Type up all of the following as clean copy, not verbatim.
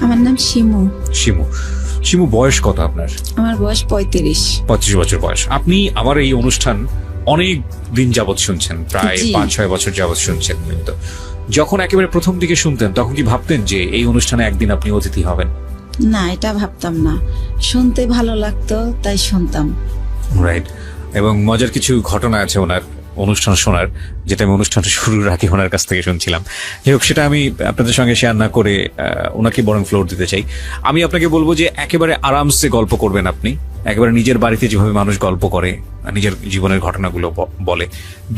আমার নাম শিমু। শিমু, শিমু বয়স কত আপনার? আমার বয়স 35। 35 বছর বয়স। আপনি আমার এই অনুষ্ঠান অনেক দিন যাবৎ শুনছেন, প্রায় 5-6 বছর যাবৎ শুনছেন। কিন্তু যখন একেবারে প্রথম দিকে শুনতেন তখন কি ভাবতেন যে এই অনুষ্ঠানে একদিন আপনি অতিথি হবেন? না, এটা ভাবতাম না, শুনতে ভালো লাগতো তাই শুনতাম। রাইট। এবং মজার কিছু ঘটনা আছে ওনার অনুষ্ঠান শোনার, যেটা আমি অনুষ্ঠানটা শুরুর আগে ওনার কাছ থেকে শুনছিলাম। যাই হোক, সেটা আমি আপনাদের সঙ্গে শেয়ার না করে ওনাকে বরং ফ্লোর দিতে চাই। আমি আপনাকে বলবো যে একেবারে আরামসে গল্প করবেন আপনি, একেবারে নিজের বাড়িতে যেভাবে মানুষ গল্প করে, নিজের জীবনের ঘটনাগুলো বলে,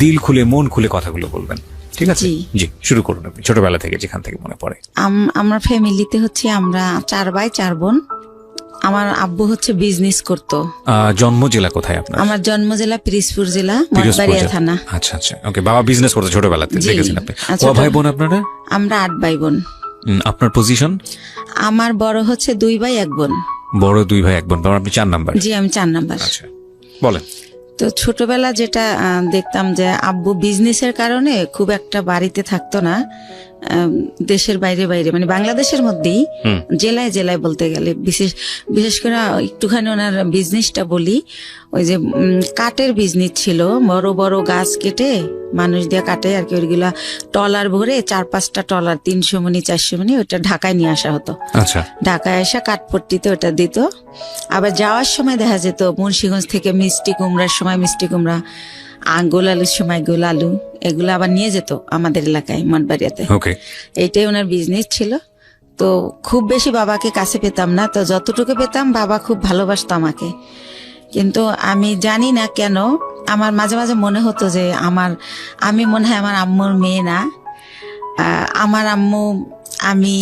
দিল খুলে মন খুলে কথাগুলো বলবেন, ঠিক আছে? জি, শুরু করুন আপনি, ছোটবেলা থেকে যেখান থেকে মনে পড়ে। আমার ফ্যামিলিতে হচ্ছে আমরা 4 ভাই 4 বোন। আমার আব্বু হচ্ছে বিজনেস করতো। জন্ম জেলা কোথায় আপনার? আমার জন্ম জেলা পিরোজপুর জেলা, মঠবাড়িয়া থানা। আচ্ছা আচ্ছা, ওকে। বাবা বিজনেস করতো ছোটবেলাতে, দেখেছেন আপনি। কয় ভাই বোন আপনারা? আমরা 8 ভাই বোন। আপনার পজিশন? আমার বড় হচ্ছে 2 ভাই 1 বোন। বড় 2 ভাই 1 বোন, আপনি 4 নাম্বার? জি, আমি 4 নাম্বার। আচ্ছা, বলেন। তো ছোটবেলা যেটা দেখতাম যে আব্বু বিজনেসের কারণে খুব একটা বাড়িতে থাকতো না, দেশের বাইরে বাইরে, মানে বাংলাদেশের মধ্যেই জেলায় জেলায় বলতে গেলে, বিশেষ করে একটুখানি ওনার বিজনেসটা বলি। ওই যে কাঠের বিজনেস ছিল, বড় বড় গাছ কেটে মানুষ দিয়ে কাটে আর কি, ওইগুলা টলার ভরে 4-5টা টলার 300 মণি 400 মণি ওইটা ঢাকায় নিয়ে আসা হতো। আচ্ছা। ঢাকায় আসা কাঠপট্টিতে ওটা দিত। আবার যাওয়ার সময় দেখা যেত মুন্সিগঞ্জ থেকে মিষ্টি কুমড়ার সময় মিষ্টি কুমড়া, গোল আলুর সময় গোল আলু, এগুলো আবার নিয়ে যেত আমাদের এলাকায় মঠবাড়িয়াতে। এইটাই ওনার বিজনেস ছিল। তো খুব বেশি বাবাকে কাছে পেতাম না, তো যতটুকু পেতাম বাবা খুব ভালোবাসতো আমাকে। কিন্তু আমি জানি না কেন আমার মাঝে মাঝে মনে হতো যে আমি মনে হয় আমার আম্মুর মেয়ে না। আমার আম্মু আমি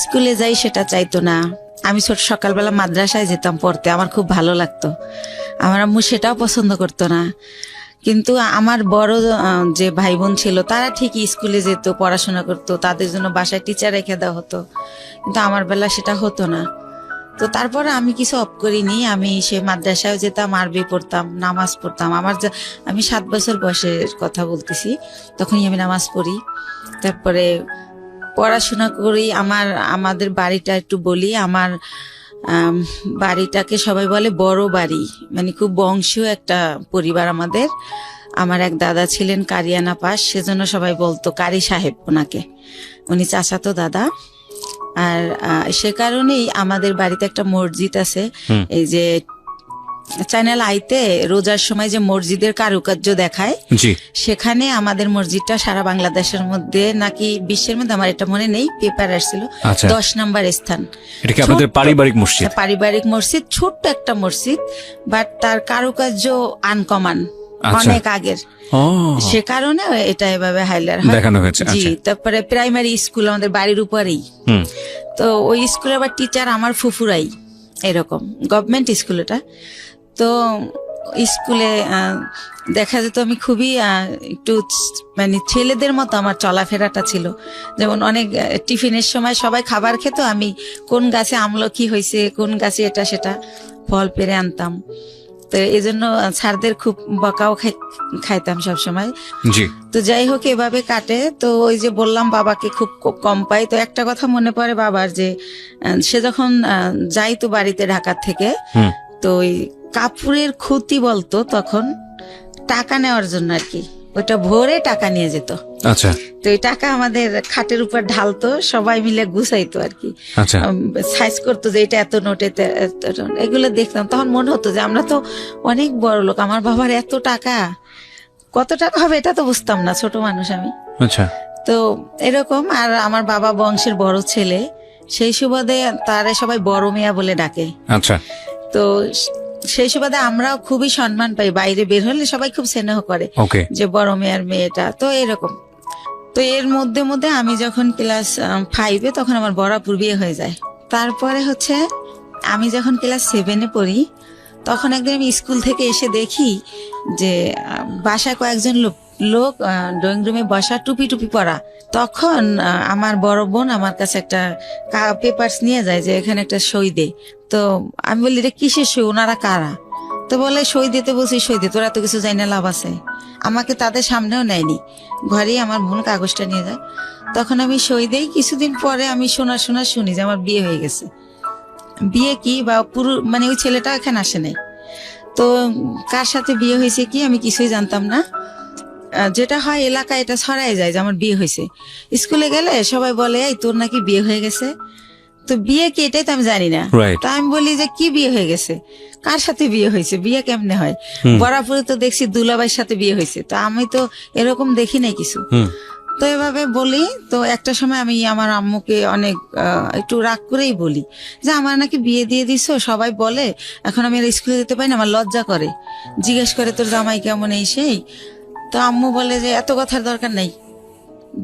স্কুলে যাই সেটা চাইতো না। আমি সকালবেলা মাদ্রাসায় যেতাম পড়তে, আমার খুব ভালো লাগতো। আমার আম্মু সেটাও পছন্দ করতো না। কিন্তু আমার বড় যে ভাই বোন ছিল তারা ঠিকই স্কুলে যেত, পড়াশোনা করতো, তাদের জন্য বাসায় টিচার রেখে দেওয়া হতো। কিন্তু আমার বেলা সেটা হতো না। তো তারপরে আমি কিছু অফ করিনি, আমি সে মাদ্রাসায় যেতাম, আরবি পড়তাম, নামাজ পড়তাম। আমি 7 বছর বয়সের কথা বলতেছি, তখনই আমি নামাজ পড়ি। তারপরে পড়াশোনা করি। আমাদের বাড়িটা একটু বলি, আমার বাড়িটাকে সবাই বলে বড় বাড়ি, মানে খুব বংশীয় একটা পরিবার আমাদের। আমার এক দাদা ছিলেন কারিয়ানা পাস, সেজন্য সবাই বলতো কারি সাহেব ওনাকে, উনি চাচাতো দাদা। আর সে কারণেই আমাদের বাড়িতে একটা মসজিদ আছে। এই যে চ্যানেল আইতে রোজার সময় যে মসজিদের কারুকার্য দেখায়, সেখানে আমাদের মসজিদটা সারা বাংলাদেশের মধ্যে নাকি বিশ্বের মধ্যে, আমার এটা মনে নেই, পেপার আসছিল 10 নম্বর স্থান। এটা কি আপনাদের পারিবারিক মসজিদ? পারিবারিক মসজিদ, ছোট্ট একটা মসজিদ, বাট তার কারুকার্য আনকমন, অনেক আগের। সে কারণে এটা এভাবে হাইলাইট দেখানো হয়েছে। জি। তারপরে প্রাইমারি স্কুল আমাদের বাড়ির উপরেই। তো ওই স্কুলে আবার টিচার আমার ফুফুরাই, এরকম গভর্নমেন্ট স্কুল এটা। তো স্কুলে দেখা যেত আমি খুবই একটু মানে ছেলেদের মতো আমার চলাফেরাটা ছিল। যেমন অনেক টিফিনের সময় সবাই খাবার খেত, আমি কোন গাছে আমলকি হয়েছে, কোন গাছে এটা সেটা ফল পেরে আনতাম। তো এই জন্য স্যারদের খুব বকাও খাইতাম সবসময়। তো যাই হোক, এভাবে কাটে। তো ওই যে বললাম বাবাকে খুব কম পাই। তো একটা কথা মনে পড়ে বাবার, যে সে যখন যাইতো বাড়িতে ঢাকার থেকে, তো ওই কাপড়ের ক্ষতি বলতো তখন, টাকা নেওয়ার জন্য আর কি, ওইটা ভরে টাকা নিয়ে যেত। আচ্ছা। তো এই টাকা আমাদের খাটের উপর ঢালতো, সবাই মিলে গুছাইতো আর কি, সাইজ করতো যে এটা এত নোট, এগুলো দেখতাম। তখন মনে হতো যে আমরা তো অনেক বড় লোক, আমার বাবার এত টাকা, কত টাকা হবে এটা তো বুঝতাম না, ছোট মানুষ আমি। আচ্ছা। তো এরকম। আর আমার বাবা বংশের বড় ছেলে, সেই সুবাদে তারে সবাই বড় মিয়া বলে ডাকে। আচ্ছা। তো সেই সুবাদে আমরাও খুবই সম্মান পাই, বাইরে বের হলে সবাই খুব স্নেহ করে যে বড় মেয়ের মেয়েটা। তো এরকম। তো এর মধ্যে মধ্যে আমি যখন ক্লাস 5-এ, তখন আমার বরাপুর বিয়ে হয়ে যায়। তারপরে হচ্ছে আমি যখন ক্লাস 7-এ পড়ি, তখন একদিন আমি স্কুল থেকে এসে দেখি যে বাসায় কয়েকজন লোক ড্রয়িং রুমে বসা, টুপি টুপি পরা। তখন আমার বড় বোন আমার কাছে একটা পেপারস নিয়ে যায় যে এখানে একটা সই দে। তো আমি বলি, এটা কিসের সই, ওনারা কারা? তো বলে সই দিতে বলছি, সই দিতে তোরা তো কিছু জানি না, লাভ আছে? আমাকে তাদের সামনেও নেয়নি, ঘরেই আমার বোন কাগজটা নিয়ে যায়। তখন আমি সই দেই, কিছুদিন পরে আমি শুনি যে আমার বিয়ে হয়ে গেছে। বিয়ে কি বা পুরো মানে ওই ছেলেটা এখানে আসে নাই, তো কার সাথে বিয়ে হয়েছে কি আমি কিছুই জানতাম না। যেটা হয় এলাকায় এটা ছড়াই যায় যে আমার বিয়ে হয়েছে। স্কুলে গেলে সবাই বলে এই তোর নাকি বিয়ে হয়ে গেছে, তো বিয়ে কি এটাই তো আমি জানি না। Right. তো আমি বলি যে কি বিয়ে হয়ে গেছে, কার সাথে বিয়ে হয়েছে, বিয়ে কেমনে হয়? বরাবর তো দেখছি দুলাভাইয়ের সাথে বিয়ে হয়েছে, তো আমি তো এরকম দেখি নাই কিছু। তো এভাবে বলি, তো একটা সময় আমি আমার আম্মুকে অনেক একটু রাগ করেই বলি যে আমার নাকি বিয়ে দিয়ে দিছো, সবাই বলে এখন আমি আর স্কুলে যেতে পারি না, আমার লজ্জা করে, জিজ্ঞেস করে তোর জামাই কেমন এই সেই। তো আম্মু বলে যে এত কথার দরকার নাই,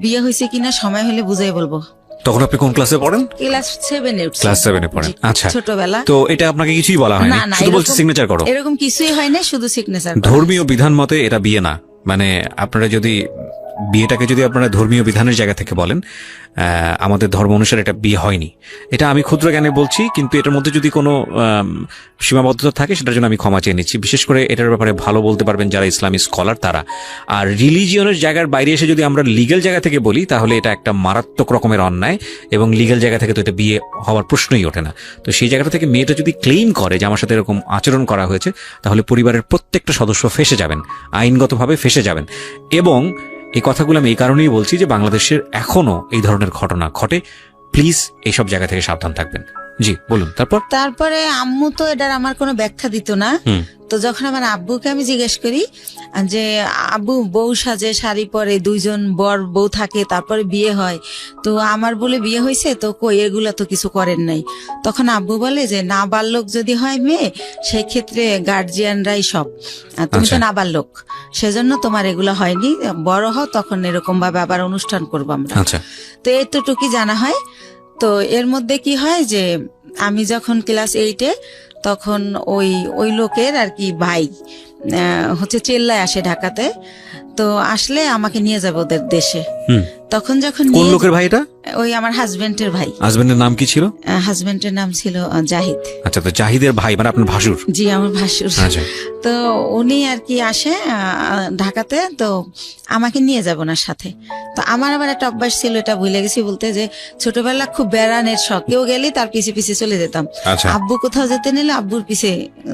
বিয়ে হয়েছে কিনা সময় হলে বুঝাই বলবো। তখন আপনি কোন ক্লাসে পড়েন? ক্লাস 7-এ উঠছি। ক্লাস 7-এ পড়েন, জি, আচ্ছা। ছোটবেলা। তো এটা আপনাকে কিছুই বলা হয়নি, না, শুধু বলছে এরকম- সিগনেচার করো? এরকম কিছুই হয় না, শুধু সিগনেচার। ধর্মীয় বিধান মতে এটা বিয়ে না, মানে আপনারা যদি বিয়েটাকে যদি আপনারা ধর্মীয় বিধানের জায়গা থেকে বলেন, আমাদের ধর্ম অনুসারে এটা বিয়ে হয়নি। এটা আমি ক্ষুদ্র জ্ঞানে বলছি, কিন্তু এটার মধ্যে যদি কোনো সীমাবদ্ধতা থাকে সেটার জন্য আমি ক্ষমা চেয়ে নিচ্ছি। বিশেষ করে এটার ব্যাপারে ভালো বলতে পারবেন যারা ইসলামী স্কলার তারা। আর রিলিজিয়নের জায়গার বাইরে এসে যদি আমরা লিগ্যাল জায়গা থেকে বলি তাহলে এটা একটা মারাত্মক রকমের অন্যায়, এবং লিগ্যাল জায়গা থেকে তো এটা বিয়ে হওয়ার প্রশ্নই ওঠে না। তো সেই জায়গাটা থেকে মেয়েটা যদি ক্লেইম করে যে আমার সাথে এরকম আচরণ করা হয়েছে, তাহলে পরিবারের প্রত্যেকটা সদস্য ফেঁসে যাবেন, আইনগতভাবে ফেঁসে যাবেন। এবং এই কথাগুলো আমি এই কারণেই বলছি যে বাংলাদেশের এখনো এই ধরনের ঘটনা ঘটে। প্লিজ এইসব জায়গা থেকে সাবধান থাকবেন। জি বলুন। তারপরে আম্মু তো এটার আমার কোনো ব্যাখ্যা দিত না। তো যখন আমার আব্বুকে আমি জিজ্ঞেস করি যে আব্বু বউ সাজে, শাড়ি পরে, দুইজন বর বউ থাকে, তারপরে বিয়ে হয়, তো আমার বলে বিয়ে হয়েছে, তো কই এগুলা তো কিছু করেন নাই। তখন আব্বু বলে যে নাবালক যদি হয় মেয়ে, সেই ক্ষেত্রে গার্জিয়ানরাই সব, আর তুমি তো আচ্ছা। নাবালক, সেজন্য তোমার এগুলো হয়নি, বড় হও তখন এরকম ভাবে আবার অনুষ্ঠান করবো আমরা। আচ্ছা, তো এতটুকুই জানা হয়। তো এর মধ্যে কি হয় যে আমি যখন ক্লাস 8-এ, তখন ওই লোকের আর কি ভাই হচ্ছে চেল্লায় আসে ঢাকাতে, তো আসলে আমাকে নিয়ে যাবে ওদের দেশে। তখন যখন কোন লোকের ভাই এটা? ওই আমার হাজবেন্ডের ভাই। হাজবেন্ডের নাম কি ছিল? হাজবেন্ডের নাম ছিল জাহিদ। আচ্ছা, তো জাহিদের ভাই মানে আপনার ভাসুর? জি, আমার ভাসুর। আচ্ছা। তো উনি আর কি আসে ঢাকাতে, তো আমাকে নিয়ে যাব না সাথে। তো আমার আবার একটা অভ্যাস ছিল, এটা ভুলে গেছি বলতে, যে ছোটবেলা খুব বেড়ানের শখ, কেউ গেলে তার পিছে পিছে চলে যেতাম। আচ্ছা। আব্বু কোথাও যেতে নিলে আব্বুর পিছে,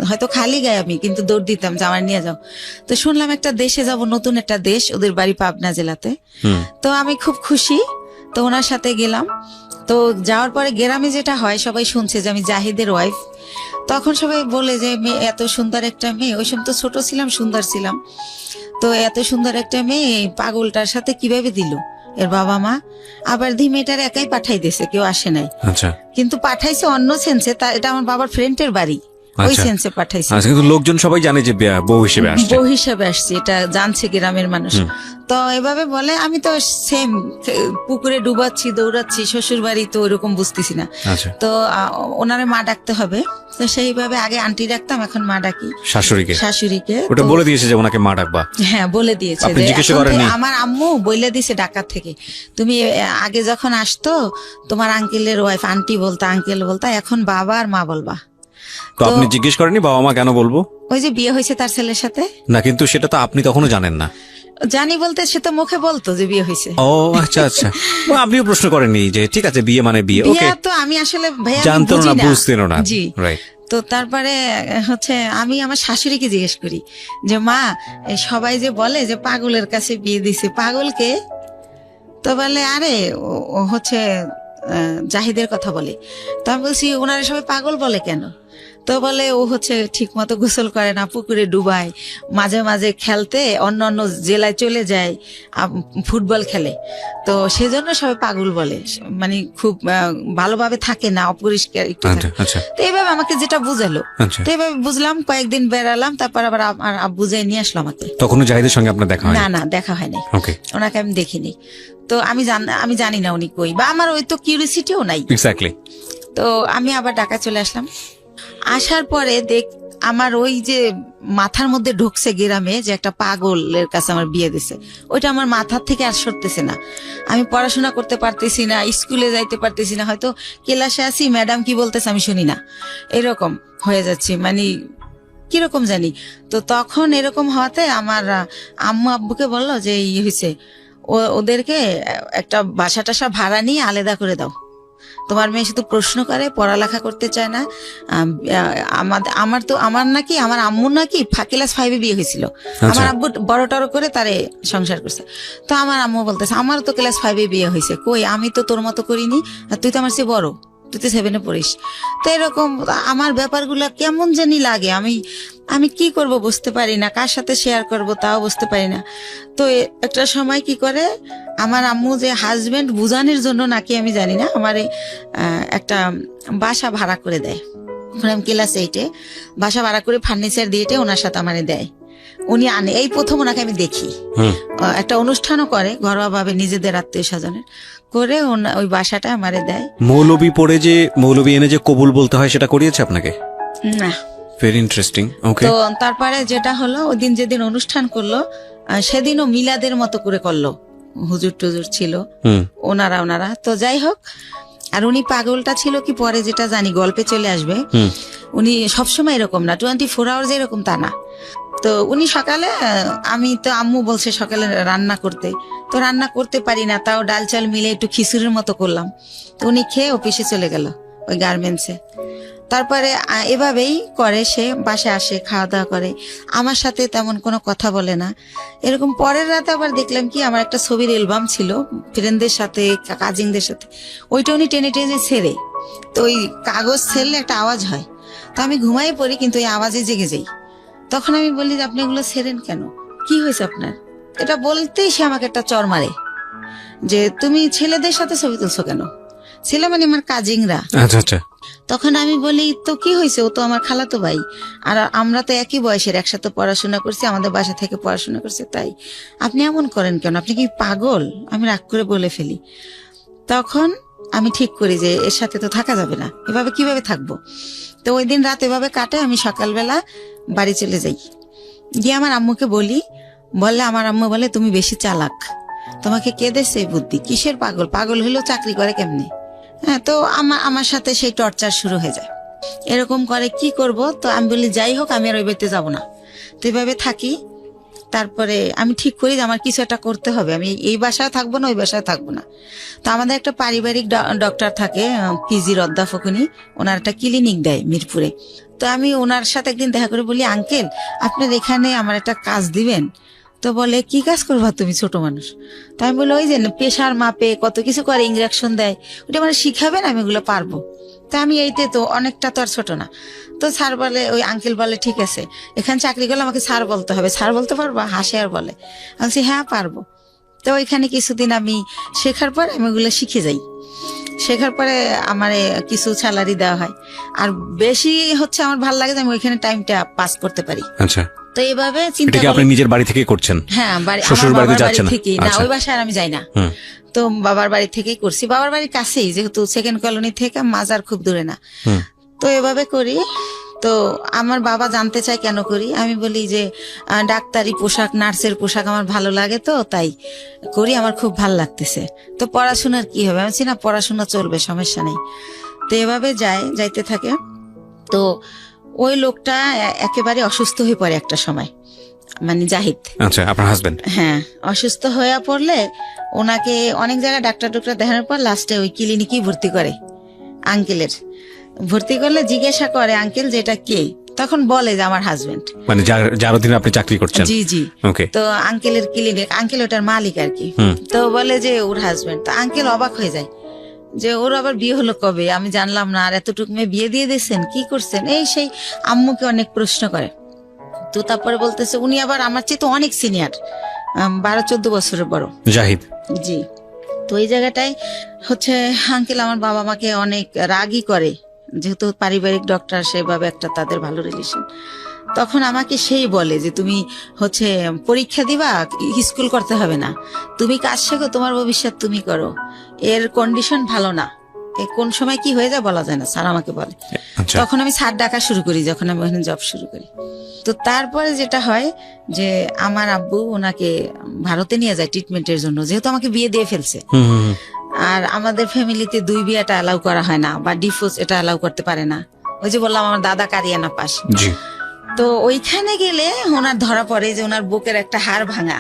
হয়তো খালি গায়ে আমি, কিন্তু দৌড় দিতাম যে আমার নিয়ে যাও। তো শুনলাম একটা দেশে যাব, নতুন একটা দেশ, ওদের বাড়ি পাবনা জেলাতে। তো আমি খুব খুশি, তো ওনার সাথে গেলাম। তো যাওয়ার পরে গ্রামে যেটা হয়, সবাই শুনছে যে আমি জাহিদের ওয়াইফ। তখন সবাই বলে যে মেয়ে, এত সুন্দর একটা মেয়ে, ওই সময় তো ছোট ছিলাম, সুন্দর ছিলাম, তো এত সুন্দর একটা মেয়ে পাগলটার সাথে কিভাবে দিল এর বাবা মা। আবার মেয়েটার একাই পাঠাই দিয়েছে, কেউ আসে নাই। আচ্ছা, কিন্তু পাঠাইছে অন্য সেন্সে, এটা আমার বাবার ফ্রেন্ডের বাড়ি, ওই আচ্ছা। সেন্সে পাঠাইছে। আচ্ছা, কিন্তু লোকজন সবাই জানে যে বউ হিসেবে আসছে। বউ হিসেবে আসছে, এটা জানছে গ্রামের মানুষ। তো এভাবে বলে, আমি তো সেম পুকুরে ডুবাচ্ছি, দৌড়াচ্ছি, শ্বশুর বাড়ি, তো ওইরকম বুঝতেছি না। আচ্ছা। তো ওনারে মা ডাকতে হবে, তো সেইভাবে আগে আন্টি ডাকতাম, এখন মা ডাকি শাশুড়িকে। ওটা তো- বলে দিয়েছে যে ওনাকে মা ডাকবা? হ্যাঁ, বলে দিয়েছে। আপনি যে জিজ্ঞেস এখন করেননি? থেকে আমার আম্মু বলে দিছে ঢাকা থেকে, তুমি আগে যখন আসতো তোমার আঙ্কেলের ওয়াইফ আন্টি বলতা, আঙ্কেল বলতা, এখন বাবা আর মা বলবা। তো আপনি জিজ্ঞেস করেননি বাবা মা কেন বলবো? ওই যে বিয়ে হয়েছে তার ছেলের সাথে। না, কিন্তু সেটা তো আপনি তখনও জানেন না। জানি বলতে, সে তো মুখে বলতো যে বিয়ে হয়েছে। ও আচ্ছা আচ্ছা। ও, আপনিও প্রশ্ন করেননি যে ঠিক আছে বিয়ে মানে বিয়ে? ওকে, বিয়ে তো আমি আসলে ভাইয়া জানতো না, বুঝতেন না। জি, রাইট। তো তারপরে হচ্ছে আমি আমার শাশুড়িকে জিজ্ঞেস করি যে মা, সবাই যে বলে যে পাগলের কাছে বিয়ে দিছে, পাগলকে? তো বলে আরে ও হচ্ছে জাহিদের কথা বলে। তো আমি বলছি ওনারা সবাই পাগল বলে কেন? তো বলে ও হচ্ছে ঠিক মতো গোসল করে না, পুকুরে ডুবায়, মাঝে মাঝে খেলতে অন্য অন্য জেলায় চলে যায়, ফুটবল খেলে, তো সেজন্য সবাই পাগল বলে, মানে খুব ভালোভাবে থাকে না, অপরিষ্কার একটু থাকে। আচ্ছা। তো এইভাবে আমাকে যেটা বুঝালো, আচ্ছা। তো এইভাবে বুঝলাম, কয়েকদিন বেড়ালাম, তারপর আবার আমার আব্বু যাই নিয়ে আসলো আমাকে। তখনও জাহিদের সঙ্গে আপনার দেখা হয়নি? না, দেখা হয়নি। ওকে। ওনাকে আমি দেখিনি, তো আমি জানি না উনি কই, বা আমার ওই তো কিউরিসিটিও নাই। এক্স্যাক্টলি। তো আমি আবার ঢাকা চলে আসলাম। আসার পরে আমার ওই যে মাথার মধ্যে ঢুকছে গ্রামে যে একটা পাগলের কাছে আমার বিয়ে দিছে, ওইটা আমার মাথার থেকে আর সরতেছে না। আমি পড়াশোনা করতে পারতেছি না, স্কুলে যাইতে পারতেছি না, হয়তো ক্লাসে আসি ম্যাডাম কি বলতেছে আমি শুনি না, এরকম হয়ে যাচ্ছে। মানে কিরকম জানি। তো তখন এরকম হওয়াতে আমার আম্মু আব্বুকে বললো যে হয়েছে, ওদেরকে একটা বাসা টাসা ভাড়া নিয়ে আলাদা করে দাও, তোমার মেয়ে শুধু প্রশ্ন করে, পড়ালেখা করতে চায় না। আমার নাকি আমার আম্মুর নাকি ক্লাস 5 বিয়ে হয়েছিল, আমার আব্বু বড় টড় করে তারে সংসার করছে। তো আমার আম্মু বলতেছে আমার তো ক্লাস 5 বিয়ে হয়েছে, কই আমি তো তোর মতো করিনি, আর তুই তো আমার চেয়ে বড়, তুই তো 7 পড়িস। তো এরকম আমার ব্যাপারগুলো কেমন জানি লাগে, আমি কি করব বুঝতে পারি না, কার সাথে শেয়ার করব তাও বুঝতে পারি না। তো একটা সময় কি করে আমার আম্মু যে হাজবেন্ড বুঝানোর জন্য নাকি আমি জানি না, আমার একটা বাসা ভাড়া করে দেয়। আমি ক্লাস 8-এ বাসা ভাড়া করে ফার্নিচার দিয়ে ওনার সাথে আমারে দেয়, উনি আনে। এই প্রথম ওনাকে আমি দেখি, একটা অনুষ্ঠানও করে ঘরোয়া ভাবে নিজেদের আত্মীয় স্বজনের করে, ওই বাসাটা আমারে দেয়। মৌলবী পড়ে যে মৌলবী এনে যে কবুল বলতে হয় সেটা করিয়েছে আপনাকে? না। Very interesting. ওকে। তো তারপরে যেটা হলো, ওই দিন যেদিন অনুষ্ঠান করলো সেদিনও মিলাদের মতো করে করলো, হুজুর টুজুর ছিল ওনারা। তো যাই হোক, আর উনি পাগলটা ছিল কি পরে যেটা জানি গল্পে চলে আসবে, উনি সবসময় এরকম না, 24 আওয়ার্স এরকম তা না। তো উনি সকালে, আমি তো আম্মু বলছে সকালে রান্না করতে, তো রান্না করতে পারি না, তাও ডাল চাল মিলে একটু খিচুড়ির মতো করলাম। তো উনি খেয়ে অফিসে চলে গেল ওই গার্মেন্টসে। তারপরে এভাবেই করে, সে বাসায় আসে, খাওয়া দাওয়া করে, আমার সাথে তেমন কোনো কথা বলে না। এরকম পরের রাতে আবার দেখলাম কি, আমার একটা ছবির অ্যালবাম ছিল ফ্রেন্ডদের সাথে, কাজিনদের সাথে, ওইটা উনি টেনে টেনে ছেড়ে, তো ওই কাগজ ছেড়লে একটা আওয়াজ হয়, তো আমি ঘুমাই পড়ি কিন্তু ওই আওয়াজে জেগে যাই। তখন আমি বলি যে আপনি এগুলো ছেড়েন কেন, কি হয়েছে আপনার? এটা বলতেই সে আমাকে একটা চর মারে যে তুমি ছেলেদের সাথে ছবি তুলছো কেন? ছেলে মানে আমার কাজিনরা। আচ্ছা আচ্ছা। তখন আমি বলি তো কি হয়েছে, ও তো আমার খালাতো ভাই, আর আমরা তো একই বয়সের, একসাথে পড়াশোনা করছি, আমাদের বাসা থেকে পড়াশোনা করছে, তাই আপনি এমন করেন কেন, আপনি কি পাগল? আমি রাগ করে বলে ফেলি। তখন আমি ঠিক করি যে এর সাথে তো থাকা যাবে না, এভাবে কিভাবে থাকবো। তো ওই দিন রাত এভাবে কাটে, আমি সকালবেলা বাড়ি চলে যাই, গিয়ে আমার আম্মুকে বললে আমার আম্মু বলে তুমি বেশি চালাক, তোমাকে কে দেছে এই বুদ্ধি, কিসের পাগল, পাগল হলেও চাকরি করে কেমনে? হ্যাঁ, তো আমার সাথে সেই টর্চার শুরু হয়ে যায়। এরকম করে কি করব, তো আমি বলি যাই হোক আমি আর ওই বাড়িতে যাবো না, তো এইভাবে থাকি। তারপরে আমি ঠিক করি যে আমার কিছু একটা করতে হবে, আমি এই বাসায় থাকবো না, ওই বাসায় থাকবো না। তো আমাদের একটা পারিবারিক ডক্টর থাকে, পিজির অধ্যাপক, ওনার একটা ক্লিনিক দেয় মিরপুরে। তো আমি ওনার সাথে একদিন দেখা করে বলি আঙ্কেল আপনার এখানে আমার একটা কাজ দিবেন? তো বলে কি কাজ করবা তুমি, ছোট মানুষ? তো আমি বলি ওই যে প্রেশার মাপে কত কিছু করে, ইঞ্জেকশন দেয়, ওটা মানে শিখাবেন, আমি ওগুলো পারবো। তা আমি এইতে তো অনেকটা তো আর ছোট না। তো স্যার বলে, ওই আঙ্কেল বলে ঠিক আছে, এখানে চাকরি করলে আমাকে স্যার বলতে হবে, স্যার বলতে পারবা? হাসে আর বলে। আমি বলছি হ্যাঁ পারবো। তো ওইখানে কিছুদিন আমি শেখার পর আমি ওগুলো শিখে যাই। শেখার পরে আমার কিছু স্যালারি দেওয়া হয়, আর বেশি হচ্ছে আমার ভালো লাগে যে আমি ওইখানে টাইমটা পাস করতে পারি। আচ্ছা। তো এইভাবে এটা চিন্তা কি আপনি নিজের বাড়ি থেকে করছেন? হ্যাঁ, শ্বশুর বাড়িতে যাচ্ছেন না? থেকে না, ওই বাসায় আমি যাই না। তো বাবার বাড়ি থেকেই করছি, বাবার বাড়ির কাছেই, যেহেতু সেকেন্ড কলোনি থেকে মাজার খুব দূরে না। তো এভাবে করি। তো আমার বাবা জানতে চায় কেন করি, আমি বলি যে ডাক্তারি পোশাক, নার্সের পোশাক আমার ভালো লাগে, তো তাই করি, আমার খুব ভালো লাগতেছে। তো পড়াশোনার কি হবে? আমি না পড়াশোনা চলবে, সমস্যা নেই। তো এভাবে যাইতে থাকে। তো ওই লোকটা একেবারে অসুস্থ হয়ে পড়ে একটা সময়, মানে জাহিদ। আচ্ছা, আপনার হাজবেন্ড? হ্যাঁ, অসুস্থ হয়ে পড়লে ওনাকে অনেক জায়গায় ডাক্তার দেখানোর পর লাস্টে ওই ক্লিনিকেই ভর্তি করে। আঙ্কেলের ভর্তি করলে জিজ্ঞাসা করে আঙ্কেল যেটা কে, তখন বলে যে আমার হাজবেন্ড, মানে যার অধীনে আপনি চাকরি করছেন? জি জি। ওকে। তো আঙ্কেলের ক্লিনিক, আঙ্কেল ওটার মালিক আর কি। তো বলে যে ওর হাজবেন্ড। তো আঙ্কেল অবাক হয়ে যায় যে ওর আবার বিয়ে হলো কবে, আমি জানলাম না, আর এতটুকু মেয়ে বিয়ে দিয়ে দিয়েছেন, কি করছেন, এই সেই। আম্মুকে অনেক প্রশ্ন করে। তো তারপরে বলতেছে উনি আবার আমার চেয়ে তো অনেক সিনিয়র, 12-14 বছরের বড়, জাহিদ। জি। তো এই জায়গাটাই হচ্ছে আঙ্কেল আমার বাবা মাকে অনেক রাগই করে, যেহেতু পারিবারিক ডক্টর, সেভাবে একটা তাদের ভালো রিলেশন। তখন আমাকে সেই বলে যে তুমি হচ্ছে পরীক্ষা দিবা, স্কুল করতে হবে না, তুমি কাজ শেখো, তোমার ভবিষ্যৎ তুমি করো, এর কন্ডিশন ভালো না, কোন সময় কি হয়ে যায় বলা যায় না, স্যার আমাকে বলে। তখন আমি স্যার ডাকা শুরু করি যখন আমি ওখানে জব শুরু করি। তো তারপরে যেটা হয় যে আমার আব্বু ওনাকে ভারতে নিয়ে যায় ট্রিটমেন্টের জন্য, যেহেতু আমাকে বিয়ে দিয়ে ফেলছে। আর আমাদের ফ্যামিলিতে 2 বিয়েটা অ্যালাউ করা হয় না, বা ডিভোর্স এটা অ্যালাউ করতে পারে না। ওই যে বললাম আমার দাদা কারিয়ানা পাস। তো ওইখানে গেলে ওনার ধরা পড়ে যে ওনার বুকের একটা হাড় ভাঙা,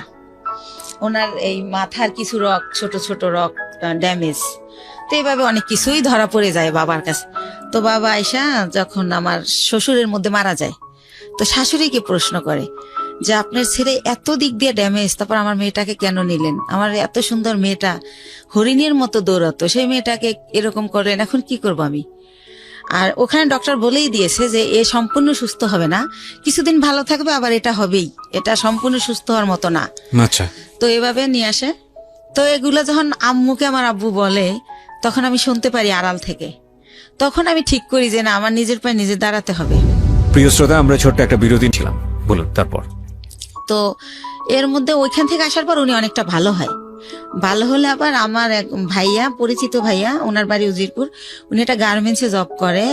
ওনার এই মাথার কিছু রক, ছোট ছোট রক ড্যামেজ। তো এইভাবে অনেক কিছুই ধরা পড়ে যায় বাবার কাছে। তো বাবা আয়সা যখন আমার শ্বশুরের মধ্যে মারা যায়, তো শাশুড়িকে প্রশ্ন করে যে আপনার ছেলে এত দিক দিয়ে ড্যামেজ, তারপর আমার মেয়েটাকে কেন নিলেন? আমার এত সুন্দর মেয়েটা হরিণের মতো দৌড়াতো, সেই মেয়েটাকে এরকম করলেন, এখন কি করব আমি? আর ওখানে ডক্টর বলেই দিয়েছে যে এ সম্পূর্ণ সুস্থ হবে না, কিছুদিন ভালো থাকবে, আবার এটা হবেই, এটা সম্পূর্ণ সুস্থ হওয়ার মতো না। আচ্ছা, তো এভাবে নিয়ে আসে। তো এগুলো যখন আম্মুকে আমার আব্বু বলে, তখন আমি শুনতে পারি আড়াল থেকে। তখন আমি ঠিক করি যে না, আমার নিজের পায়ে নিজে দাঁড়াতে হবে। প্রিয় শ্রোতা, আমরা ছোট্ট একটা বিরতি ছিলাম, বলুন তারপর। তো এর মধ্যে ওইখান থেকে আসার পর উনি অনেকটা ভালো হয়। ভালো হলে আবার আমার এক ভাইয়া, পরিচিত ভাইয়া, ওনার বাড়ি উজিরপুর, উনি একটা গার্মেন্টসে জব করে।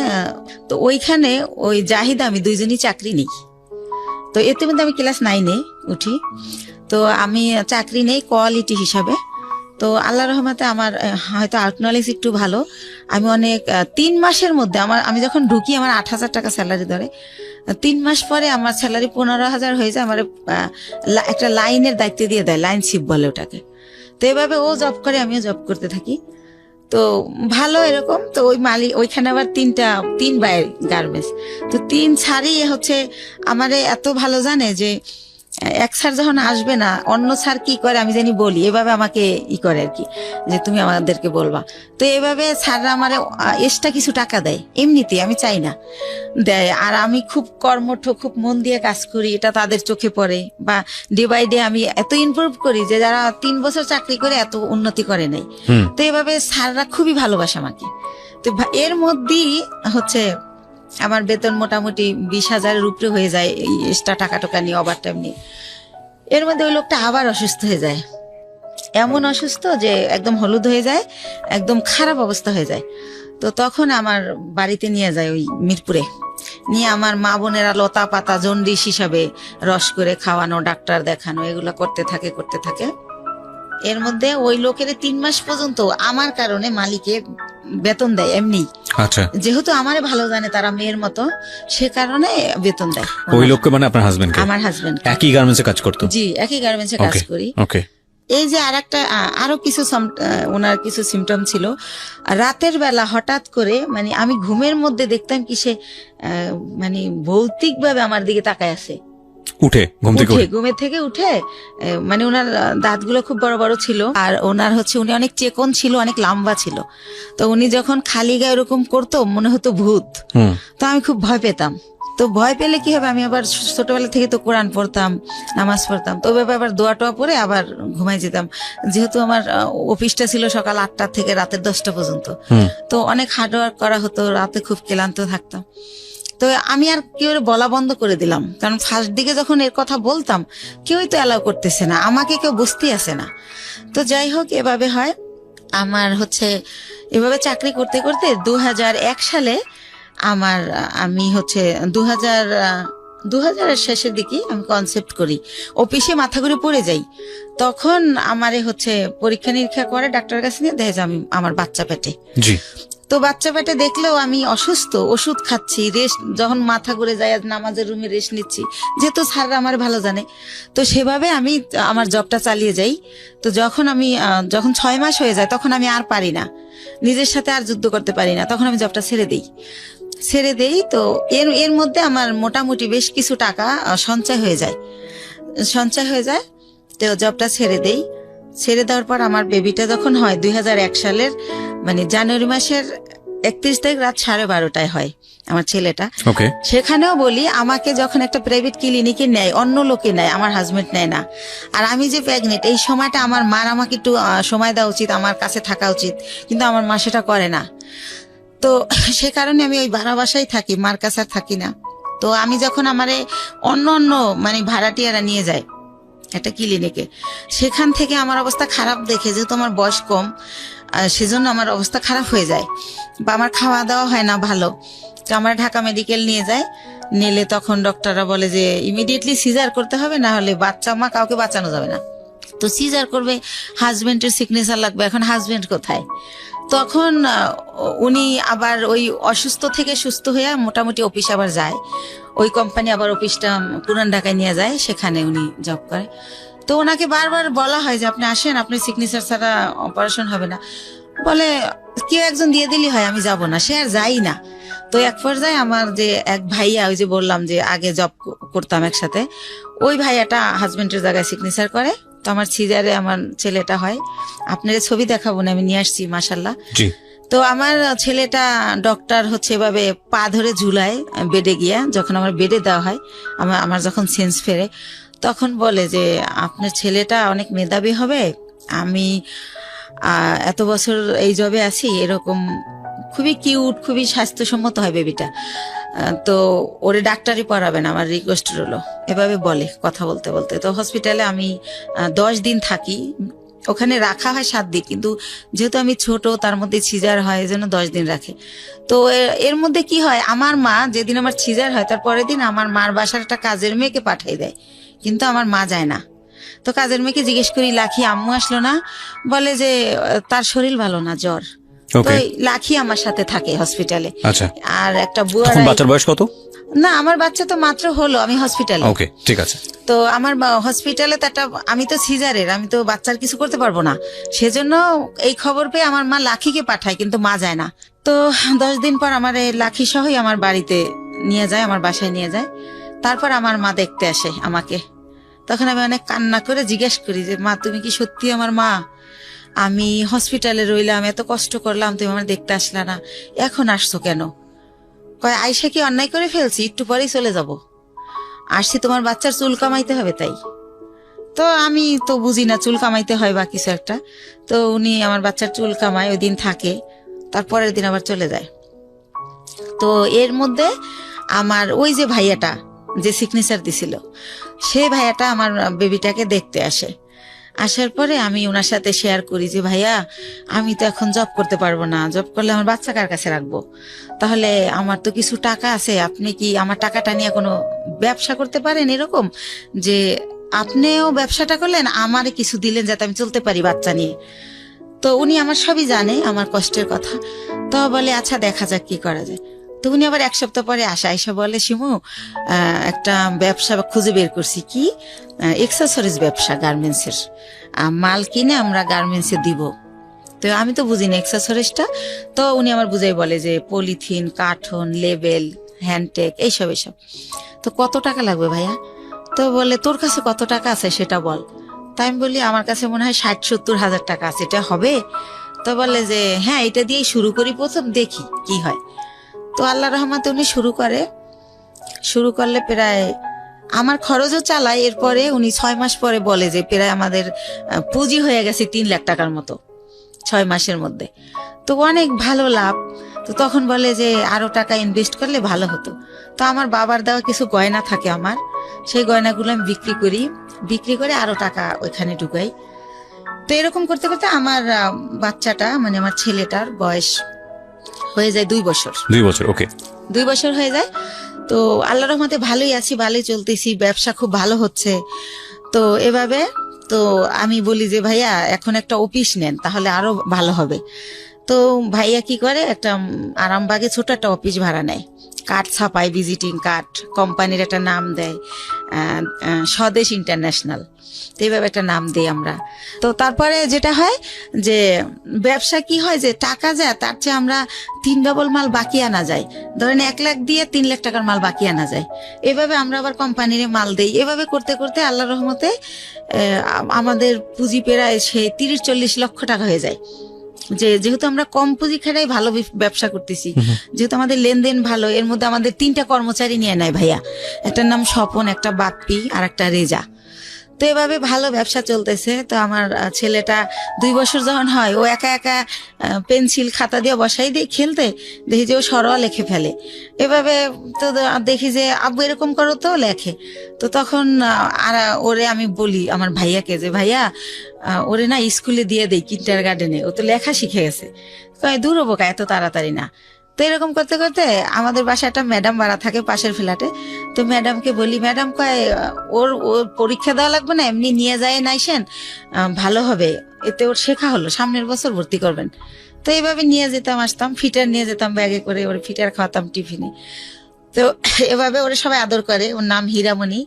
তো ওইখানে ওই জাহিদ আমি দুইজনই চাকরি নিই। তো এতে মধ্যে আমি ক্লাস 9-এ উঠি। তো আমি চাকরি নেই কোয়ালিটি হিসাবে। তো আল্লাহ রহমতে আমার হয়তো আর্ট নলেজ একটু ভালো। আমি অনেক 3 মাসের মধ্যে আমি যখন ঢুকি আমার 8,000 টাকা স্যালারি ধরে। 3 মাস পরে আমার স্যালারি 15,000 হয়ে যায়। আমার একটা লাইনের দায়িত্ব দিয়ে দেয়, লাইন শিপ বলে ওটাকে। তো এভাবে ও জব করে, আমিও জব করতে থাকি। তো ভালো এরকম। তো ওই মালিক ওইখানে আবার 3 বাইরের গার্মেন্টস। তো 3 ছাড়ই হচ্ছে আমারে এত ভালো জানে যে এক স্যার যখন আসবে না, অন্য স্যার কি করে আমি জানি বলি, এভাবে আমাকে করে আর কি, যে তুমি আমাদেরকে বলবা। তো এভাবে স্যাররা আমার এক্সট্রা কিছু টাকা দেয়, এমনিতে আমি চাই না, দেয়। আর আমি খুব কর্মঠ, খুব মন দিয়ে কাজ করি, এটা তাদের চোখে পড়ে। বা ডে বাই ডে আমি এত ইমপ্রুভ করি যে যারা 3 বছর চাকরি করে এত উন্নতি করে নাই। তো এভাবে স্যাররা খুবই ভালোবাসে আমাকে। তো এর মধ্যেই হচ্ছে আমার বেতন মোটামুটি 20,000-এর উপরে হয়ে যায়, এই এক্সট্রা টাকা নিয়ে, ওভার টাইম নিয়ে। এর মধ্যে ওই লোকটা আবার অসুস্থ হয়ে যায়, এমন অসুস্থ যে একদম হলুদ হয়ে যায়, একদম খারাপ অবস্থা হয়ে যায়। তো তখন আমার বাড়িতে নিয়ে যায় ওই মিরপুরে, নিয়ে আমার মা বোনেরা লতা পাতা জন্ডিস হিসাবে রস করে খাওয়ানো, ডাক্তার দেখানো, এগুলো করতে থাকে। এর মধ্যে ওই লোকের 3 মাস পর্যন্ত আমার কারণে মালিকে বেতন দেয় এমনি। আচ্ছা, যেহেতু আমারে ভালো জানে তারা মেয়ের মতো, সে কারণে বেতন দেয়। ওই লোককে মানে আপনার হাজবেন্ড? আমার হাজবেন্ড একই গার্মেন্টসে কাজ করতো? জি, একই গার্মেন্টসে কাজ করি। ওকে। এই যে আরো কিছু ওনার কিছু সিমটম ছিল। রাতের বেলা হঠাৎ করে, মানে আমি ঘুমের মধ্যে দেখতাম কি সে মানে ভৌতিক ভাবে আমার দিকে তাকায় আছে। ঘুমের থেকে উঠে, মানে ওনার দাঁতগুলো খুব বড় বড় ছিল, আর ওনার হচ্ছে উনি অনেক চেকন ছিল, অনেক লম্বা ছিল। তো উনি যখন খালি গায়ে এরকম করতো, মনে হতো ভূত। তো আমি খুব ভয় পেতাম। তো ভয় পেলে কি হবে, আমি আবার ছোটবেলা থেকে তো কোরআন পড়তাম, নামাজ পড়তাম। তো ওইভাবে আবার দোয়া টোয়া পরে আবার ঘুমাই যেতাম। যেহেতু আমার অফিসটা ছিল সকাল 8টা থেকে রাতের 10টা পর্যন্ত, তো অনেক হার্ডওয়ার্ক করা হতো, রাতে খুব ক্লান্ত থাকতাম। তো আমি আর কেউ বলা বন্ধ করে দিলাম, কারণ ফার্স্ট দিকে যখন এর কথা বলতাম কেউই তো অ্যালাউ করতেছে না, আমাকে কেউ বুঝতেই আসে না। তো যাই হোক, এভাবে হয়। আমার হচ্ছে এভাবে চাকরি করতে করতে 2001 সালে আমি হচ্ছে 2000-এর শেষের দিকে আমি কনসেপ্ট করি, অফিসে মাথা ঘুরে পড়ে যাই। তখন আমারে হচ্ছে পরীক্ষা নিরীক্ষা করে ডাক্তারের কাছে নিয়ে দেখে যে আমার বাচ্চা পেটে। জি। তো বাচ্চা পেটে দেখলেও আমি অসুস্থ, ওষুধ খাচ্ছি, রেস্ট, যখন মাথা ঘুরে যায় নামাজের রুমে রেস্ট নিচ্ছি, যেহেতু স্যাররা আমার ভালো জানে। তো সেভাবে আমি আমার জবটা চালিয়ে যাই। তো যখন 6 মাস হয়ে যায়, তখন আমি আর পারি না, নিজের সাথে আর যুদ্ধ করতে পারি না, তখন আমি জবটা ছেড়ে দেই। তো এর মধ্যে আমার মোটামুটি বেশ কিছু টাকা সঞ্চয় হয়ে যায়। তো জবটা ছেড়ে দেওয়ার পর আমার বেবিটা যখন হয় 2001 সালের মানে জানুয়ারি মাসের 31 তারিখ রাত 12:30টায় হয় আমার ছেলেটা। সেখানেও বলি, আমাকে যখন একটা প্রাইভেট ক্লিনিকে নেয়, অন্য লোকে নেয়, আমার হাজবেন্ড নেয় না। আর আমি যে প্রেগনেন্ট, এই সময়টা আমার মার আমাকে একটু সময় দেওয়া উচিত, আমার কাছে থাকা উচিত, কিন্তু আমার মা সেটা করে না। তো সে কারণে আমি ওই ভাড়া বাসায় থাকি, মার কাছে আর থাকি না। তো আমি যখন আমারে অন্য মানে ভাড়াটিয়ারা নিয়ে যায় একটা ক্লিনিকে, সেখান থেকে আমার অবস্থা খারাপ দেখে, যেহেতু আমার বয়স কম, সেজন্য আমার অবস্থা খারাপ হয়ে যায়, বা আমার খাওয়া দাওয়া হয় না ভালো। তো আমার ঢাকা মেডিকেল নিলে তখন ডক্টররা বলে যে ইমিডিয়েটলি সিজার করতে হবে, না হলে বাচ্চা মা কাউকে বাঁচানো যাবে না। তো সিজার করবে, হাজবেন্ডের সিগনেচার লাগবে। এখন হাজবেন্ড কোথায়? তখন উনি আবার ওই অসুস্থ থেকে সুস্থ হয়ে মোটামুটি অফিস আবার যায়, ওই কোম্পানি আবার অফিসটা পুরান ঢাকায় নিয়ে যায়, সেখানে উনি জব করে। তো ওনাকে বারবার বলা হয় যে আপনি আসেন, আপনি সিগনেচার ছাড়া অপারেশন হবে না। বলে কেউ একজন দিয়ে দিলি হয়, আমি যাব না, সে আর যাই না। তো এক পর্যায়ে আমার যে এক ভাইয়া, ওই যে বললাম যে আগে জব করতাম একসাথে, ওই ভাইয়াটা হাজবেন্ডের জায়গায় সিগনেচার করে। তো আমার সিজারে আমার ছেলেটা হয়, আপনার ছবি দেখাবো না, আমি নিয়ে আসছি মাশাল্লাহ। জি। তো আমার ছেলেটা ডক্টর হচ্ছে এভাবে পা ধরে ঝুলায় বেডে গিয়া, যখন আমার বেডে দেওয়া হয়, আমার যখন সেন্স ফেরে, তখন বলে যে আপনার ছেলেটা অনেক মেধাবী হবে, আমি এত বছর এই জবে আছি, এরকম খুবই কিউট, খুবই স্বাস্থ্যসম্মত হয় বেবিটা, তো ওরে ডাক্তারি পড়াবেন, আমার রিকোয়েস্ট রইলো, এভাবে বলে কথা বলতে বলতে। তো হসপিটালে আমি 10 দিন থাকি, ওখানে রাখা হয় 7 দিন, কিন্তু যেহেতু আমি ছোট, তার মধ্যে সিজার হয়, এই জন্য 10 দিন রাখে। তো এর মধ্যে কি হয়, আমার মা যেদিন আমার সিজার হয় তার পরের দিন আমার মার বাসার একটা কাজের মেয়েকে পাঠিয়ে দেয়, কিন্তু আমার মা যায় না। তো কাজের মেয়েকে জিজ্ঞেস করি, লাখি আম্মু আসলো না? বলে যে তার শরীর ভালো না, জ্বর। তো লাখি আমার সাথে থাকে হসপিটালে। আচ্ছা। আর একটা বুয়া, বাচ্চার বয়স কত? না আমার বাচ্চা তো মাত্র হলো, আমি হসপিটালে। ওকে, ঠিক আছে। তো আমার হসপিটালে তো একটা, আমি তো সিজারের, আমি তো বাচ্চার কিছু করতে পারবো না, সেজন্য এই খবর পেয়ে আমার মা লাখিকে পাঠায়, কিন্তু মা যায় না। তো 10 দিন পর আমার এই লাখি সহই আমার বাড়িতে নিয়ে যায়, আমার বাসায় নিয়ে যায়। তারপর আমার মা দেখতে আসে আমাকে। তখন আমি অনেক কান্না করে জিজ্ঞেস করি যে মা, তুমি কি সত্যি আমার মা? আমি হসপিটালে রইলাম, এত কষ্ট করলাম, তুমি আমার দেখতে আসলা না, এখন আসছো কেন? কয় আয়সা কি অন্যায় করে ফেলছি, একটু পরেই চলে যাব, আসছি তোমার বাচ্চার চুল কামাইতে হবে তাই। তো আমি তো বুঝি না চুল কামাইতে হয় বা কিছু একটা। তো উনি আমার বাচ্চার চুল কামায়, ওই দিন থাকে, তারপরের দিন আবার চলে যায়। তো এর মধ্যে আমার ওই যে ভাইয়াটা যে সিগনেচার দিছিল, সে ভাইয়াটা আমার বেবিটাকে দেখতে আসে। আসার পরে আমি ওনার সাথে শেয়ার করি যে ভাইয়া, আমি তো এখন জব করতে পারবো না, জব করলে আমার বাচ্চা কার কাছে রাখবো? তাহলে আমার তো কিছু টাকা আছে, আপনি কি আমার টাকাটা নিয়ে কোনো ব্যবসা করতে পারেন, এরকম যে আপনিও ব্যবসাটা করলেন, আমারে কিছু দিলেন যাতে আমি চলতে পারি বাচ্চা নিয়ে। তো উনি আমার সবই জানে, আমার কষ্টের কথা। তো বলে আচ্ছা দেখা যাক কি করা যায়। তো উনি আবার 1 সপ্তাহ পরে আইসা বলে, শিমু একটা ব্যবসা খুঁজে বের করছি। কি? এক্সেসরিজ ব্যবসা, গার্মেন্টসের মাল কিনে আমরা গার্মেন্টসে দিব। তো আমি তো বুঝি না এক্সেসরিজটা। তো উনি আমার বুঝাই বলে যে পলিথিন, কার্টন, লেবেল, হ্যান্ডটেক, এইসব। তো কত টাকা লাগবে ভাইয়া? তো বলে তোর কাছে কত টাকা আছে সেটা বল। তাই আমি বলি আমার কাছে মনে হয় 60-70 হাজার টাকা আছে, এটা হবে? তো বলে যে হ্যাঁ, এটা দিয়েই শুরু করি, প্রথম দেখি কি হয়। তো আল্লাহ রহমতে উনি শুরু করলে প্রায় আমার খরচও চালায়। এরপরে উনি 6 মাস পরে বলে যে প্রায় আমাদের পুঁজি হয়ে গেছে 3 লাখ টাকার মতো 6 মাসের মধ্যে। তো অনেক ভালো লাভ। তো তখন বলে যে আরো টাকা ইনভেস্ট করলে ভালো হতো। তো আমার বাবার দেওয়া কিছু গয়না থাকে আমার, সেই গয়নাগুলো আমি বিক্রি করে আরো টাকা ওইখানে ঢুকাই। তো এরকম করতে করতে আমার বাচ্চাটা, মানে আমার ছেলেটার বয়স হয়ে যায় 2 বছর। 2 বছর, ওকে। 2 বছর হয়ে যায়। তো আল্লাহর রহমতে ভালোই আছি, ভালোই চলতেছি, ব্যবসা খুব ভালো হচ্ছে। তো এভাবে তো আমি বলি যে ভাইয়া এখন একটা অফিস নেন, তাহলে আরো ভালো হবে। তো ভাইয়া কি করে, একটা আরামবাগে ছোট একটা অফিস ভাড়া নেয়, কার্ড ছাপায়, ভিজিটিং কার্ড, কোম্পানির একটা নাম দেয়, স্বদেশ ইন্টারন্যাশনাল, তো এইভাবে একটা নাম দিই আমরা। তো তারপরে যেটা হয় যে ব্যবসা কি হয়, যে টাকা যায় তার চেয়ে আমরা 3 ডবল মাল বাকি আনা যায়। ধরেন 1 লাখ দিয়ে 3 লাখ টাকার মাল বাকি আনা যায়। এভাবে আমরা আবার কোম্পানির মাল দেই। এভাবে করতে করতে আল্লাহর রহমতে আমাদের পুঁজি প্রায় 30-40 লক্ষ টাকা হয়ে যায়। যেহেতু আমরা কম পুঁজি খাটাই ভালো ব্যবসা করতেছি, যেহেতু আমাদের লেনদেন ভালো, এর মধ্যে আমাদের 3টা কর্মচারী নিয়ে নেয় ভাইয়া, একটার নাম স্বপন, একটা বাপ্পি, আর একটা রেজা। তো এভাবে ভালো ব্যবসা চলতেছে। তো আমার ছেলেটা 2 বছর যখন হয়, ও একা একা পেন্সিল খাতা দিয়ে বসাই দিয়ে খেলতে দেখি যে ও সরোয়া লিখে ফেলে। এভাবে তো দেখি যে আব্বু এরকম করো, তো লেখে। তো তখন আর ওরে আমি বলি আমার ভাইয়াকে যে ভাইয়া ওরে না স্কুলে দিয়ে দেই, কিন্ডার গার্ডেনে, ও তো লেখা শিখে গেছে। কয় দূর হবো এত তাড়াতাড়ি না। তো এরকম করতে করতে আমাদের বাসায় একটা ম্যাডাম ভাড়া থাকে পাশের ফ্ল্যাটে। তো ম্যাডামকে বলি, ম্যাডাম কয় ওর পরীক্ষা দেওয়া লাগবে না, এমনি নিয়ে যায় নাইসেন, ভালো হবে, এতে ওর শেখা হলো, সামনের বছর ভর্তি করবেন। তো এইভাবে নিয়ে যেতাম, আসতাম, ফিটার নিয়ে যেতাম ব্যাগে করে, ওর ফিটার খাওয়াতাম টিফিনে। তো এভাবে ওরা সবাই আদর করে, ওর নাম হীরামণি।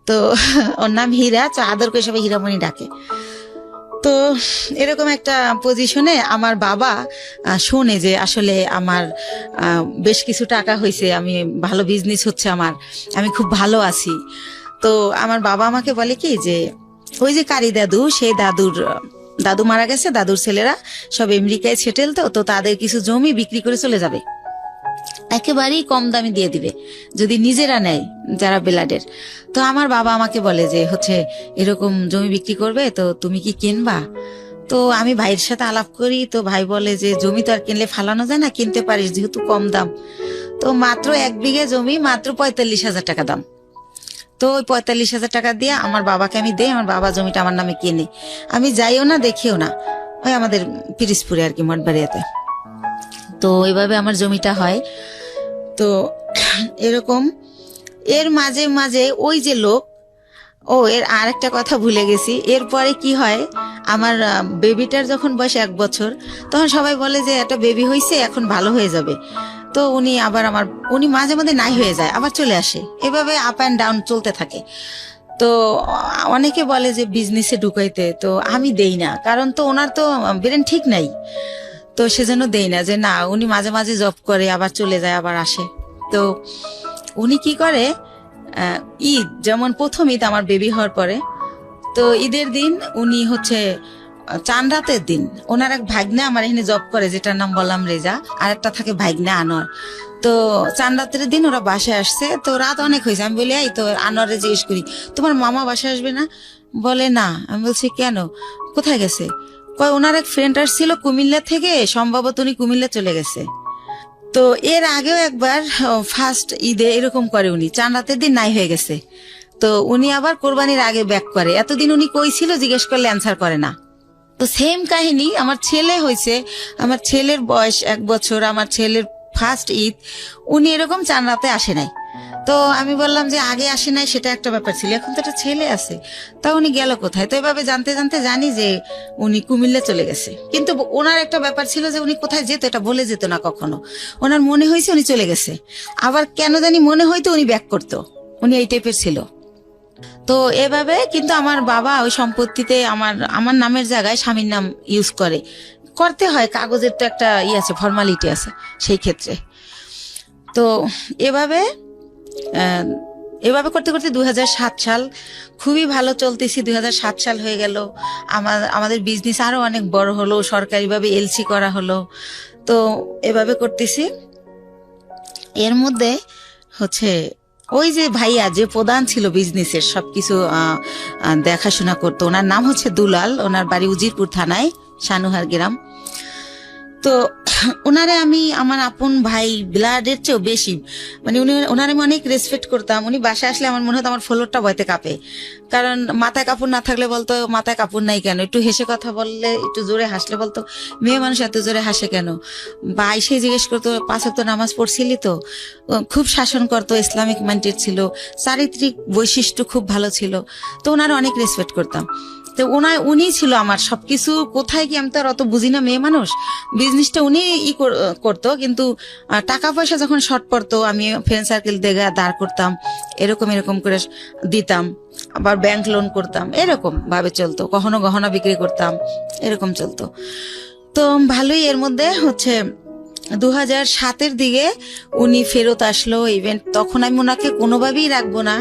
তো ওর নাম হীরা, তো আদর করে সবাই হীরামণি ডাকে। তো এরকম একটা পজিশনে আমার বাবা শোনে যে আসলে আমার বেশ কিছু টাকা হয়েছে, আমি ভালো বিজনেস হচ্ছে আমার, আমি খুব ভালো আছি। তো আমার বাবা আমাকে বলে কি যে ওই যে কারি দাদু, সেই দাদু মারা গেছে, দাদুর ছেলেরা সব আমেরিকায় সেটেল, তো তাদের কিছু জমি বিক্রি করে চলে যাবে, একেবারেই কম দামে দিয়ে দিবে যদি নিজেরা নেয় যারা বেলাডের। তো আমার বাবা আমাকে বলে যে হচ্ছে এরকম জমি বিক্রি করবে, তো তুমি কি কিনবা? তো আমি ভাইয়ের সাথে আলাপ করি, তো ভাই বলে যে জমি তো আর কিনলে ফালানো যায় না, কিনতে পারিস যেহেতু কম দাম। তো মাত্র 1 বিঘে জমি, মাত্র 45,000 টাকা দাম। তো ওই 45,000 টাকা দিয়ে আমার বাবাকে আমি দেই, আমার বাবা জমিটা আমার নামে কিনে। আমি যাইও না, দেখিও না, ওই আমাদের পিরিজপুরে আর কি, মঠবাড়িয়াতে। তো এইভাবে আমার জমিটা হয়। তো এরকম এর মাঝে মাঝে ওই যে লোক, এর আর একটা কথা ভুলে গেছি, এরপরে কি হয়, আমার বেবিটার যখন বয়স 1 বছর, তখন সবাই বলে যে একটা বেবি হয়েছে, এখন ভালো হয়ে যাবে। তো উনি মাঝে মাঝে নাই হয়ে যায়, আবার চলে আসে, এভাবে আপ অ্যান্ড ডাউন চলতে থাকে। তো অনেকে বলে যে বিজনেসে ঢুকাইতে, তো আমি দেই না, কারণ তো ওনার তো ব্রেন ঠিক নাই, তো সেজন্য দেই না। যে না, উনি মাঝে মাঝে জব করে, আবার চলে যায়, আবার আসে। তো উনি কি করে, ঈদ যেমন প্রথম ঈদ আমার বেবি হওয়ার পরে, তো ঈদের দিন উনি হচ্ছে চান রাতের দিন, ওনার এক ভাগ্নে আমার এখানে জব করে, যেটার নাম বললাম রেজা, আর একটা থাকে ভাগ্নে আনোয়ার। তো চান রাতের দিন ওরা বাসায় আসছে, তো রাত অনেক হয়েছে। আমি বলি, এই তো আনোয়ারে জিজ্ঞেস করি, তোমার মামা বাসায় আসবে না? বলে না। আমি বলছি কেন, কোথায় গেছে? কয় ওনার এক ফ্রেন্ড আসছিল কুমিল্লা থেকে, সম্ভবত উনি কুমিল্লা চলে গেছে। তো এর আগেও একবার ফার্স্ট ঈদে এরকম করে, উনি চান রাতের দিন নাই হয়ে গেছে, তো উনি আবার কোরবানির আগে ব্যাক করে। এতদিন উনি কই ছিল জিজ্ঞেস করলে অ্যান্সার করে না। তো সেম কাহিনী আমার ছেলে হয়েছে, আমার ছেলের বয়স 1 বছর, আমার ছেলের ফার্স্ট ঈদ উনি এরকম চান রাতে আসে নাই। তো আমি বললাম যে আগে আসে নাই, সেটা একটা ব্যাপার ছিল, এখন তো একটা ছেলে আছে, তা উনি গেল কোথায়? তো এভাবে জানতে জানতে জানি যে উনি কুমিল্লা চলে গেছে। কিন্তু ওনার একটা ব্যাপার ছিল যে উনি কোথায় যেত এটা বলে যেত না কখনো, ওনার মনে হয়েছে উনি চলে গেছে, আবার কেন জানি মনে হয়তো উনি ব্যাক করতো, উনি এই টাইপের ছিল। তো এভাবে কিন্তু আমার বাবা ওই সম্পত্তিতে আমার নামের জায়গায় স্বামীর নাম ইউজ করতে হয়, কাগজের তো একটা আছে, ফর্মালিটি আছে সেই ক্ষেত্রে। তো এভাবে করতে করতে 2007 সাল খুবই ভালো চলতেছি। 2007 সাল হয়ে গেল, আমাদের বিজনেস আরো অনেক বড় হলো, সরকারিভাবে এলসি করা হলো। তো এভাবে করতেছি। এর মধ্যে হচ্ছে ওই যে ভাইয়া যে প্রধান ছিল বিজনেসের, সবকিছু দেখাশোনা করতো, ওনার নাম হচ্ছে দুলাল, ওনার বাড়ি উজিরপুর থানায়, সানুহার গ্রাম। তো ওনারে আমি আমার আপন ভাই, ব্লাডের চেয়েও বেশি, মানে ওনারে আমি অনেক রেসপেক্ট করতাম। উনি বাসায় আসলে আমার মনে হতো আমার ফ্লোরটা ভয়তে কাঁপে, কারণ মাথায় কাপড় না থাকলে বলতো মাথায় কাপড় নাই কেন, একটু হেসে কথা বললে, একটু জোরে হাসলে বলতো মেয়ে মানুষ এত জোরে হাসে কেন, বা এসে জিজ্ঞেস করতো 5 ওয়াক্ত নামাজ পড়ছিলি তো। খুব শাসন করতো, ইসলামিক মাইন্ডেড ছিল, চারিত্রিক বৈশিষ্ট্য খুব ভালো ছিল। তো ওনারা অনেক রেসপেক্ট করতাম। তো উনি ছিল আমার সবকিছু। কোথায় কি, আমি তো আর অত বুঝি না, মেয়ে মানুষ, বিজনেসটা উনি করতো, কিন্তু টাকা পয়সা যখন শর্ট পড়তো আমি ফ্রেন্ড সার্কেল দেখে দাঁড় করতাম, এরকম করে দিতাম, আবার ব্যাংক লোন করতাম, এরকম ভাবে চলতো। কখনো গহনা বিক্রি করতাম, এরকম চলতো। তো ভালোই। এর মধ্যে হচ্ছে 2007 দিকে উনি ফেরত আসলো ইভেন্ট, তখন আমি ওনাকে কোনোভাবেই রাখবো না।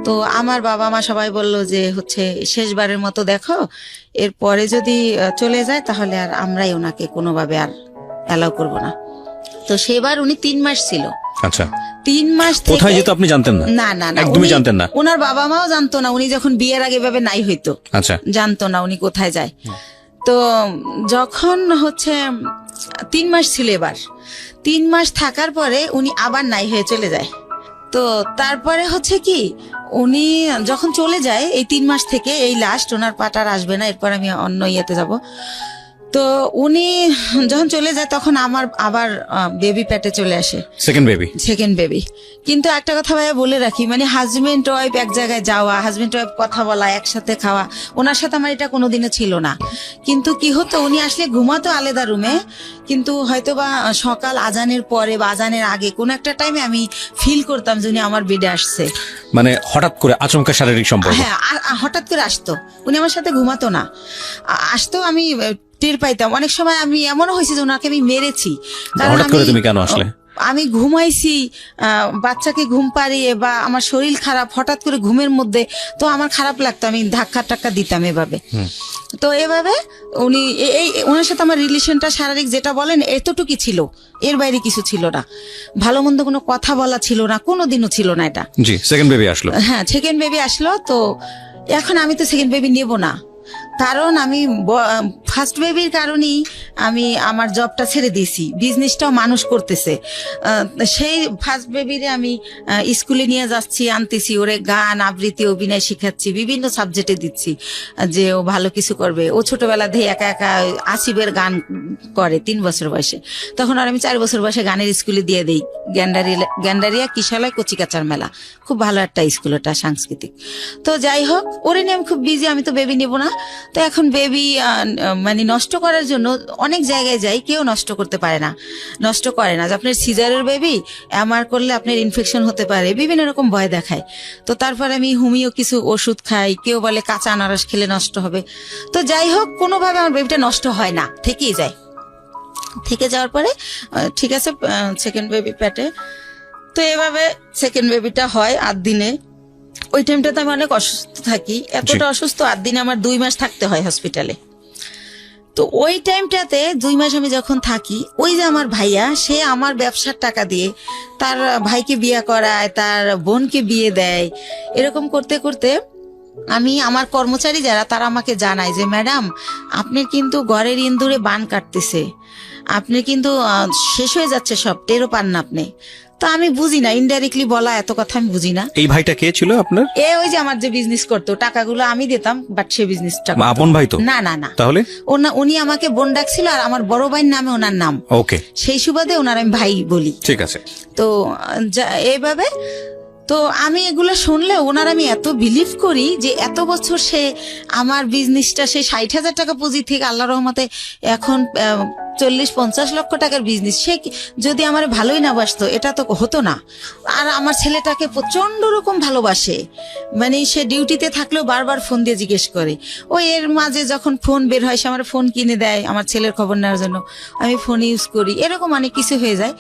তো আমার বাবা মা সবাই বলল যে হচ্ছে শেষবারের মতো দেখো, এরপরে যদি চলে যায় তাহলে আর আমরাই ওনাকে কোনোভাবে আর অ্যালাউ করবো না। তো সেবার উনি 3 মাস ছিল। আচ্ছা, 3 মাস কোথায় যেত আপনি জানতেন না? না না না, একদমই জানতেন না। ওনার বাবা মাও জানতো না, উনি যখন বিয়ের আগে ভাবে নাই হইতো, আচ্ছা, জানতো না উনি কোথায় যায়। তো যখন হচ্ছে 3 মাস ছিল, এবার 3 মাস থাকার পরে উনি আবার নাই হয়ে চলে যায়। তো তারপরে হচ্ছে কি, উনি যখন চলে যায় এই 3 মাস থেকে, এই লাস্ট, ওনার পাটার আসবে না, এরপর আমি অন্য ইয়েতে যাব। তো উনি যখন চলে যায় তখন আমার আবার বেবি পেটে চলে আসে, সেকেন্ড বেবি। কিন্তু একটা কথা ভাইয়া বলে রাখি, মানে হাজবেন্ড ওয়াইফ এক জায়গায় যাওয়া, হাজবেন্ড ওয়াইফ কথা বলা, একসাথে খাওয়া, ওনার সাথে আমার এটা কোনোদিনও ছিল না। কিন্তু কি হতো, উনি আসলে ঘুমাতো আলাদা রুমে, কিন্তু হয়তো বা সকাল আজানের পরে বা আজানের আগে কোনো একটা টাইমে আমি ফিল করতাম যে উনি আমার বেডে আসছে। মানে হঠাৎ করে আচমকা শারীরিক সম্পর্ক? হ্যাঁ, হঠাৎ করে আসতো, উনি আমার সাথে ঘুমাতো না, আসতো, আমি টের পাইতাম। অনেক সময় আমি এমনও হয়েছে যে ওনাকে আমি মেরেছি। হঠাৎ করে তুমি কেন আসলে? আমি ঘুমাইছি, বাচ্চাকে ঘুম পাড়িয়ে, বা আমার শরীর খারাপ, হঠাৎ করে ঘুমের মধ্যে, তো আমার খারাপ লাগতো, আমি ধাক্কা টাক্কা দিতাম এভাবে। তো এভাবে উনি ওনার সাথে আমার রিলেশনটা শারীরিক যেটা বলেন এতটুকুই ছিল, এর বাইরে কিছু ছিল না। ভালো মন্দ কোনো কথা বলা ছিল না, কোনোদিনও ছিল না এটা। জি, সেকেন্ড বেবি আসলো। হ্যাঁ, সেকেন্ড বেবি আসলো। তো এখন আমি তো সেকেন্ড বেবি নেব না, কারণ আমি ফার্স্ট বেবির কারণেই আমি আমার জবটা ছেড়ে দিয়েছি, বিজনেসটাও মানুষ করতেছে। সেই ফার্স্ট বেবিরে আমি স্কুলে নিয়ে যাচ্ছি, আনতেছি, ওরে গান আবৃত্তি অভিনয় শিখাচ্ছি, বিভিন্ন সাবজেক্টে দিচ্ছি যে ও ভালো কিছু করবে। ও ছোটবেলা থেকে একা একা আসিফের গান করে 3 বছর বয়সে, তখন আর আমি 4 বছর বয়সে গানের স্কুলে দিয়ে দিই, গ্যান্ডারিয়া কিশালয় কচিকাচার মেলা, খুব ভালো একটা স্কুল ওটা, সাংস্কৃতিক। তো যাই হোক, ওরে নিয়ে আমি খুব বিজি, আমি তো বেবি নেব না। তো এখন বেবি মানে নষ্ট করার জন্য অনেক জায়গায় যাই, কেউ নষ্ট করতে পারে না, নষ্ট করে না। যে আপনার সিজারের বেবি এমআর করলে আপনার ইনফেকশন হতে পারে, বিভিন্ন রকম ভয় দেখায়। তো তারপর আমি হোমিও কিছু ওষুধ খাই, কেউ বলে কাঁচা আনারস খেলে নষ্ট হবে। তো যাই হোক, কোনোভাবে আমার বেবিটা নষ্ট হয় না, থেকেই যায়। থেকে যাওয়ার পরে ঠিক আছে, সেকেন্ড বেবি পেটে। তো এভাবে সেকেন্ড বেবিটা হয় 8 দিনে। ওই টাইমটাতে আমি অনেক অসুস্থ থাকি, এতটা অসুস্থ, 8 দিনে আমার 2 মাস থাকতে হয় হসপিটালে। তো ওই টাইমটাতে 2 মাস আমি যখন থাকি, ওই যে আমার ভাইয়া, সে আমার ব্যবসার টাকা দিয়ে তার ভাইকে বিয়ে করায়, তার বোনকে বিয়ে দেয়। এরকম করতে করতে আমি, আমার কর্মচারী যারা, তারা আমাকে জানায় যে ম্যাডাম, আপনার কিন্তু ঘরের ইন্দুরে বান কাটতেছে, আপনি কিন্তু শেষ হয়ে যাচ্ছে সব, টেরও পান না আপনি। তো আমি বুঝি না, ইনডাইরেক্টলি বলা এত কথা আমি বুঝি না। এই ভাইটা কে ছিল আপনার? ওই যে আমার যে বিজনেস করতো, টাকাগুলো আমি দিতাম, বাট সে বিজনেসটা আপন ভাই তো না? না না। তাহলে উনি আমাকে বোন ডাকছিল, আর আমার বড় ভাইয়ের নামে ওনার নাম। ওকে, সেই সুবাদে ওনার আমি ভাই বলি। ঠিক আছে। তো এইভাবে, তো আমি এগুলো শুনলে ওনার আমি এত বিলিভ করি যে এত বছর সে আমার বিজনেসটা, সে 60,000 টাকা পুঁজি থেকে আল্লাহ রহমতে এখন 40-50 লক্ষ টাকার বিজনেস, সে যদি আমার ভালোই না বাসতো এটা তো হতো না। আর আমার ছেলেটাকে প্রচন্ড রকম ভালোবাসে, মানে সে ডিউটিতে থাকলেও বারবার ফোন দিয়ে জিজ্ঞেস করে। ওই এর মাঝে যখন ফোন বের হয়, সে আমার ফোন কিনে দেয় আমার ছেলের খবর নেওয়ার জন্য, আমি ফোন ইউজ করি, এরকম অনেক কিছু হয়ে যায়।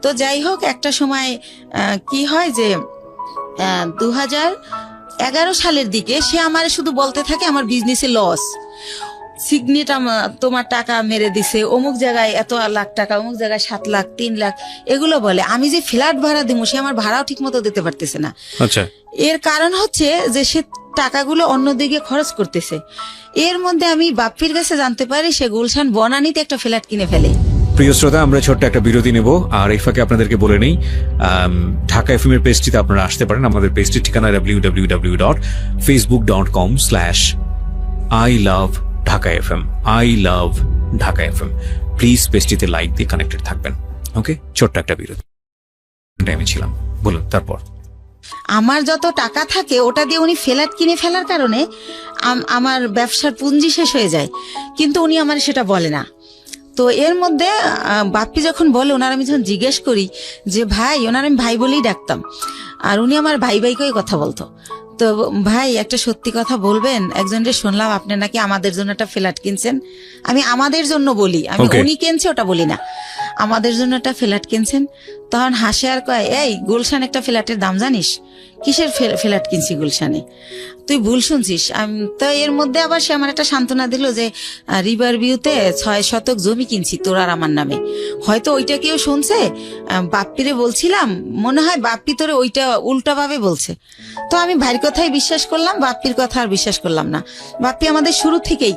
তো যাই হোক, একটা সময় কি হয় যে 2011 সালের দিকে সে আমার শুধু বলতে থাকে আমার বিজনেসে লস, সিগনেট তোমার টাকা মেরে দিছে, অমুক জায়গায় এত লাখ টাকা, অমুক জায়গায় 7 লাখ 3 লাখ, এগুলো বলে। আমি যে ফ্ল্যাট ভাড়া দিব, সে আমার ভাড়াও ঠিক মতো দিতে পারতেছে না। আচ্ছা, এর কারণ হচ্ছে যে সে টাকাগুলো অন্যদিকে খরচ করতেছে। এর মধ্যে আমি বাপ্পির কাছে জানতে পারি সে গুলশান বনানীতে একটা ফ্ল্যাট কিনে ফেলে। প্রিয় শ্রোতা, আমরা ছোট্ট একটা বিরতি নেব, আর এই ফাঁকে আপনাদেরকে বলে নেই, ঢাকা এফএম এর পেজটিতে আপনারা আসতে পারেন। আমাদের পেজটির ঠিকানা www.facebook.com/iLoveDhakaFM, iLoveDhakaFM। প্লিজ পেজটিতে লাইক দিয়ে কানেক্টেড থাকবেন। ওকে, ছোট্ট একটা বিরতি। আমি ছিলাম, বলুন তারপর। আমার যত টাকা থাকে ওটা দিয়ে উনি ফ্ল্যাট কিনে ফেলার কারণে আমার ব্যবসার পুঁজি শেষ হয়ে যায়, কিন্তু উনি আমার সেটা বলে না। তো এর মধ্যে বাপ্পি যখন বলে, ওনার আমি যখন জিজ্ঞেস করি যে ভাই, ওনার আমি ভাই বলেই ডাকতাম, আর উনি আমার ভাই ভাইকেই কথা বলতো। তো ভাই, একটা সত্যি কথা বলবেন, একজনকে শুনলাম আপনি নাকি আমাদের জন্য একটা ফ্ল্যাট কিনছেন। আমি আমাদের জন্য বলি, আমি উনি কিনছে ওটা বলি না, আমাদের জন্য একটা ফ্ল্যাট কিনছেন। তখন হাসে আর কয়, এই গুলশান একটা ফ্ল্যাটের দাম জানিস? কিসের ফ্ল্যাট কিনছি গুলশানে? তুই ভুল শুনছিস। তো এর মধ্যে আবার সে আমার একটা সান্ত্বনা দিল যে রিভার ভিউতে 6 শতক জমি কিনছি তোর আর আমার নামে। হয়তো ওইটা কেউ শুনছে, বাপ্পিরে বলছিলাম, মনে হয় বাপ্পি তোরে ওইটা উল্টাভাবে বলছে। তো আমি ভাইয়ের কথাই বিশ্বাস করলাম, বাপ্পির কথা আর বিশ্বাস করলাম না। বাপ্পি আমাদের শুরু থেকেই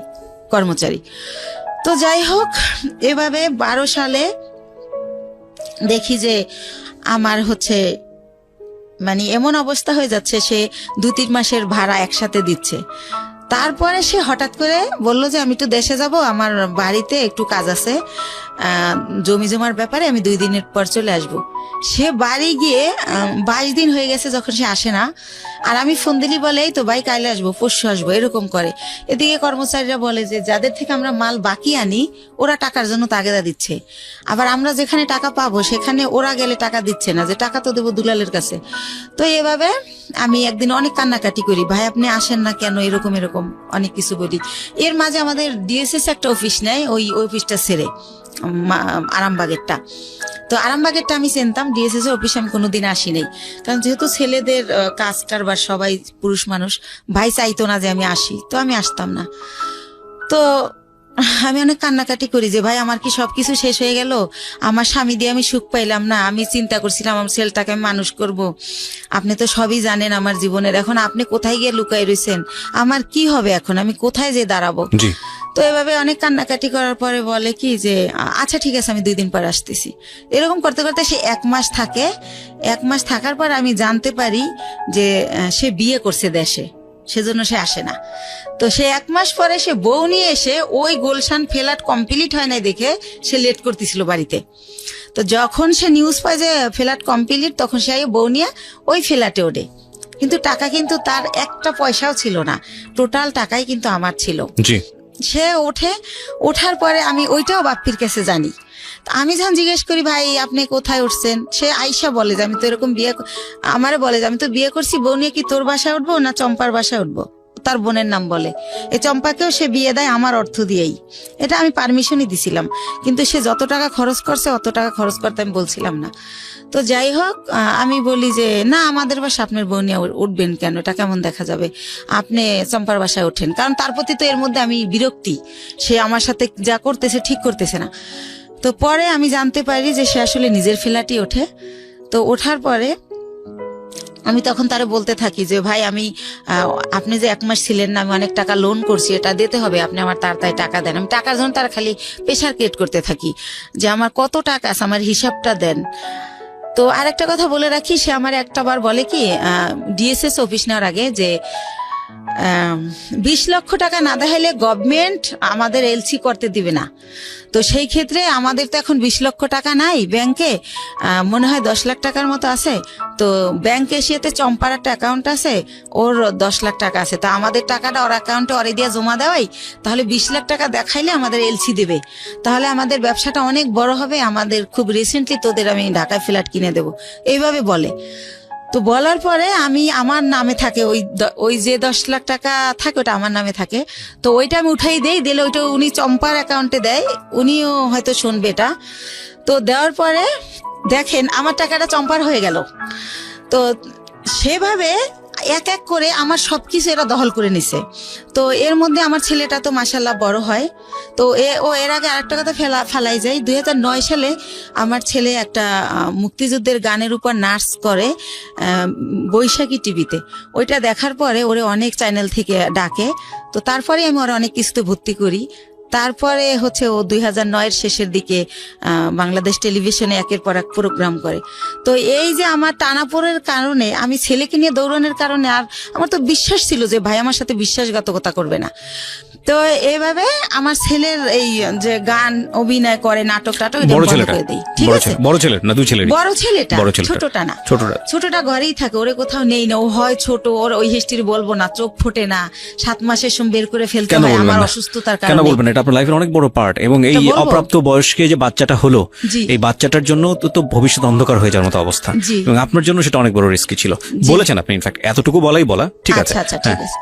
কর্মচারী। তো যাই হোক, এভাবে 12 সালে দেখি যে আমার হচ্ছে মানে এমন অবস্থা হয়ে যাচ্ছে, সে 2-3 মাসের ভাড়া একসাথে দিচ্ছে। তারপরে সে হঠাৎ করে বলল যে আমি একটু দেশে যাব, আমার বাড়িতে একটু কাজ আছে, জমি জমার ব্যাপারে আমি 2 দিনের পর চলে আসব। সে বাড়ি গিয়ে 22 দিন হয়ে গেছে যখন সে আসে না। আর আমি ফোন দিলি বলে এই তো ভাই কাইলে আসবো, পরশু আসবো, এরকম করে। এদিকে কর্মচারীরা বলে যে যাদের থেকে আমরা মাল বাকি আনি ওরা টাকার জন্য তাগেদা দিচ্ছে, আবার আমরা যেখানে টাকা পাবো সেখানে ওরা গেলে টাকা দিচ্ছে না, যে টাকা তো দেবো দুলালের কাছে। তো এভাবে আমি একদিন অনেক কান্নাকাটি করি, ভাই আপনি আসেন না কেন, এরকম এরকম অনেক কিছু বলি। এর মাঝে আমাদের ডিএসএস একটা অফিস নেয়, ওই অফিসটা ছেড়ে আরামবাগেরটা। তো আরামবাগেরটা আমি চিনতাম, ডিএসএস এর অফিসে আমি কোনোদিন আসি নাই, কারণ যেহেতু ছেলেদের কাজ কারবার সবাই পুরুষ মানুষ, ভাই চাইতো না যে আমি আসি, তো আমি আসতাম না। তো আমি অনেক কান্নাকাটি করি যে ভাই আমার কি সবকিছু শেষ হয়ে গেল, আমার স্বামী দিয়ে আমি সুখ পাইলাম না, আমি চিন্তা করছিলাম আমার ছেলেটাকে আমি মানুষ করব, আপনি তো সবই জানেন আমার জীবনের, এখন আপনি কোথায় গিয়ে লুকাই রয়েছেন, আমার কি হবে এখন, আমি কোথায় যে দাঁড়াবো। জি। তো এভাবে অনেক কান্নাকাটি করার পরে বলে কি যে আচ্ছা ঠিক আছে আমি 2 দিন পর আসতেছি। এরকম করতে করতে সে 1 মাস থাকে। 1 মাস থাকার পর আমি জানতে পারি যে সে বিয়ে করছে দেশে, সেজন্য সে আসে না। তো সে 1 মাস পরে সে বউ নিয়ে এসে ওই গুলশান ফ্ল্যাট কমপ্লিট হয় নাই দেখে সে লেট করতেছিল বাড়িতে। তো যখন সে নিউজ পায় যে ফ্ল্যাট কমপ্লিট, তখন সে বউ নিয়ে ওই ফ্ল্যাটে ওঠে। কিন্তু টাকা কিন্তু তার একটা পয়সাও ছিল না, টোটাল টাকাই কিন্তু আমার ছিল। জি। সে ওঠার পরে আমি ওইটাও বাপ্পির কাছে জানি। আমি যখন জিজ্ঞেস করি ভাই আপনি কোথায় উঠছেন, সে আইসা বলে যে আমি তো এরকম আমারে বলে যে আমি তো বিয়ে করছি, বউ নিয়ে কি তোর বাসায় উঠবো না চম্পার বাসায় উঠবো, তার বোনের নাম বলে। এই চম্পাকেও সে বিয়ে দেয় আমার অর্থ দিয়েই, এটা আমি পারমিশনই দিছিলাম, কিন্তু সে যত টাকা খরচ করছে অত টাকা খরচ করতে আমি বলছিলাম না। তো যাই হোক, আমি বলি যে না আমাদের বাসা আপনার বউ নিয়ে উঠবেন কেন, এটা কেমন দেখা যাবে, আপনি চম্পার বাসায় ওঠেন। কারণ তার প্রতি তো এর মধ্যে আমি বিরক্তি, সে আমার সাথে যা করতেছে ঠিক করতেছে না। তো পরে আমি জানতে পারি যে সে আসলে নিজের ফ্ল্যাটই ওঠে। তো ওঠার পরে আমি তখন তারে বলতে থাকি যে ভাই আমি আপনি যে 1 মাস ছিলেন না, আমি অনেক টাকা লোন করছি, এটা দিতে হবে, আপনি আমার তাড়াতাড়ি টাকা দেন। আমি টাকার জন্য তার খালি প্রেশার ক্রিয়েট করতে থাকি যে আমার কত টাকা আছে, আমার হিসাবটা দেন। তো আরেকটা কথা বলে রাখি, সে আমার একটাবার বলে কি ডিএসএস অফিস নেওয়ার আগে যে 20 লক্ষ টাকা না দেখাইলে গভর্নমেন্ট আমাদের এলসি করতে দিবে না। তো সেই ক্ষেত্রে আমাদের তো এখন 20 লক্ষ টাকা নাই ব্যাংকে, মনে হয় 10 লাখ টাকার মতো আছে। তো ব্যাংক এশিয়াতে চম্পার একটা অ্যাকাউন্ট আছে, ওর 10 লাখ টাকা আছে। তো আমাদের টাকাটা ওর অ্যাকাউন্টে ওরে দিয়ে জমা দেওয়াই, তাহলে 20 লাখ টাকা দেখাইলে আমাদের এলসি দেবে, তাহলে আমাদের ব্যবসাটা অনেক বড় হবে, আমাদের খুব রিসেন্টলি তোদের আমি ঢাকায় ফ্ল্যাট কিনে দেবো, এইভাবে বলে। তো বলার পরে আমি আমার নামে থাকে ওই যে 10 লাখ টাকা থাকে ওটা আমার নামে থাকে। তো ওইটা আমি উঠাই দেই, দিলে ওইটা উনি চম্পার অ্যাকাউন্টে দেয়, উনিও হয়তো শুনবে এটা। তো দেওয়ার পরে দেখেন আমার টাকাটা চম্পার হয়ে গেল। তো সেভাবে এক এক করে আমার সবকিছু এরা দখল করে নিছে। তো এর মধ্যে আমার ছেলেটা তো মাশাআল্লাহ বড় হয়। তো এর আগে আরেকটা কথা ফেলাই যায়, 2009 সালে আমার ছেলে একটা মুক্তিযুদ্ধের গানের উপর নাচ করে বৈশাখী টিভিতে। ওইটা দেখার পরে ওরে অনেক চ্যানেল থেকে ডাকে। তো তারপরে আমি ওরা অনেক কিছুতে ভর্তি করি। তারপরে হচ্ছে ও 2009 শেষের দিকে বাংলাদেশ টেলিভিশনে একের পর এক প্রোগ্রাম করে। তো এই যে আমার টানাপোড়ের কারণে, আমি ছেলেকে নিয়ে দৌড়ানোর কারণে, আর আমার তো বিশ্বাস ছিল যে ভাই আমার সাথে বিশ্বাসঘাতকতা করবে না। তো এইভাবে আমার ছেলের এই যে গান অভিনয় করে, নাটক বড় ছেলেটা করে দিই। ঠিক আছে, বড় ছেলে না দুই ছেলে, বড় ছেলেটা, ছোটটা না, ছোটটা ঘরেই থাকে, ওরে কোথাও নেই না, ও হয় ছোট, ওর ওই হিস্ট্রি বলবো না, চোখ ফোটে না, 7 মাসের সময় বের করে ফেলতে হয় আমার অসুস্থতার কারণে। কেন বলবেন, এটা আপনার লাইফের অনেক বড় পার্ট। এবং এই অপ্রাপ্ত বয়স্কে যে বাচ্চাটা হলো, এই বাচ্চাটার জন্য তো ভবিষ্যৎ অন্ধকার হয়ে যাওয়ার মতো অবস্থা, এবং আপনার জন্য সেটা অনেক বড় রিস্কি ছিল বলেছেন আপনি। ইনফ্যাক্ট এতটুকু বলা ঠিক আছে। আচ্ছা ঠিক আছে।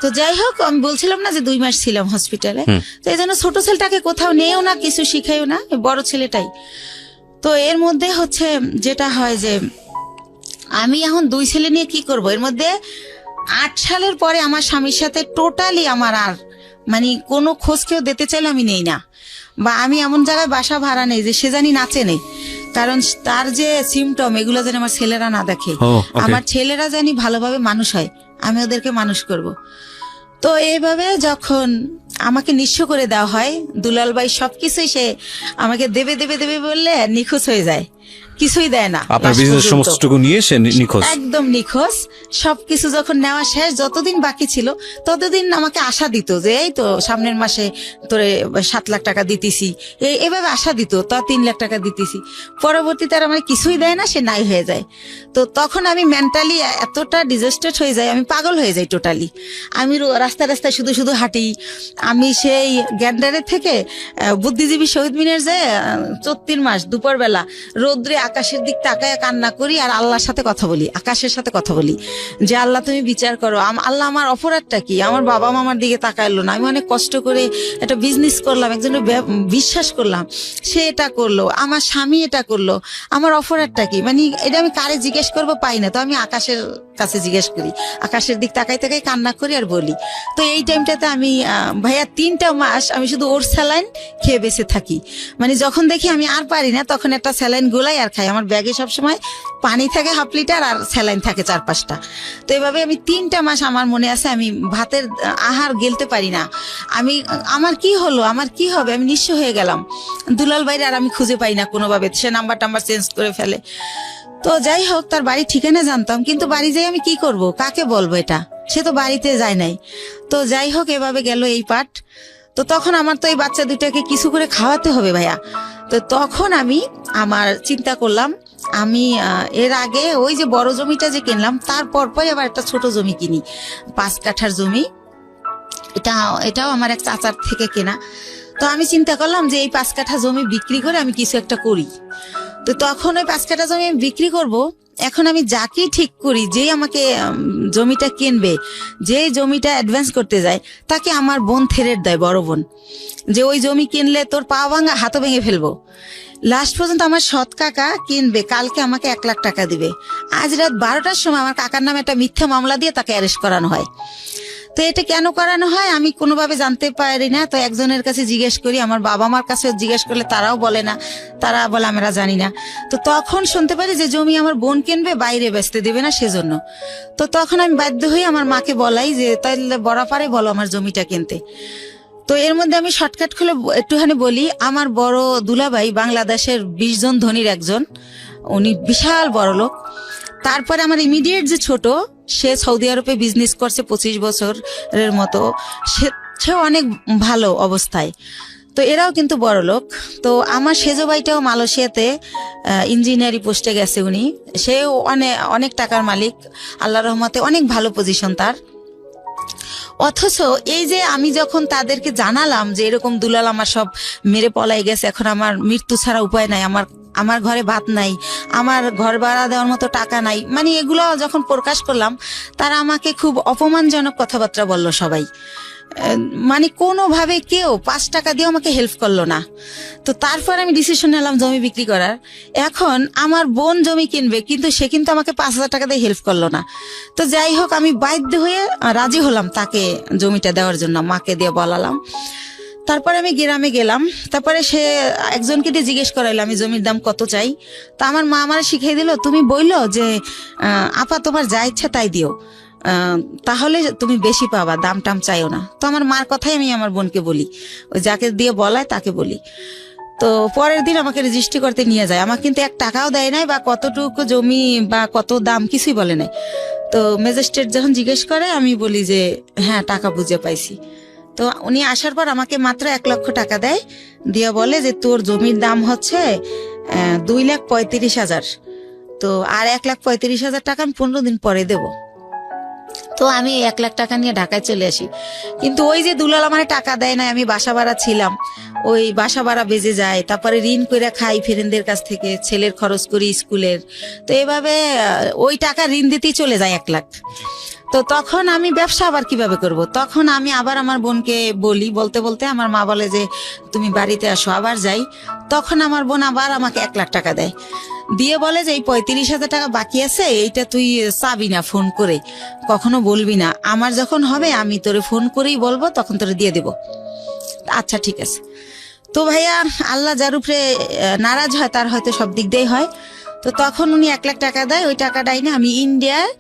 তো যাই হোক, আমি বলছিলাম না যে 2 মাস ছিলাম হসপিটালে, তো এই জন্য ছোট ছেলেটাকে কোথাও নেও না, কিছু শিখাইও না, বড় ছেলেটাই। তো এর মধ্যে হচ্ছে যেটা হয় যে আমি এখন 2 ছেলে নিয়ে কি করব। এর মধ্যে 8 সালের পরে আমার স্বামীর সাথে টোটালি আমার আর মানে কোনো খোঁজ কেউ দিতে চাইলে আমি নেই না, বা আমি এমন জায়গায় বাসা ভাড়া নেই যে সে জানি নাচে নেই, কারণ তার যে সিমটম এগুলো যেন আমার ছেলেরা না দেখে। আমার ছেলেরা জানি ভালোভাবে মানুষ হয়, আমি ওদেরকে মানুষ করব। তো এইভাবে যখন আমাকে নিঃস্ব করে দেওয়া হয়, দুলাল ভাই সবকিছুই সে আমাকে দেবে বললে নিখোঁজ হয়ে যায়। কিছুই দেয় না আপনার last বিজনেস পর্যন্ত। সমস্তটুকু নিয়ে সে নিখোঁজ। একদম নিখোঁজ। সবকিছু যখন নেওয়া শেষ, যতদিন বাকি ছিল ততদিন আমাকে আশা দিত যে এই তো সামনের মাসে তোরে 7 লাখ টাকা দিতেছি, এভাবে আশা দিত, তা 3 লাখ টাকা দিতেছি। পরবর্তীতে আর আমার কিছুই দেয় না, সে নাই হয়ে যায়। তো তখন আমি মেন্টালি এতটা ডিজাস্টেড হয়ে যাই, আমি পাগল হয়ে যাই টোটালি। আমি রাস্তায় রাস্তায় শুধু শুধু হাঁটি। আমি সেই গ্যান্ডারের থেকে বুদ্ধিজীবী শহীদ মিনার যে 34 মাস দুপুরবেলা রোদ্রে আকাশের দিক তাকায় কান্না করি আর আল্লাহর সাথে কথা বলি, আকাশের সাথে কথা বলি যে আল্লাহ তুমি বিচার করো, আল্লাহ আমার অপরাধটা কি, আমার বাবা মামার দিকে তাকাইলো না, আমি অনেক কষ্ট করে একটা বিজনেস করলাম, একজনের বিশ্বাস করলাম, সে এটা করলো, আমার স্বামী এটা করলো, আমার অপরাধটা কি, মানে এটা আমি কারে জিজ্ঞেস করবো পাই না। তো আমি আকাশের কাছে জিজ্ঞেস করি, আকাশের দিক তাকাই তাকাই কান্না করি আর বলি। তো এই টাইমটাতে আমি ভাইয়া 3টা মাস আমি শুধু ওর স্যালাইন খেয়ে বেঁচে থাকি। মানে যখন দেখি আমি আর পারি না তখন একটা স্যালাইন গুলাই আর খাই। আমার ব্যাগে সবসময় পানি থাকে 1/2 লিটার আর স্যালাইন থাকে 4-5টা। তো এভাবে আমি 3টা মাস, আমার মনে আছে, আমি ভাতের আহার গেলতে পারি না। আমার কি হলো, আমার কি হবে, আমি নিঃস্ব হয়ে গেলাম। দুলাল ভাইরে আর আমি খুঁজে পাই না কোনোভাবে, সে নাম্বার চেঞ্জ করে ফেলে। তো যাই হোক, তার বাড়ি ঠিকানা জানতাম, কিন্তু বাড়ি যাই আমি কি করব, কাকে বলবো এটা, সে তো বাড়িতে যায় নাই। তো যাই হোক, এভাবে গেল এই পাঠ। তো তখন আমার তো এই বাচ্চা দুটাকে কিছু করে খাওয়াতে হবে ভাইয়া। তো তখন আমি আমার চিন্তা করলাম, আমি এর আগে ওই যে বড় জমিটা যে কিনলাম তার পরপরই আবার একটা ছোট জমি কিনি, 5 কাঠার জমি। এটাও আমার এক চাচার থেকে কেনা। তো আমি চিন্তা করলাম যে এই 5 কাঠা জমি বিক্রি করে আমি কিছু একটা করি। তো তখন ওই 5 কাঠা জমি আমি বিক্রি করব। এখন আমি যাকেই ঠিক করি, যেই আমাকে জমিটা কিনবে, যে জমিটা অ্যাডভান্স করতে যায়, তাকে আমার বোন থেরেট দেয়, বড় বোন, যে ওই জমি কিনলে তোর পা ভাঙা হাতও ভেঙে ফেলবো। লাস্ট পর্যন্ত আমার সৎ কাকা কিনবে, কালকে আমাকে 1 লাখ টাকা দিবে। আজ রাত 12টার সময় আমার কাকার নামে একটা মিথ্যা মামলা দিয়ে তাকে অ্যারেস্ট করানো হয়। তো এটা কেন করানো হয় আমি কোনোভাবে জানতে পারি না। তো একজনের কাছে জিজ্ঞেস করি, আমার বাবা মার কাছে জিজ্ঞেস করলে তারাও বলে না, তারা বলে আমরা জানি না। তো তখন শুনতে পারি যে জমি আমার বোন কিনবে, বাইরে বেচতে দেবে না সেজন্য। তো তখন আমি বাধ্য হয়ে আমার মাকে বলাই যে তাহলে বরাপারে বলো আমার জমিটা কিনতে। তো এর মধ্যে আমি শর্টকাট খুলে একটুখানি বলি, আমার বড় দুলাভাই বাংলাদেশের 20 জন ধনীর একজন, উনি বিশাল বড় লোক। তারপরে আমার ইমিডিয়েট যে ছোট, সে সৌদি আরবে বিজনেস করছে 25 বছরের মতো, সে অনেক ভালো অবস্থায়। তো এরাও কিন্তু বড় লোক। তো আমার সেজো ভাইটাও মালয়েশিয়াতে ইঞ্জিনিয়ারিং পোস্টে গেছে, উনি, সেও অনেক টাকার মালিক, আল্লাহর রহমতে অনেক ভালো পজিশন তার। অথচ এই যে আমি যখন তাদেরকে জানালাম যে এরকম দুলাল আমার সব মেরে পলাই গেছে, এখন আমার মৃত্যু ছাড়া উপায় নাই, আমার ঘরে ভাত নাই, আমার ঘর ভাড়া দেওয়ার মতো টাকা নাই, মানে এগুলো যখন প্রকাশ করলাম, তারা আমাকে খুব অপমানজনক কথাবার্তা বলল সবাই। মানে কোনোভাবে কেউ 5 টাকা দিয়ে আমাকে হেল্প করলো না। তো তারপর আমি ডিসিশন নিলাম জমি বিক্রি করার। এখন আমার বোন জমি কিনবে, কিন্তু সে কিন্তু আমাকে 5,000 টাকা দিয়ে হেল্প করলো না। তো যাই হোক, আমি বাধ্য হয়ে রাজি হলাম তাকে জমিটা দেওয়ার জন্য, মাকে দিয়ে বলালাম। তারপরে আমি গ্রামে গেলাম, তারপরে সে একজনকে দিয়ে জিজ্ঞেস করাইলো আমি জমির দাম কত চাই। তা আমার মা আমার শিখিয়ে দিল, তুমি বইলো যে আপা তোমার যা ইচ্ছা তাই দিও, তাহলে তুমি বেশি পাবা, দাম টাম চাইও না। তো আমার মার কথাই আমি আমার বোনকে বলি, ওই যাকে দিয়ে বলায় তাকে বলি। তো পরের দিন আমাকে রেজিস্ট্রি করতে নিয়ে যায়, আমার কিন্তু 1 টাকাও দেয় নাই, বা কতটুকু জমি বা কত দাম কিছুই বলে নাই। তো ম্যাজিস্ট্রেট যখন জিজ্ঞেস করে আমি বলি যে হ্যাঁ টাকা বুঝে পাইছি। তো উনি আসার পর আমাকে মাত্র 1 লক্ষ টাকা দেয়, দিয়ে বলে যে তোর জমির দাম হচ্ছে 2,35,000, তো আর 1,35,000 টাকা আমি 15 দিন পরে দেব। তো আমি 1 লাখ টাকা নিয়ে ঢাকায় চলে আসি। কিন্তু ওই যে দুলাল আমার টাকা দেয় না, আমি বাসা ভাড়া ছিলাম, ওই বাসা ভাড়া বেজে যায়, তারপরে ঋণ করে খাই ফ্রেন্ডদের কাছ থেকে, ছেলের খরচ করি স্কুলের। তো এভাবে ওই টাকা ঋণ দিতেই চলে যায় 1 লাখ। তো তখন আমি ব্যবসা আবার কিভাবে করব? তখন আমি আবার আমার বোনকে বলি, বলতে বলতে আমার মা বলে যে তুমি বাড়িতে আসো, আবার যাই। তখন আমার বোন আবার আমাকে 1 লাখ টাকা দেয়, দিয়ে বলে যে এই 35,000 টাকা বাকি আছে, এইটা তুই চাবি না, ফোন করে কখনো বলবি না, আমার যখন হবে আমি তোরে ফোন করেই বলবো, তখন তোরে দিয়ে দেব। আচ্ছা ঠিক আছে। তো ভাইয়া, আল্লাহ যার উপরে নারাজ হয় তার হয়তো সব দিক দিয়েই হয়। তো তখন উনি 1 লাখ টাকা দেয়, ওই টাকাটাই না আমি ইন্ডিয়ায়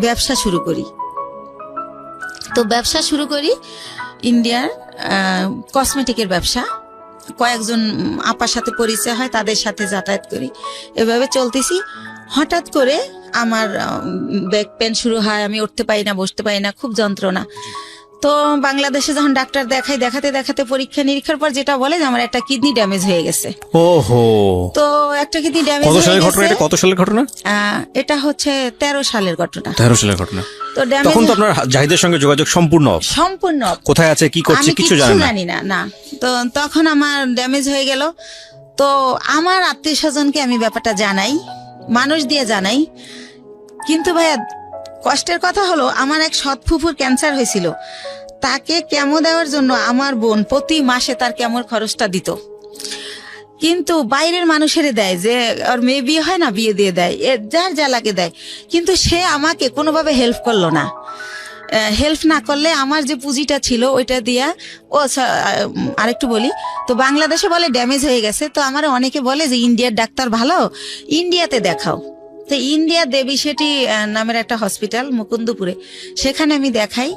ব্যবসা শুরু করি। তো ব্যবসা শুরু করি ইন্ডিয়ার কসমেটিকের ব্যবসা। কয়েকজন আপার সাথে পরিচয় হয়, তাদের সাথে যাতায়াত করি, এভাবে চলতেছি। হঠাৎ করে আমার ব্যাক পেন শুরু হয়, আমি উঠতে পারি না, বসতে পারি না, খুব যন্ত্রণা। তো বাংলাদেশে যখন ডাক্তার দেখাতে দেখাতে পরীক্ষা নিরীক্ষার পর যেটা বলে যে আমার একটা কিডনি ড্যামেজ হয়ে গেছে। ওহো, তো একটা কিডনি ড্যামেজ কত হয়ে সালের ঘটনা? গেছে। এটা কত সালের ঘটনা? এটা হচ্ছে 13 সালের ঘটনা। 13 সালের ঘটনা। তো ড্যামেজ তখন তো আপনার জাহিদের সঙ্গে যোগাযোগ সম্পূর্ণ off। সম্পূর্ণ off। কোথায় আছে, কি করছে, আমি কিছু কিচ্ছু জানেন না। জানি না, না। তো তখন আমার ড্যামেজ হয়ে গেল। তো আমার আত্মীয় স্বজনকে আমি ব্যাপারটা জানাই, মানুষ দিয়ে জানাই। কিন্তু ভাইয়া কষ্টের কথা হলো, আমার এক সৎ ফুফুর ক্যান্সার হয়েছিল, তাকে কেমো দেওয়ার জন্য আমার বোন প্রতি মাসে তার কেমোর খরচটা দিত। কিন্তু বাইরের মানুষের দেয়, যে ওর মেয়ে বিয়ে হয় না, বিয়ে দিয়ে দেয়, যার যা লাগে দেয়। কিন্তু সে আমাকে কোনোভাবে হেল্প করলো না। হেল্প না করলে আমার যে পুঁজিটা ছিল ওইটা দিয়া, আরেকটু বলি, তো বাংলাদেশে বলে ড্যামেজ হয়ে গেছে। তো আমার অনেকে বলে যে ইন্ডিয়ার ডাক্তার ভালো, ইন্ডিয়াতে দেখাও। তো ইন্ডিয়া দেবী সেটি নামের একটা হসপিটাল মুকুন্দপুরে, সেখানে আমি দেখাই।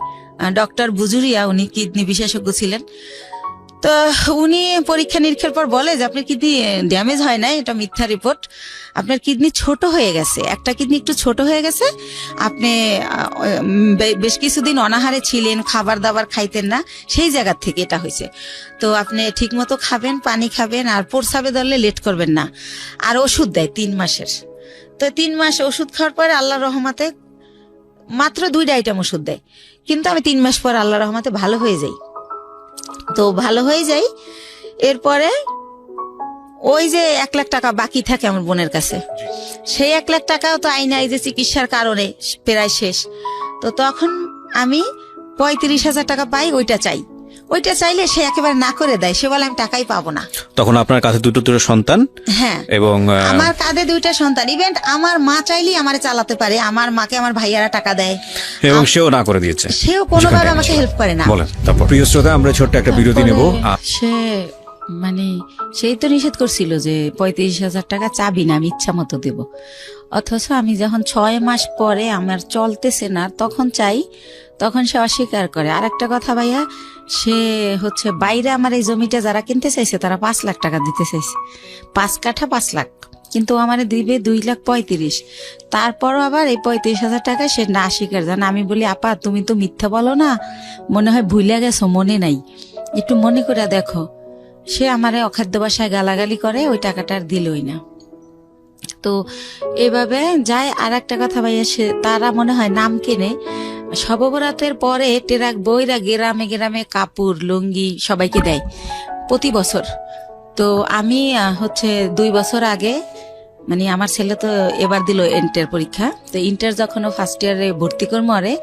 ডক্টর বুজুরিয়া, উনি কিডনি বিশেষজ্ঞ ছিলেন। তো উনি পরীক্ষা নিরীক্ষার পর বলে যে আপনার কিডনি ড্যামেজ হয় না, এটা মিথ্যা রিপোর্ট, আপনার কিডনি ছোট হয়ে গেছে, একটা কিডনি একটু ছোট হয়ে গেছে, আপনি বেশ কিছুদিন অনাহারে ছিলেন, খাবার দাবার খাইতেন না, সেই জায়গা থেকে এটা হয়েছে। তো আপনি ঠিক মতো খাবেন, পানি খাবেন, আর প্রস্রাবে ধরলে লেট করবেন না। আর ওষুধ দেয় 3 মাসের। তো 3 মাস ওষুধ খাওয়ার পরে আল্লাহর রহমতে মাত্র 2টা আইটেম ওষুধ দেয়, কিন্তু আমি 3 মাস পর আল্লাহর রহমতে ভালো হয়ে যাই। তো ভালো হয়ে যাই, এরপরে ওই যে 1 লাখ টাকা বাকি থাকে আমার বোনের কাছে, সেই 1 লাখ টাকাও তো আইনা এই যে চিকিৎসার কারণে প্রায় শেষ। তো তখন আমি 35,000 টাকা পাই, ওইটা চাই। ওইটা চাইলে সে একেবারে না করে দেয়, সে বলে আমি টাকাই পাবো না। তখন আপনার কাছে দুটো সন্তান। হ্যাঁ, এবং আমার কাঁধে 2টা সন্তান। ইভেন্ট আমার মা চাইলেই আমারে চালাতে পারে, আমার মাকে আমার ভাইয়ারা টাকা দেয়, এবং সেও না করে দিয়েছে, সেও কোনোভাবে আমাকে হেল্প করে না। বলেন তারপর। প্রিয় শ্রোতা, আমরা ছোট্ট একটা বিরতি নেব। সে মানে সেই তো নিষেধ করছিল যে 35,000 টাকা চাবি না, আমি ইচ্ছা মতো দেব। অথচ আমি যখন 6 মাস পরে আমার চলতেছে না তখন চাই, তখন সে অস্বীকার করে। আর একটা কথা ভাইয়া, সে হচ্ছে বাইরে আমার এই জমিটা যারা কিনতে চাইছে তারা 5 লাখ টাকা দিতে চাইছে, 5 কাঠা 5 লাখ, কিন্তু আমার দিবে 2,35,000। তারপরও আবার এই 35,000 টাকা সে না স্বীকার জান। আমি বলি, আপা তুমি তো মিথ্যা বলো না, মনে হয় ভুলে গেছো, মনে নাই, একটু মনে করে দেখো। সে আমারে অখাদ্য ভাষায় গালাগালি করে, ওই টাকাটা আর দিলই না। তো এভাবে যায়। আর একটা কথা ভাইয়া, সে তারা মনে হয় নাম কেনে, শববরাতের পরে টেরাক বইরা গ্রামে গ্রামে কাপড় লুঙ্গি সবাইকে দেয় প্রতি বছর। তো আমি হচ্ছে 2 বছর আগে, মানে আমার ছেলে তো এবার দিল ইন্টার পরীক্ষা, তো ইন্টার যখন ও ফার্স্ট ইয়ারে ভর্তি করবো আরে,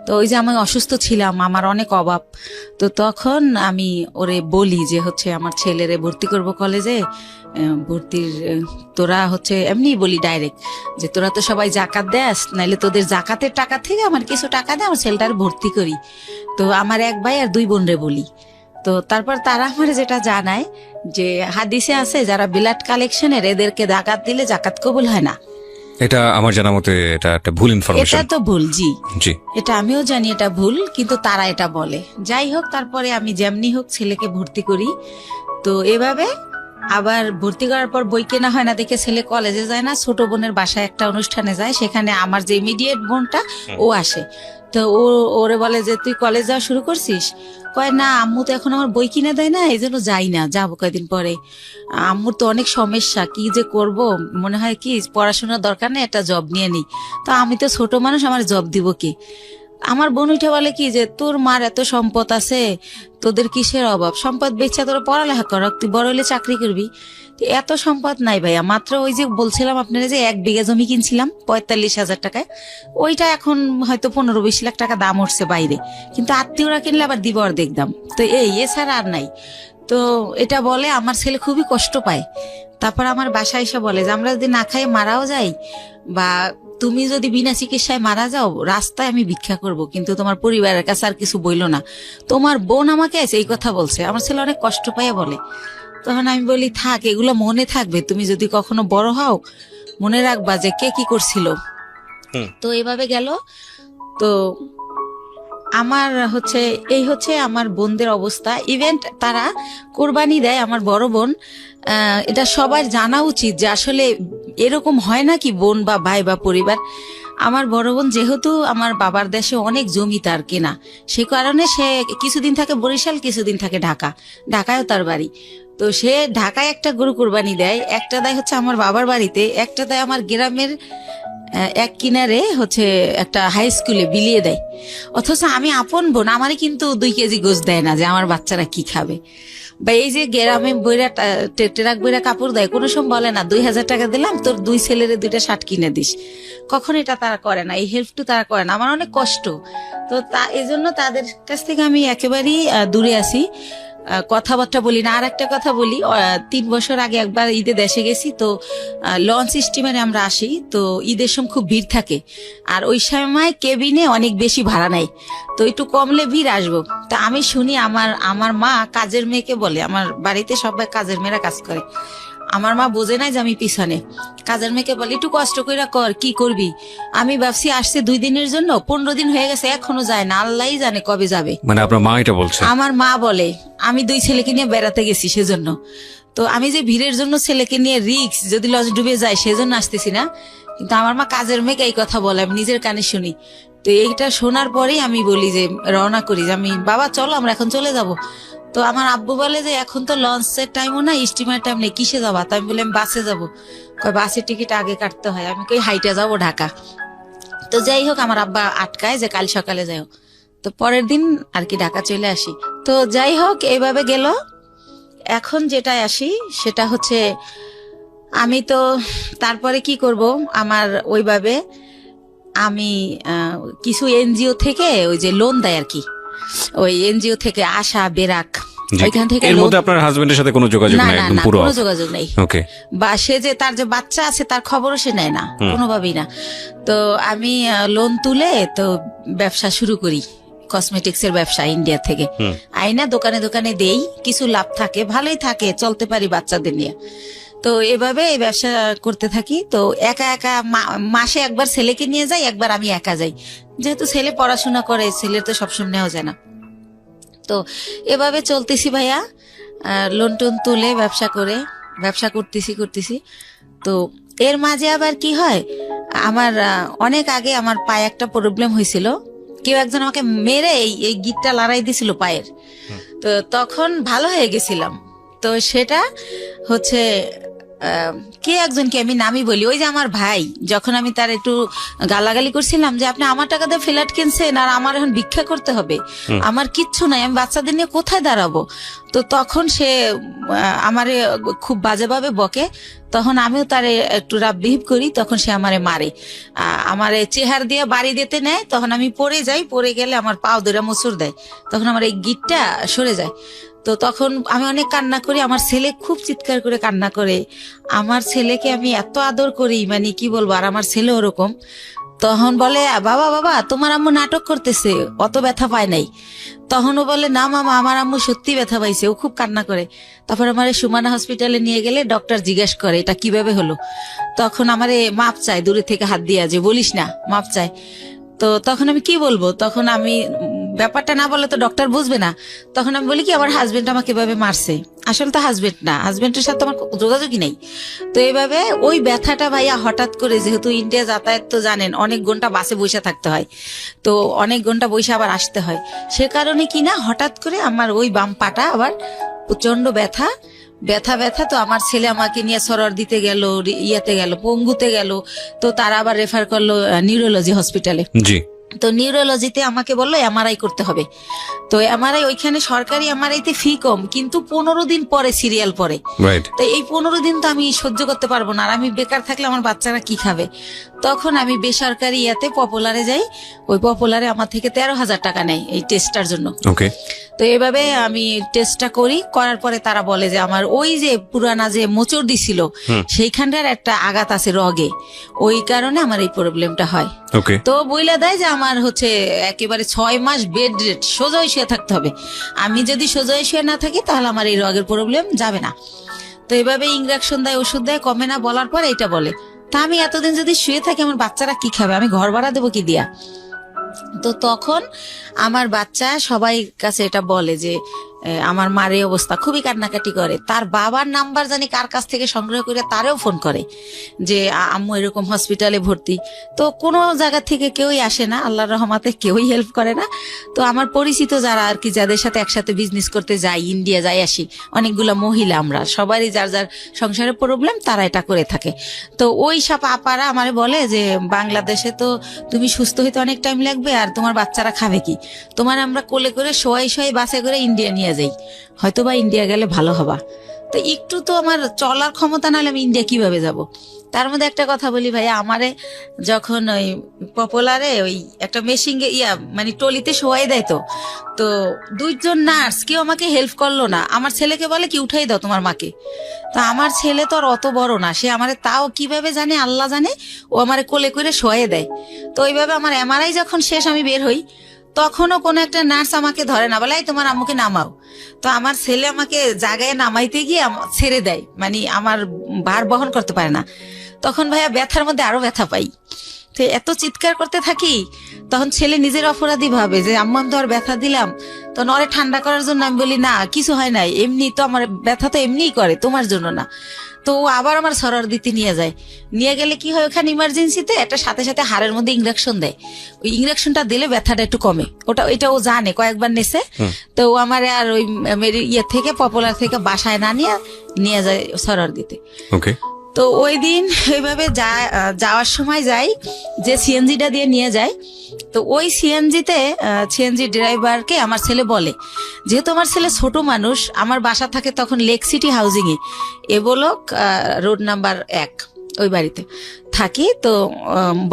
তো ওই যে আমি অসুস্থ ছিলাম, আমার অনেক অভাব, তো তখন আমি ওরে বলি যে হচ্ছে আমার ছেলেরে ভর্তি করব কলেজে, ভর্তির তোরা হচ্ছে এমনি বলি ডাইরেক্ট যে তোরা তো সবাই জাকাত দেস, নাইলে তোদের জাকাতের টাকা থেকে আমার কিছু টাকা দে, আমার ছেলেটার ভর্তি করি। তো আমার 1 ভাই আর 2 বোনরে বলি। তো তারপর তারা আমার যেটা জানায় যে হাদিসে আছে যারা বিলাট কালেকশনের, এদেরকে জাকাত দিলে জাকাত কবুল হয় না। এটা আমার জানা মতে এটা একটা ভুল এটা ইনফরমেশন। তো ভুল, জি জি, এটা আমিও জানি এটা ভুল, কিন্তু তারা এটা বলে। যাই হোক, তারপরে আমি যেমনি হোক ছেলেকে ভর্তি করি। তো এভাবে আবার ভর্তি করার পর বই কেনা হয় না দেখে ছেলে কলেজে যায় না, ছোট বোনের বাসায় একটা অনুষ্ঠানে যায়, সেখানে আমার যে ইমিডিয়েট বোনটা ও আসে। তো ওরে বলে যে তুই কলেজ যাওয়া শুরু করছিস? কয় না, আম্মু তো এখন আমার বই কিনে দেয় না, এই জন্য যাই না, যাবো কয়েকদিন পরে। আম্মুর তো অনেক সমস্যা, কি যে করব, মনে হয় কি পড়াশোনার দরকার নেই, একটা জব নিয়ে নিই। তো আমি তো ছোট মানুষ, আমার জব দিব কি? আমার বোন উঠে বলে কি যে তোর মার এত সম্পদ আছে, তোদের কিসের অভাব, সম্পদ বেচা তোরা পড়ালেখা কর, তুই বড় হলে চাকরি করবি। এত সম্পদ নাই ভাইয়া, মাত্র ওই যে বলছিলাম আপনারা যে 1 বিঘা জমি কিনছিলাম 45,000 টাকায়, ওইটা এখন হয়তো 15-20 লাখ টাকা দাম উঠছে বাইরে, কিন্তু আত্মীয়রা কিনলে আবার দিব অর্ধেক দাম। তো এছাড়া আর নাই। তো এটা বলে আমার ছেলে খুবই কষ্ট পায়। তারপর আমার বাসায় এসে বলে যে আমরা যদি না খাই মারাও যাই, বা তুমি যদি বিনা চিকিৎসায় মারা যাও, রাস্তায় আমি ভিক্ষা করব, কিন্তু তোমার পরিবারের কাছে আর কিছু বইলো না। তোমার বোন আমাকে এই কথা বলছে, আমার ছেলে অনেক কষ্ট পাইয়া বলে। তখন আমি বলি থাক, এগুলো মনে থাকবে, তুমি যদি কখনো বড় হও মনে রাখবা যে কে কি করছিল। তো এভাবে গেল। তো আমার হচ্ছে এই হচ্ছে আমার বোনদের অবস্থা। ইভেন্ট তারা কোরবানি দেয়, আমার বড় বোন। এটা সবার জানা উচিত যে আসলে এরকম হয় না কি বোন বা ভাই বা পরিবার। আমার বড় বোন যেহেতু আমার বাবার দেশে অনেক জমি তার কেনা, সে কারণে সে কিছুদিন থাকে বরিশাল, কিছুদিন থাকে ঢাকায়ও তার বাড়ি। তো সে ঢাকায় একটা গরু কোরবানি দেয়, একটা দেয় হচ্ছে আমার বাবার বাড়িতে, একটা দেয় আমার গ্রামের এক কিনারে হচ্ছে একটা হাই স্কুলে বিলিয়ে দেয়। অথচ আমি আপন বোন, আমারই কিন্তু 2 কেজি গোশ দেয় না যে আমার বাচ্চারা কি খাবে। বা এই যে গ্রামে বইরা ট্রাক বইরা কাপড় দেয়, কোনো সময় বলে না 2000 টাকা দিলাম তোর 2 ছেলের 2টা শার্ট কিনে দিস। কখন এটা তারা করে না, এই হেল্পটু তারা করে না। আমার অনেক কষ্ট, তো এই জন্য তাদের কাছ থেকে আমি একেবারেই দূরে আছি, কথাবার্তা বলি না। আর একটা কথা বলি, 3 বছর আগে একবার ঈদে দেশে গেছি, তো লঞ্চ স্টিমারে আমরা আসি, তো ঈদের সময় খুব ভিড় থাকে, আর ওই সময় কেবিনে অনেক বেশি ভাড়া নেয়, তো একটু কমলে ভিড় আসবো। তা আমি শুনি আমার মা কাজের মেয়েকে বলে, আমার বাড়িতে সবাই কাজের মেয়েরা কাজ করে, আমার মা বোঝে নাই যে আমি পিছনে, কাজের মেয়েকে বলে একটু কষ্ট কইরা কর, কি করবি। আমি ভাবছি আসছে 2 দিনের জন্য, 15 দিন হয়ে গেছে এখনো যায় না, আল্লাহই জানে কবে যাবে। মানে আপনার মা এটা বলছে? আমার মা বলে আমি 2 ছেলেকে নিয়ে বেড়াতে গেছি সেজন্য। তো আমি যে ভিড়ের জন্য ছেলেকে নিয়ে রিস্ক, যদি লঞ্চ ডুবে যায় সেজন্য আসতেছি না। কিন্তু আমার মা কাজের মেয়েকে এই কথা বলে, আমি নিজের কানে শুনি। তো এইটা শোনার পরেই আমি বলি যে রওনা করি, যে আমি বাবা চলো আমরা এখন চলে যাব। তো আমার আব্বু বলে যে এখন তো লঞ্চের টাইমও না, স্টিমার টাইম নেই, কিসে যাবা? তো আমি বললাম বাসে যাবো। কয় বাসের টিকিট আগে কাটতে হয়। আমি কই হাইটে যাবো ঢাকা। তো যাই হোক, আমার আব্বা আটকায় যে কাল সকালে যাও। তো পরের দিন আর কি ঢাকা চলে আসি। তো যাই হোক এইভাবে গেল। এখন যেটা আসি সেটা হচ্ছে, আমি তো তারপরে কি করব, আমার ওইভাবে আমি কিছু এনজিও থেকে ওই যে লোন দেয় আর কি, ওই এনজিও থেকে আশা বেরাক, ওইখান থেকে এর মধ্যে আপনার হাজবেন্ডের সাথে কোনো যোগাযোগ নাই? একদম পুরো কোনো যোগাযোগ নেই। ওকে। বা সে যে তার যে বাচ্চা আছে তার খবরও সে নেয় না, কোনোভাবেই না। তো আমি লোন তুলে তো ব্যবসা শুরু করি, কসমেটিক্স এর ব্যবসা ইন্ডিয়া থেকে আইনা দোকানে দোকানে দেই, কিছু লাভ থাকে, ভালোই থাকে, চলতে পারি বাচ্চাদের নিয়ে। তো এভাবে এই ব্যবসা করতে থাকি। তো একা একা মাসে একবার ছেলেকে নিয়ে যাই, একবার আমি একা যাই, যেহেতু ছেলে পড়াশোনা করে, ছেলের তো সবসময় নেওয়া যায় না। তো এভাবে চলতেছি ভাইয়া, লোন টোন তুলে ব্যবসা করতেছি। তো এর মাঝে আবার কি হয়, আমার অনেক আগে আমার পায়ে একটা প্রবলেম হয়েছিল, কেউ একজন আমাকে মেরে এই গিটটা লড়াই দিছিল পায়ের। তো তখন ভালো হয়ে গেছিলাম। তো সেটা হচ্ছে কে একজনকে আমি নামই বলি, ওই যে আমার ভাই, যখন আমি তার একটু গালাগালি করছিলাম যে আপনি আমার টাকা দিয়ে ফ্ল্যাট কিনছেন আর আমার এখন ভিক্ষা করতে হবে, আমার কিচ্ছু নাই, আমি বাচ্চাদের নিয়ে কোথায় দাঁড়াবো। তো তখন সে আমারে খুব বাজেভাবে বকে, তখন আমিও তারে একটু রাব বিহেভ করি, তখন সে আমারে মারে, আমারে চেহার দিয়ে বাড়ি দিতে নেয়। তখন আমি পড়ে যাই, পড়ে গেলে আমার পাও ধরে মোচড় দেয়, তখন আমার এই গিটটা সরে যায়। তো তখন আমি অনেক কান্না করি, আমার ছেলে খুব চিৎকার করে কান্না করে। আমার ছেলেকে আমি এত আদর করি, মানে কি বলবো, আর আমার ছেলে ওরকম। তখন বলে বাবা বাবা তোমার আম্মু নাটক করতেছে, অত ব্যথা পায় নাই। তখন ও বলে না মামা আমার আম্মু সত্যি ব্যথা পাইছে, ও খুব কান্না করে। তারপর আমার সুমানা হসপিটালে নিয়ে গেলে ডক্টর জিজ্ঞেস করে এটা কিভাবে হলো। তখন আমারে মাপ চায়, দূরে থেকে হাত দিয়া, যে বলিস না, মাপ চায়। তো তখন আমি কি বলবো, তখন আমি ব্যাপারটা না বলে তো ডক্টর বুঝবে না। তখন আমি বলি কি আমার হাজবেন্ড আমাকে এভাবে মারছে, আসলে তো হাজবেন্ড না, হাজবেন্ডের সাথে আমার যোগাযোগই নেই। তো এইভাবে ওই ব্যথাটা ভাইয়া হঠাৎ করে, যেহেতু ইন্ডিয়া যাতায়াত তো জানেন, অনেক ঘন্টা বাসে বসে থাকতে হয়, তো অনেক ঘন্টা বসে আবার আসতে হয়, সে কারণে কিনা হঠাৎ করে আমার ওই বাম পাটা আবার প্রচন্ড ব্যথা। তো আমার ছেলে আমাকে নিয়ে সরর দিতে গেল, ইয়াতে গেল, পঙ্গুতে গেল। তো তারা আবার রেফার করলো নিউরোলজি হসপিটালে। জি। তো নিউরোলজিতে আমাকে বললো এমআরআই করতে হবে। তো এমআরআই ওইখানে সরকারি এমআরআইতে ফি কম, কিন্তু 15 দিন পরে সিরিয়াল পরে। তো এই 15 দিন তো আমি সহ্য করতে পারবো না, আর আমি বেকার থাকলে আমার বাচ্চারা কি খাবে। তখন আমি বেসরকারি ইয়াতে পপুলারে যাই, ওই পপুলারে আমার থেকে 13,000 টাকা নেয় এই টেস্টটার জন্য। ওকে। তো এভাবে আমি টেস্টটা করার পরে তারা বলে যে আমার ওই যে পুরানা যে মোচড় দিছিল সেইখানটার একটা আঘাত আছে রগে, ওই কারণে আমার এই প্রবলেমটা হয়। তো বইলা দেয় যে আমার হচ্ছে একেবারে 6 মাস বেড রেট, সোজা শুয়ে থাকতে হবে। আমি যদি সোজা শুয়ে না থাকি তাহলে আমার এই রগের প্রবলেম যাবে না। তো এভাবে ইনজেকশন দেয়, ওষুধ দেয়, কমে না, বলার পর এইটা বলে। তা আমি এতদিন যদি শুয়ে থাকি আমার বাচ্চারা কি খাবে, আমি ঘর ভাড়া দেবো কি দিয়া। তো তখন আমার বাচ্চা সবাই কাছে এটা বলে যে আমার মার এই অবস্থা, খুবই কান্নাকাটি করে। তার বাবার নাম্বার জানি কার কাছ থেকে সংগ্রহ করে তারেও ফোন করে যে আম্মু এরকম হসপিটালে ভর্তি। তো কোনো জায়গা থেকে কেউই আসে না, আল্লাহর রহমতে কেউই হেল্প করে না। তো আমার পরিচিত যারা আর কি, যাদের সাথে একসাথে বিজনেস করতে যাই, ইন্ডিয়া যাই আসি, অনেকগুলো মহিলা, আমরা সবারই যার যার সংসারের প্রবলেম, তারা এটা করে থাকে। তো ওই সব আপারা আমারে বলে যে বাংলাদেশে তো তুমি সুস্থ হইতে অনেক টাইম লাগবে, আর তোমার বাচ্চারা খাবে কি, তোমার আমরা কোলে করে শোয়াই শোয়াই বাসে করে ইন্ডিয়া নিয়ে যাই, হয়তো বা ইন্ডিয়া গেলে ভালো হবা। তো একটু তো আমার চলার ক্ষমতা নাহলে আমি ইন্ডিয়া কিভাবে যাব। তার মধ্যে একটা কথা বলি ভাইয়া, আমারে যখন ওই পপুলারে ওই একটা মেশিন মানে টলিতে শোয়াই দেয়, তো 2 জন নার্স কেউ আমাকে হেল্প করলো না। আমার ছেলেকে বলে কি উঠাই দাও তোমার মাকে। তা আমার ছেলে তো আর অত বড় না, সে আমারে তাও কিভাবে জানে আল্লাহ জানে, ও আমারে কোলে করে শোয়াই দেয়। তো ওইভাবে আমার এমআরআই যখন শেষ, আমি বের হই, তখনও কোনো একটা নার্স আমাকে ধরে না, বলে এই তোমার আম্মুকে নামাও। তো আমার ছেলে আমাকে জায়গায় নামাইতে গিয়ে ছেড়ে দেয়, মানে আমার ভার বহন করতে পারে না। তখন ভাইয়া ব্যথার মধ্যে আরো ব্যথা পাই, তো এত চিৎকার করতে থাকি। তখন ছেলে নিজের অপরাধী ভাবে যে আম্মা আমি তো আর ব্যথা দিলাম। তো নরে ঠান্ডা করার জন্য আমি বলি না কিছু হয় নাই, এমনি তো আমার ব্যথা তো এমনিই করে, তোমার জন্য না। তো ও আবার আমার সরার দিতে নিয়ে যায়। নিয়ে গেলে কি হয়, ওখানে ইমার্জেন্সিতে একটা সাথে সাথে হাড়ের মধ্যে ইঞ্জেকশন দেয়। ওই ইঞ্জেকশনটা দিলে ব্যথাটা একটু কমে, এটা ও জানে, কয়েকবার নেছে। তো ও আমার আর ওই ইয়ে থেকে পপুলার থেকে বাসায় না নিয়ে যায় সরার দিতে। ওকে। তো ওই দিন ওইভাবে যাওয়ার সময় যাই, যে সিএনজিটা দিয়ে নিয়ে যায়। তো ওই সিএনজি ড্রাইভারকে আমার ছেলে বলে, যেহেতু আমার ছেলে ছোট মানুষ, আমার বাসা থাকে তখন লেক সিটি হাউজিং এ, এবলক রোড নাম্বার 1, ওই বাড়িতে থাকি। তো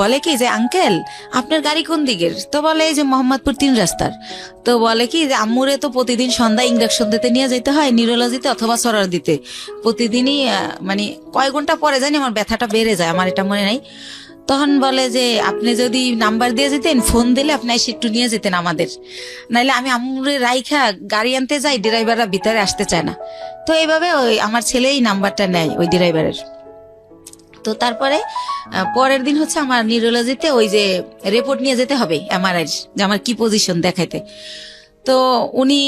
বলে কি যে আঙ্কেল আপনার গাড়ি কোন দিকের? তো বলে এই যে মোহাম্মদপুর 3 রাস্তার। তো বলে কি যে আম্মুরে তো প্রতিদিন সন্ধ্যায় ইঞ্জেকশন দিতে নিয়ে যেতে হয়, নিউরোলজিতে অথবা সরার দিতে। প্রতিদিনই মানে কয় ঘন্টা পরে জানি আমার ব্যথাটা বেড়ে যায়, আমার এটা মনে নাই। তখন বলে যে আপনি যদি নাম্বার দিয়ে যেতেন, ফোন দিলে আপনি এসে একটু নিয়ে যেতেন আমাদের, নাইলে আমি আম্মুরে রাইখা গাড়ি আনতে যাই, ড্রাইভাররা ভিতরে আসতে চায় না। তো এইভাবে ওই আমার ছেলে এই নাম্বারটা নেয় ওই ড্রাইভারের। তো তারপরে পরের দিন হচ্ছে আমার নিউরোলজিতে ওই যে রিপোর্ট নিয়ে যেতে হবে এমআরআই, যে আমার কি পজিশন দেখাইতে। তো উনি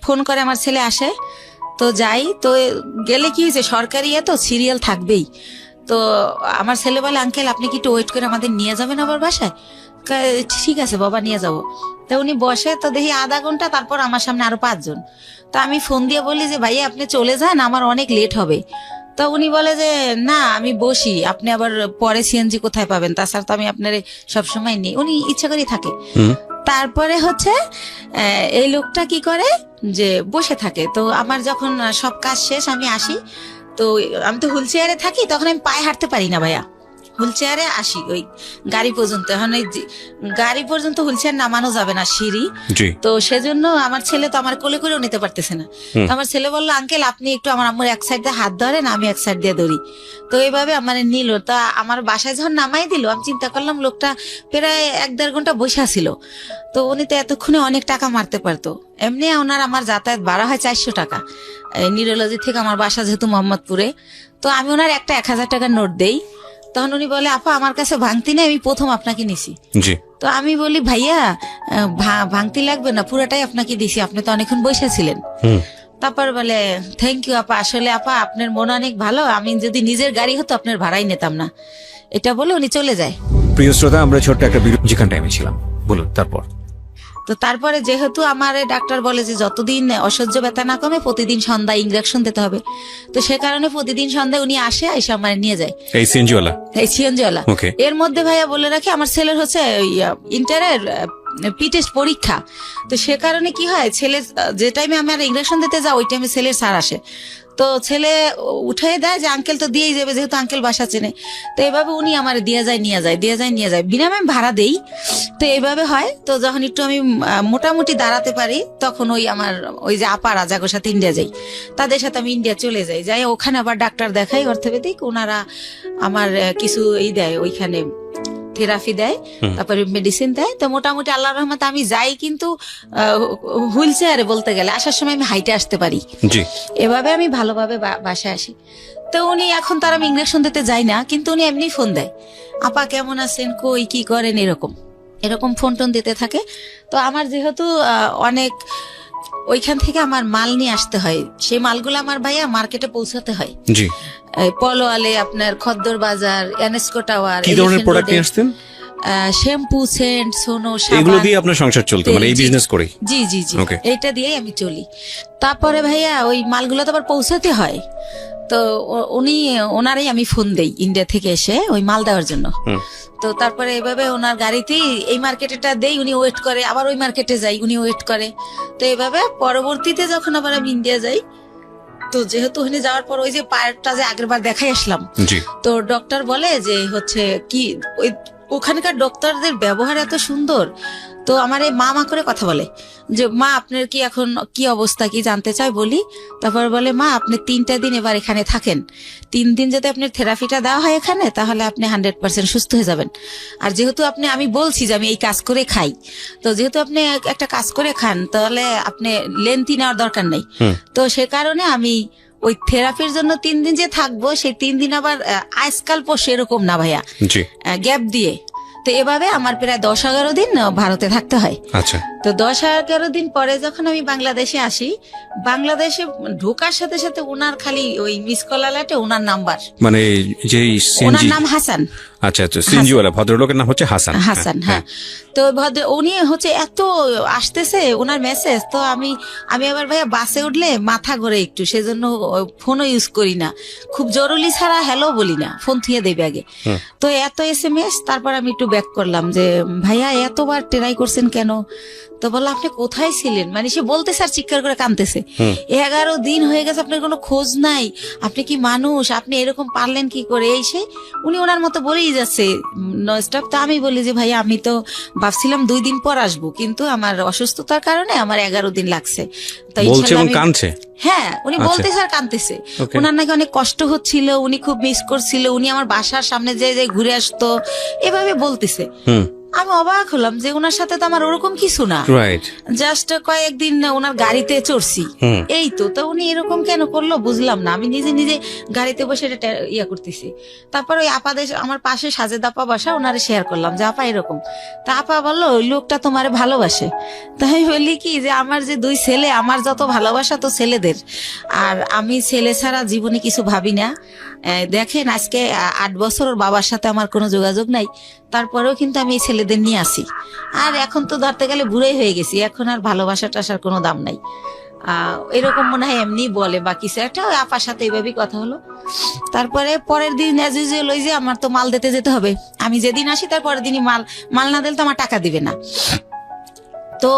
ফোন করে, আমার ছেলে আসে। তো যাই, তো গেলে কি হয়েছে, সরকারি তো সিরিয়াল থাকবেই। তো আমার ছেলে বলে আঙ্কেল আপনি কি একটু ওয়েট করে আমাদের নিয়ে যাবেন আবার বাসায়? ঠিক আছে বাবা, নিয়ে যাবো। তো উনি বসে, তো দেখি আধা ঘন্টা, তারপর আমার সামনে আরো 5 জন। তো আমি ফোন দিয়ে বলি যে ভাইয়া আপনি চলে যান, আমার অনেক লেট হবে। তো উনি বলে যে না আমি বসি, আপনি আবার পরে সিএনজি কোথায় পাবেন, তাছাড়া তো আমি আপনার সবসময় নিই। উনি ইচ্ছা করেই থাকে। তারপরে হচ্ছে এই লোকটা কি করে যে বসে থাকে। তো আমার যখন সব কাজ শেষ আমি আসি, তো আমি তো হুইল চেয়ারে থাকি, তখন আমি পায়ে হাঁটতে পারি না ভাইয়া, হুইল চেয়ারে আসি ওই গাড়ি পর্যন্ত। এখন ওই গাড়ি পর্যন্ত হুইল চেয়ার নামানো যাবে না, সিঁড়ি। তো সেজন্য আমার ছেলে তো আমার কোলে করেও নিতে পারতেছে না। তো আমার ছেলে বললো আঙ্কেল আপনি একটু আমার আম্মুর এক সাইড দিয়ে হাত ধরেন, আমি এক সাইড দিয়ে ধরি। তো এইভাবে আমার নিল। তা আমার বাসায় যখন নামাই দিল, আমি চিন্তা করলাম লোকটা প্রায় 1-1.5 ঘন্টা বসে ছিল। তো উনি তো এতক্ষণে অনেক টাকা মারতে পারতো। এমনি ওনার আমার যাতায়াত ভাড়া হয় 400 টাকা নিউরোলজি থেকে আমার বাসা যেহেতু মোহাম্মদপুরে। তো আমি ওনার একটা 1000 টাকার নোট দেই। তখন উনি বলে আপা আমার কাছে ভাঙতি নেই, আমি প্রথম আপনাকে নিছি। তো আমি বলি ভাইয়া ভাঙতি লাগবে না, পুরোটাই আপনাকে দিছি, আপনি তো অনেকক্ষণ বসেছিলেন। তারপর বলে থ্যাংক ইউ আপা, আসলে আপা আপনার মন অনেক ভালো, আমি যদি নিজের গাড়ি হতো আপনার ভাড়াই নিতাম না। এটা বলে উনি চলে যায়। প্রিয় শ্রোতা, আমরা ছোট্ট একটা বিরতি যেখান টাইমে ছিলাম, বলুন তারপর। তো তারপরে যেহেতু আমার ডাক্তার বলে যে যতদিন অসহ্য ব্যথা না কমে প্রতিদিন সন্ধ্যায় ইঞ্জেকশন দিতে হবে, তো সে কারণে প্রতিদিন সন্ধ্যায় উনি আসে, এসে আমার নিয়ে যায় এই সিএনজিওয়ালা। এর মধ্যে ভাইয়া বলে রাখি আমার ছেলের হচ্ছে ইন্টারের পি টেস্ট পরীক্ষা। তো সে কারণে কি হয়, ছেলে যে টাইমে আমার ইঞ্জেকশন দিতে যাও ওই টাইমে ছেলের স্যার আসে। তো ছেলে উঠে দেয় যে আঙ্কেল তো দিয়েই যাবে, যেহেতু আঙ্কেল বাসা চেনে। তো এইভাবে উনি আমার দিয়ে যায় নিয়ে যায় বিনা আমি ভাড়া দেই। তো এইভাবে হয়। তো যখন একটু আমি মোটামুটি দাঁড়াতে পারি, তখন ওই যে আপারা যাগোর সাথে ইন্ডিয়া যাই, তাদের সাথে আমি ইন্ডিয়া চলে যাই ওখানে আবার ডাক্তার দেখাই, অর্থোপেডিক। ওনারা আমার কিছু দেয়, ওইখানে থেরাপি দেয়, তারপরে মেডিসিন দেয়। তো মোটামুটি আল্লাহর রহমতে আমি যাই, কিন্তু হুইল চেয়ারে বলতে গেলে আসার সময় আমি হাইটে আসতে পারি। এভাবে আমি ভালোভাবে বাসায় আসি। তো উনি এখন তার আমি ইঞ্জেকশন দিতে যাই না, কিন্তু উনি এমনি ফোন দেয়, আপা কেমন আছেন, কই কি করেন, এরকম। এরকম ফোন টোন দিতে থাকে। তো আমার যেহেতু অনেক ওইখান থেকে আমার মাল নিয়ে আসতে হয়, সেই মালগুলো আমার ভাইয়া মার্কেটে পৌঁছাতে হয়। জি, পলোয়ালে, আপনার খদ্দর বাজার, এনএসকো টাওয়ার। কি ধরনের প্রোডাক্ট নিয়ে আসতেন? শ্যাম্পু, সেন্ট, সোনো, এগুলো সাবান। দিয়ে আপনার সংসার চলতো, মানে এই জি, বিজনেস করেই? জি জি জি, Okay. এইটা দিয়েই আমি চলি। তারপরে ভাইয়া ওই মালগুলো তো আবার পৌঁছাতে হয়, তো ওনারই আমি ফোন দেই ইন্ডিয়া থেকে এসে ওই মাল দেওয়ার জন্য। তো তারপরে এইভাবে ওনার গাড়িতেই এই মার্কেটেটা দেই, উনি ওয়েট করে, আবার ওই মার্কেটে যাই, উনি ওয়েট করে। তো এইভাবে পরবর্তীতে যখন আবার আমি ইন্ডিয়া যাই, তো যেহেতু ওখানে যাওয়ার পর ওই যে পায়েরটা যে আগের বার দেখাই আসলাম, জি, তো ডক্টর বলে যে হচ্ছে কি ওই ওখানকার ডক্টরদের ব্যবহার এত সুন্দর। তো আমার এই মা করে কথা বলে যে মা আপনার কি এখন কি অবস্থা, কি জানতে চাই বলি। তারপর বলে মা আপনি 3টা দিন এবার এখানে থাকেন, 3 দিন যদি আপনার থেরাপিটা দেওয়া হয় এখানে, তাহলে আপনি 100% সুস্থ হয়ে যাবেন। আর যেহেতু আমি বলছি যে আমি এই কাজ করে খাই, তো যেহেতু আপনি একটা কাজ করে খান, তাহলে আপনি লেন্থি নেওয়ার দরকার নেই। তো সে কারণে আমি ওই থেরাপির জন্য 3 দিন যে থাকবো, সেই 3 দিন আবার আজকাল সেরকম না ভাইয়া, জি, গ্যাপ দিয়ে। তো এভাবে আমার প্রায় 10-11 দিন ভারতে থাকতে হয়। আচ্ছা, তো 10-11 দিন পরে যখন আমি বাংলাদেশে আসি, বাংলাদেশে ঢোকার সাথে সাথে ওনার খালি ওই মিস কল অ্যালার্টে ওনার নাম্বার, মানে যে ওনার সিএনজি, নাম হাসান। আচ্ছা আচ্ছা, সিএনজিওয়ালা ভদ্রলোকের নাম হচ্ছে হাসান। হাসান, হ্যাঁ। তো উনি হচ্ছে এত আসতেছে ওনার মেসেজ, তো আমি আবার ভাইয়া বাসে উঠলে মাথা ঘোরে একটু, সেজন্য ফোনও ইউজ করি না, খুব জরুরি ছাড়া হ্যালো বলি না, ফোন থুয়ে দেবে আগে। তো এত SMS, তারপর আমি একটু ব্যাক করলাম যে ভাইয়া এতবার ট্রাই করছেন কেন? তো বললো আপনি কোথায় ছিলেন, মানে সে বলতে স্যার চিৎকার করে কাঁদতেছে, 11 দিন হয়ে গেছে আপনার কোনো খোঁজ নাই, আপনি কি মানুষ, আপনি এরকম পারলেন কি করে, এই সেই উনি ওনার মতো বলেই যাচ্ছে ননস্টপ। তো আমি বলি যে ভাই আমি তো ভাবছিলাম 2 দিন পর আসবো, কিন্তু আমার অসুস্থতার কারণে আমার 11 দিন লাগছে। তো বলছে ইনশাআল্লাহ এবং কাঁদছে। হ্যাঁ, উনি আচ্ছা। বলতে স্যার কাঁদতেছে, Okay. ওনার নাকি অনেক কষ্ট হচ্ছিল, উনি খুব মিস করছিল, উনি আমার বাসার সামনে যে ঘুরে আসতো, এভাবে বলতেছে। আমি অবাক হলাম যে ওনার সাথে তো আমার ওরকম কিছু না, রাইট, জাস্ট কয়েকদিন ওনার গাড়িতে চড়ছি, এই তো। তো উনি এরকম কেন করলো বুঝলাম না, আমি নিজে নিজে গাড়িতে বসে এটা ইয়া করতেছি। তারপর ওই আপাদের আমার পাশে সাজেদ আপা বাসা, ওনারে শেয়ার করলাম যে আপা এরকম। তা আপা বললো ওই লোকটা তোমারে ভালোবাসে। তাই আমি বলি কি যে আমার যে 2 ছেলে, আমার যত ভালোবাসা তো ছেলেদের, আর আমি ছেলে ছাড়া জীবনে কিছু ভাবি না। দেখেন আজকে 8 বছর ওর বাবার সাথে আমার কোনো যোগাযোগ নাই, তারপরেও কিন্তু আমি এই ছেলেদের নিয়ে আসি। আর এখন তো ধরতে গেলে বুড়োই হয়ে গেছি, এখন আর ভালোবাসা টাসার কোনো দাম নাই। এরকম মনে হয় এমনি বলে বাকি একটা ওই আপার সাথে এইভাবেই কথা হলো। তারপরে পরের দিন অ্যাজ ইউজুয়াল ওই যে আমার তো মাল দিতে যেতে হবে, আমি যেদিন আসি তার পরের দিনই মাল না দিলে তো আমার টাকা দিবে না। তো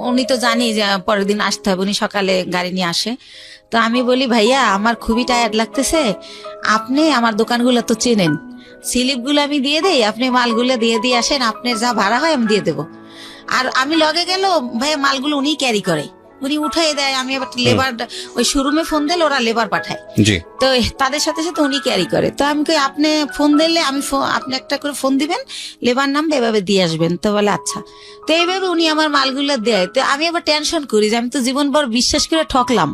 উনি তো জানি যে পরের দিন আসতে হবে, উনি সকালে গাড়ি নিয়ে আসে। তো আমি বলি ভাইয়া আমার খুবই টায়ার্ড লাগতেছে, আপনি আমার দোকানগুলো তো চেনেন, স্লিপগুলো আমি দিয়ে দেই, আপনি মালগুলো দিয়ে আসেন, আপনার যা ভাড়া হয় আমি দিয়ে দেবো। আর আমি লগে গেল ভাইয়া মালগুলো উনি ক্যারি করে, উনি উঠাই দেয়, আমি আবার লেবার ওই শোরুমে ফোন দিলে ওরা লেবার পাঠায়, জি, তো তাদের সাথে সাথে উনি ক্যারি করে। তো আমি কই আপনি ফোন দিলে আপনি একটা করে ফোন দিবেন, লেবার নামবে, এভাবে দিয়ে আসবেন। তো বলে আচ্ছা। তো এইভাবে উনি আমার মালগুলো দেয়। তো আমি আবার টেনশন করি যে আমি তো জীবনভর বিশ্বাস করে ঠকলাম,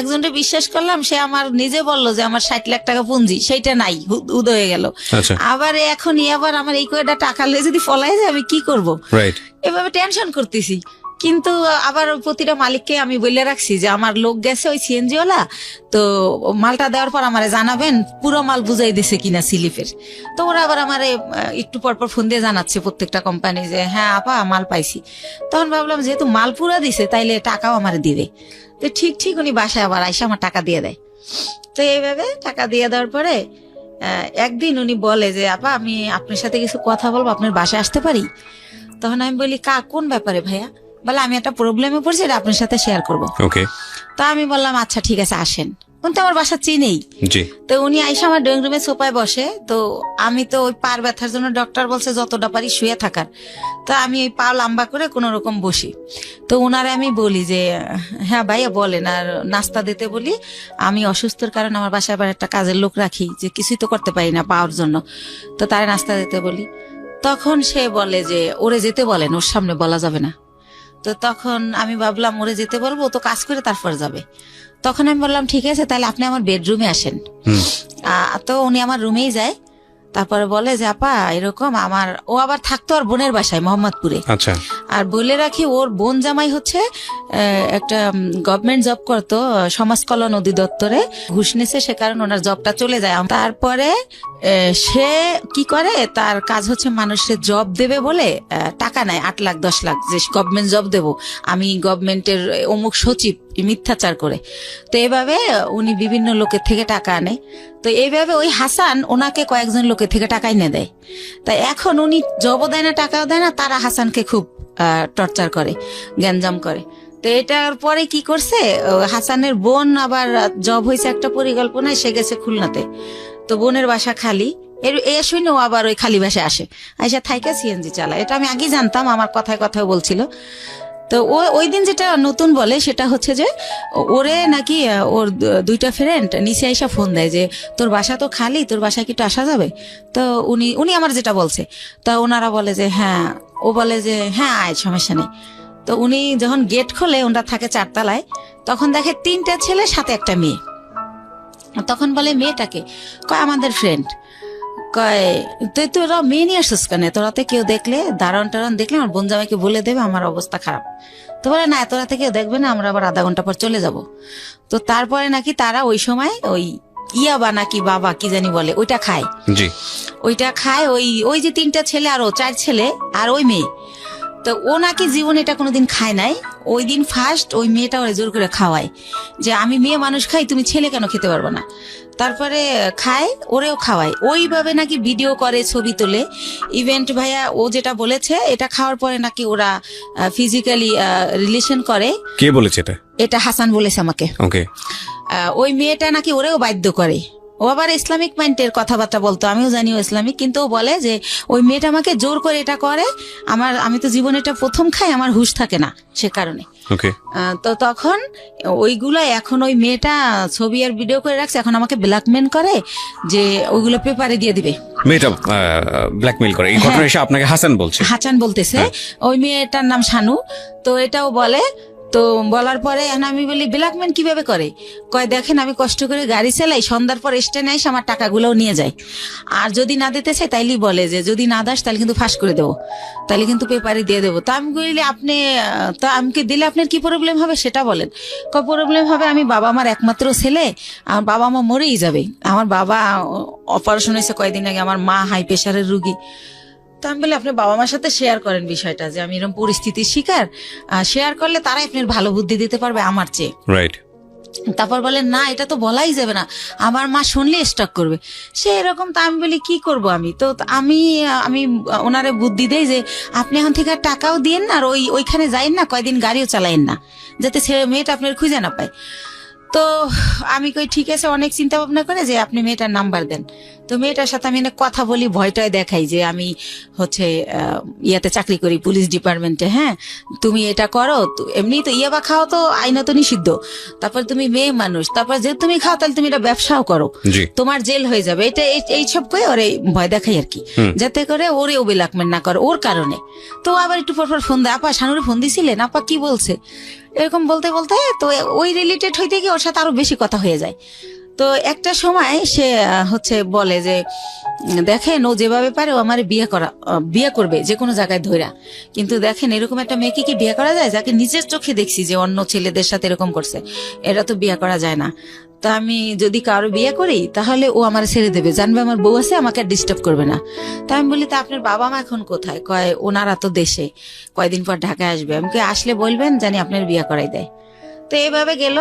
একজনকে বিশ্বাস করলাম, সে আমার নিজে বললো যে আমার 60 লাখ টাকা পুঁজি, সেইটা নাই, উদয় হয়ে গেল। আচ্ছা, আবার এখনই আবার আমার এই কয়টা টাকা লয়ে যদি ফলাই যায় আমি কি করব, রাইট, এভাবে টেনশন করতেছি। কিন্তু আবার প্রতিটা মালিককে আমি বলে রাখছি যে আমার লোক গেছে ওই সিএনজি ওয়ালা, তো মালটা দেওয়ার পর আমারে জানাবেন পুরো মাল বুঝাই দিছে কিনা স্লিপের। তো ওরা আবার আমারে একটু পরপর ফোন দিয়ে জানাচ্ছে প্রত্যেকটা কোম্পানি যে হ্যাঁ আপা মাল পাইছি। তখন ভাবলাম যেহেতু মাল পুরা দিছে তাইলে টাকাও আমারে দিবে। তো ঠিক উনি বাসায় আবার আইসা আমার টাকা দিয়ে দেয়। তো এইভাবে টাকা দিয়ে দেওয়ার পরে একদিন উনি বলে যে আপা আমি আপনার সাথে কিছু কথা বলবো, আপনার বাসায় আসতে পারি? তখন আমি বলি কোন ব্যাপারে ভাইয়া? বলে আমি একটা প্রবলেমে পড়ছি, এটা আপনার সাথে শেয়ার করবো। ওকে, তো আমি বললাম আচ্ছা ঠিক আছে আসেন, কিন্তু আমার বাসা চিনেই। জি, তো উনি আইসা আমার ড্রয়িং রুমে সোফায় বসে। তো আমি তো ওই পার ব্যথার জন্য ডক্টর বলছে যতটা পারি শুয়ে থাকার, তো আমি ওই পা লম্বা করে কোন রকম বসি। তো ওনারে আমি বলি যে হ্যাঁ ভাইয়া বলেন, আর নাস্তা দিতে বলি, আমি অসুস্থর কারণে আমার বাসায় আবার একটা কাজের লোক রাখি যে কিছুই তো করতে পারি না পাওয়ার জন্য, তো তারে নাস্তা দিতে বলি। তখন সে বলে যে ওরে যেতে বলেন, ওর সামনে বলা যাবে না। তো তখন আমি ভাবলাম ওরে যেতে বলবো, তো কাজ করে তারপর যাবে। তখন আমি বললাম ঠিক আছে তাহলে আপনি আমার বেডরুমে আসেন। তো উনি আমার রুমেই যায়। তারপরে বলে যে আপা এরকম আমার, ও আবার থাকতো আর বোনের বাসায় মোহাম্মদপুরে। আচ্ছা। আর বলে রাখি ওর বোন জামাই হচ্ছে একটা গভর্নমেন্ট জব করতো সমাজ কল্যাণ অধিদপ্তরে, ঘুষ নিছে, সে কারণে ওনার জবটা চলে যায়। তারপরে সে কি করে, তার কাজ হচ্ছে মানুষের জব দেবে বলে টাকা নেয় 8 লাখ 10 লাখ, যে গভর্নমেন্ট জব দেবো আমি, গভর্নমেন্টের অমুক সচিব, মিথ্যাচার করে। তো এভাবে উনি বিভিন্ন লোকের থেকে টাকা আনে। তো এইভাবে ওই হাসান ওনাকে কয়েকজন লোকের থেকে টাকা এনে দেয়। তাই এখন উনি জবও দেয় না, টাকাও দেয় না, তারা হাসানকে খুব টর্চার করে, গ্যাঞ্জাম করে। তো এটার পরে কি করছে, হাসানের বোন আবার জব হয়েছে একটা পরিকল্পনায়, সে গেছে খুলনাতে। তো বোনের বাসা খালি, এ শুনে ও আবার ওই খালি বাসায় আসে, আইসা থাইকা সিএনজি চালায়। এটা আমি আগে জানতাম, আমার কথায় কথায় বলছিল। তো ওই দিন যেটা নতুন বলে সেটা হচ্ছে যে ওরে নাকি ওর 2টা ফ্রেন্ড নিচে আইসা ফোন দেয় যে তোর বাসা তো খালি, তোর বাসায় কি একটু আসা যাবে? তো উনি আমার যেটা বলছে, তা ওনারা বলে যে হ্যাঁ, ও বলে যে হ্যাঁ আয়, সমস্যা নেই। তো উনি যখন গেট খোলে, ওনারা থাকে 4 তলায়, তখন দেখে 3টা ছেলে সাথে একটা মেয়ে। তখন বলে মেয়েটাকে, কয় আমাদের ফ্রেন্ড। কয় তুই তোরা মেয়ে নিয়ে আসছিস কেন, তোরাতে কেউ দেখলে দারণ টারণ দেখলে আমার বোন জামাইকে বলে দেবে আমার অবস্থা খারাপ। তো বলে না, তোরাতে কেউ দেখবে না, আমরা আবার আধা ঘন্টা পর চলে যাব। তো তারপরে নাকি তারা ওই সময় ওই ইয়াবা নাকি বাবা কি জানি বলে, ওইটা খায়। জি। ওইটা খায় ওই যে 3টা ছেলে আর 4 ছেলে আর ওই মেয়ে। তো ও নাকি জীবনে এটা কোনোদিন খায় নাই, ওই দিন ফার্স্ট ওই মেয়েটা ওরা জোর করে খাওয়ায় যে আমি মেয়ে মানুষ খাই, তুমি ছেলে কেন খেতে পারবে না। তারপরে খায়, ওরেও খাওয়ায়, ওইভাবে নাকি ভিডিও করে, ছবি তোলে। ইভেন্ট ভাইয়া ও যেটা বলেছে, এটা খাওয়ার পরে নাকি ওরা ফিজিক্যালি রিলেশন করে। কে বলেছে এটা? এটা হাসান বলেছে আমাকে। ওকে। ওই মেয়েটা নাকি ওরেও বাধ্য করে। ও আবার ইসলামিক মাইন্ডের কথাবার্তা বলতো, আমিও জানি ও ইসলামিক, কিন্তু ও বলে যে ওই মেয়েটা আমাকে জোর করে এটা করে, আমি তো জীবনে এটা প্রথম খাই, আমার হুঁশ থাকে না সে কারণে। ওকে। তো তখন ওইগুলো এখন ওই মেয়েটা ছবি আর ভিডিও করে রাখছে, এখন আমাকে ব্ল্যাকমেল করে যে ওইগুলো পেপারে দিয়ে দিবে। মেয়েটা ব্ল্যাকমেল করে, এই ঘটনা এসে আপনাকে হাসান বলছে? হাসান বলতেছে। ওই মেয়েটার নাম শানু। তো এটাও বলে। তো বলার পরে আমি বলি ব্ল্যাকমেল কিভাবে করে? কয় দেখেন আমি কষ্ট করে গাড়ি চালাই, সন্ধ্যার পর স্ট্যান্ডে এসে আমার টাকাগুলোও নিয়ে যায়, আর যদি না দিতে চাই তাইলেই বলে যে যদি না দাস তাহলে কিন্তু ফাঁস করে দেবো, তাহলে কিন্তু পেপারে দিয়ে দেবো। তা আমি বলি আপনি, তা আমাকে দিলে আপনার কি প্রবলেম হবে সেটা বলেন। প্রবলেম হবে, আমি বাবা আমার একমাত্র ছেলে, আমার বাবা মা মরেই যাবে, আমার বাবা অপারেশন হয়েছে কয়েকদিন আগে, আমার মা হাই প্রেশারের রুগী। তো আমি বলি আপনি বাবা মার সাথে শেয়ার করেন বিষয়টা, যে আমি এরকম পরিস্থিতির শিকার, শেয়ার করলে তারাই আপনার ভালো বুদ্ধি দিতে পারবে আমার চেয়ে। রাইট। তারপর বলেন না এটা তো বলাই যাবে না, আমার মা শুনলে স্টক করবে, সে এরকম। তা আমি বলি কি করব আমি? তো আমি ওনারে বুদ্ধি দেই যে আপনি এখন থেকে আর টাকাও দিয়েন না, আর ওইখানে যাইন না, কয়দিন গাড়িও চালাইন না, যাতে মেয়েটা আপনার খুঁজে না পায়। তো আমি কই ঠিক আছে, অনেক চিন্তা ভাবনা করে যে আপনি মেয়েটার নাম্বার দেন। তো মেয়েটার সাথে আমি কথা বলি, ভয়টায় দেখাই যে আমি হচ্ছে ইয়াতে চাকরি করি, পুলিশ ডিপার্টমেন্টে। হ্যাঁ, তুমি এটা করো, এমনি তো ইয়াবা খাও তো আইনত নিষিদ্ধ, তারপর তুমি মেয়ে মানুষ, তারপর যে তুমি খাও তাহলে তুমি এটা ব্যবসাও করো, তোমার জেল হয়ে যাবে, এটা এইসব কই ওরে ভয় দেখাই আর কি, যাতে করে ওরে ও ব্ল্যাকমেল না করে ওর কারণে। তো আবার একটু পর ফোন দেয়, আপা শানুরে ফোন দিছিলেন, আপা কি বলছে, এরকম বলতে বলতে তো ওই রিলেটেড হইতে গিয়ে ওর সাথে আরো বেশি কথা হয়ে যায়। তো একটা সময় সে হচ্ছে বলে যে দেখেন ও যেভাবে পারে ও আমার বিয়ে করবে যে কোনো জায়গায় ধইরা, কিন্তু দেখেন এরকম একটা মেয়েকে কি বিয়ে করা যায়, যাকে নিজের চোখে দেখছি যে অন্য ছেলেদের সাথে এরকম করছে, এটা তো বিয়ে করা যায় না। তা আমি যদি কারো বিয়ে করি তাহলে ও আমার ছেড়ে দেবে, জানবে আমার বউ আছে, আমাকে ডিস্টার্ব করবে না। তা আমি বলি তা আপনার বাবা মা এখন কোথায়? কয় ওনারা তো দেশে, কয়দিন পর ঢাকায় আসবে, আমাকে আসলে বলবেন জানি আপনার বিয়ে করাই দেয়। তো এইভাবে গেল।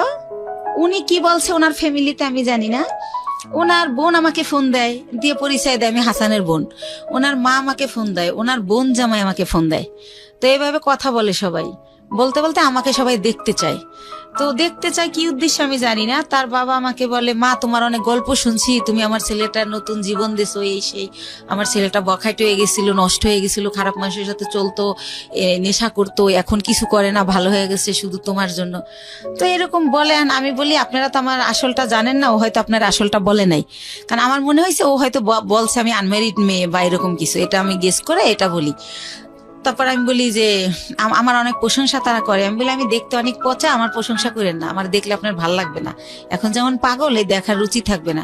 উনি কি বলছে ওনার ফ্যামিলিতে আমি জানি না। ওনার বোন আমাকে ফোন দেয়, দিয়ে পরিচয় দেয় আমি হাসানের বোন। ওনার মা আমাকে ফোন দেয়, ওনার বোন জামাই আমাকে ফোন দেয়। তো এইভাবে কথা বলে সবাই, বলতে বলতে আমাকে সবাই দেখতে চায়। তো দেখতে চাই কি উদ্দেশ্যে আমি জানি না। তার বাবা আমাকে বলে মা তোমার অনেক গল্প শুনছি, তুমি আমার ছেলেটার নতুন জীবন দিছো, এই সেই, আমার ছেলেটা বখাইট হয়ে গেছিল, নষ্ট হয়ে গেছিল, খারাপ মানুষের সাথে চলতো, নেশা করতো, এখন কিছু করে না, ভালো হয়ে গেছে শুধু তোমার জন্য। তো এরকম বলে। আমি বলি আপনারা তো আমার আসলটা জানেন না, ও হয়তো আপনার আসলটা বলে নাই, কারণ আমার মনে হয়েছে ও হয়তো বলছে আমি আনম্যারিড মেয়ে বা এরকম কিছু, এটা আমি গেস করে এটা বলি। তারপর আমি বলি যে আমার অনেক প্রশংসা তারা করে। আমি বলি আমি দেখতে অনেক পচা, আমার প্রশংসা করেন না, আমার দেখলে আপনার ভাল লাগবে না, এখন যেমন পাগল এই দেখার রুচি থাকবে না।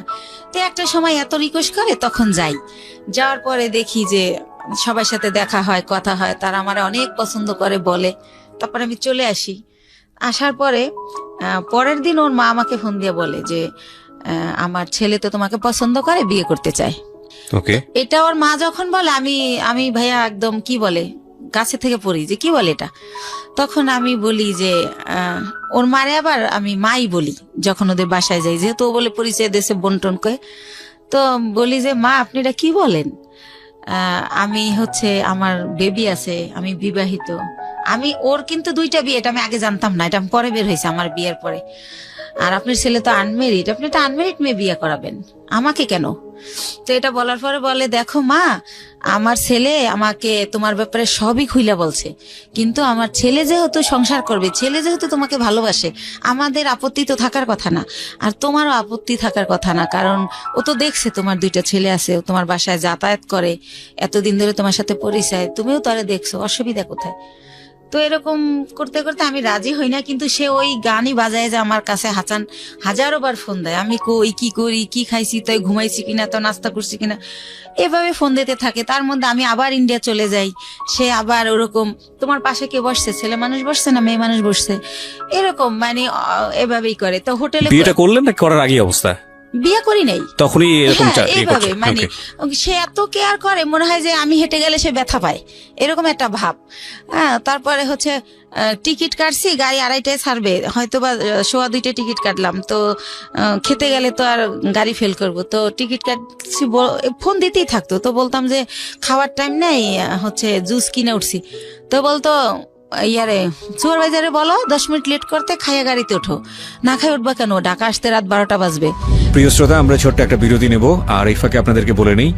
তো একটা সময় এত রিকোয়েস্ট করে, তখন যাই। যাওয়ার পরে দেখি যে সবার সাথে দেখা হয়, কথা হয়, তারা আমার অনেক পছন্দ করে বলে। তারপর আমি চলে আসি। আসার পরে পরের দিন ওর মা আমাকে ফোন দিয়ে বলে যে আমার ছেলে তো তোমাকে পছন্দ করে, বিয়ে করতে চায়। ওকে, এটা ওর মা যখন বলে, আমি ভাইয়া একদম কি বলে গাছে থেকে পড়ি যে কি বলে এটা। তখন আমি বলি যে ওর মারে আবার আমি মাই বলি যখন ওদের বাসায় যাই, যেহেতু ও বলে পরিচয় দেশে বন্টন করে। তো বলি যে মা আপনি এটা কি বলেন, আমি হচ্ছে আমার বেবি আছে, আমি বিবাহিত। ওর কিন্তু 2টা বিয়ে, এটা আমি আগে জানতাম না, এটা পরে বের হয়েছে আমার বিয়ের পরে। আর আপনার ছেলে তো আনমেরিড, আপনি তো আনমেরিড মেয়ে বিয়ে করাবেন, আমাকে কেন? তো এটা বলার পরে বলে দেখো মা, আমার ছেলে আমাকে তোমার ব্যাপারে সবই খুইলা বলছে, কিন্তু আমার ছেলে যেহেতু সংসার করবে, ছেলে যেহেতু তোমাকে ভালোবাসে, আমাদের আপত্তি তো থাকার কথা না, আর তোমারও আপত্তি থাকার কথা না, কারণ ও তো দেখছে তোমার 2টা ছেলে আছে, ও তোমার বাসায় যাতায়াত করে, এতদিন ধরে তোমার সাথে পরিচয়, তুমিও তারে দেখছো, অসুবিধা কোথায়? তো এরকম করতে করতে আমি রাজি হই না, কিন্তু সে ওই গানই বাজায় যে আমার কাছে হাজারো বার ফোন দেয়, আমি কই কি করি, কি খাইছি, তাই ঘুমাইছি কিনা, তো নাস্তা করছি কিনা, এভাবে ফোন দিতে থাকে। তার মধ্যে আমি আবার ইন্ডিয়া চলে যাই, সে আবার ওরকম তোমার পাশে কে বসছে, ছেলে মানুষ বসছে না মেয়ে মানুষ বসছে, এরকম মানে এভাবেই করে। তো হোটেলে বিয়েটা করলেন না করার আগে অবস্থা? বিয়ে করি নাই, তখনই এরকম এইভাবে মানে সে এত কেয়ার করে, মনে হয় যে আমি হেঁটে গেলে সে ব্যথা পায়, এরকম একটা ভাব। হ্যাঁ, তারপরে হচ্ছে টিকিট কাটছি, গাড়ি 2:30টায় ছাড়বে, হয়তো বা 1:15 টিকিট কাটলাম, তো খেতে গেলে তো আর গাড়ি ফেল করব, তো টিকিট কাটছি, ফোন দিতেই থাকতো। তো বলতাম যে খাওয়ার টাইম নেই, হচ্ছে জুস কিনে উঠছি, তো বলতো ইয়ারে সুপারভাইজারে বলো 10 মিনিট লেট করতে, খাইয়া গাড়িতে ওঠো, না খাই উঠবা কেন, ঢাকা আসতে রাত 12টা বাজবে। প্রিয় শ্রোতা, আমরা ছোট্ট একটা বিরতি নেব, আর এই ফাঁকে আপনাদেরকে বলে নেই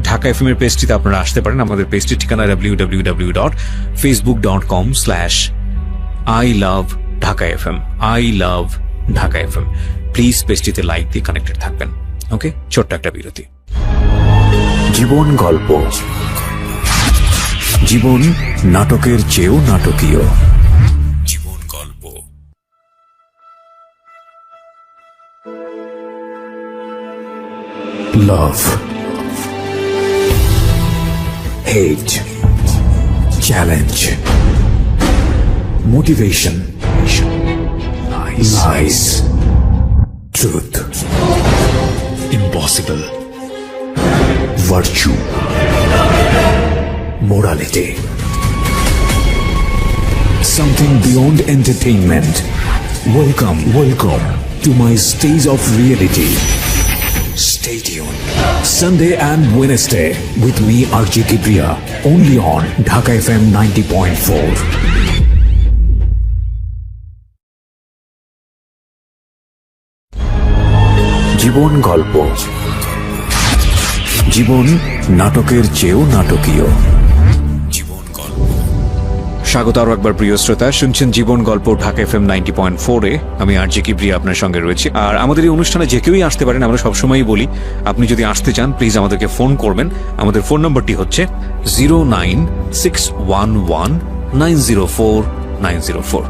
ঢাকা এফএম এর পেজটিতে আপনারা আসতে পারেন। আমাদের পেজটির ঠিকানা www.facebook.com/iLoveDhakaFM, iLoveDhakaFM। প্লিজ পেজটিতে লাইক দিয়ে কানেক্টেড থাকবেন। ওকে, ছোট্ট একটা বিরতি। জীবন গল্প, জীবন নাটকের চেয়েও নাটকীয়। জীবন গল্প। Love, hate, challenge, motivation, lies, truth, impossible, virtue, morality, something beyond entertainment. Welcome to my stage of reality. Stay tuned. Sunday and Wednesday with me RJ Kipriya, only on Dhaka FM 90.4. জীবন গল্প, জীবন নাটকের চেয়েও নাটকীয়। জীবন গল্প। স্বাগত আরো একবার প্রিয় শ্রোতা, শুনছেন জীবন গল্প ঢাকা এফএম 90.4-এ। আমি আরজে কিবরিয়া আপনার সঙ্গে রয়েছি, আর আমাদের এই অনুষ্ঠানে যে কেউই আসতে পারেন। আমরা সবসময়ই বলি, আপনি যদি আসতে চান প্লিজ আমাদেরকে ফোন করবেন। আমাদের ফোন নম্বরটি হচ্ছে 09611904904।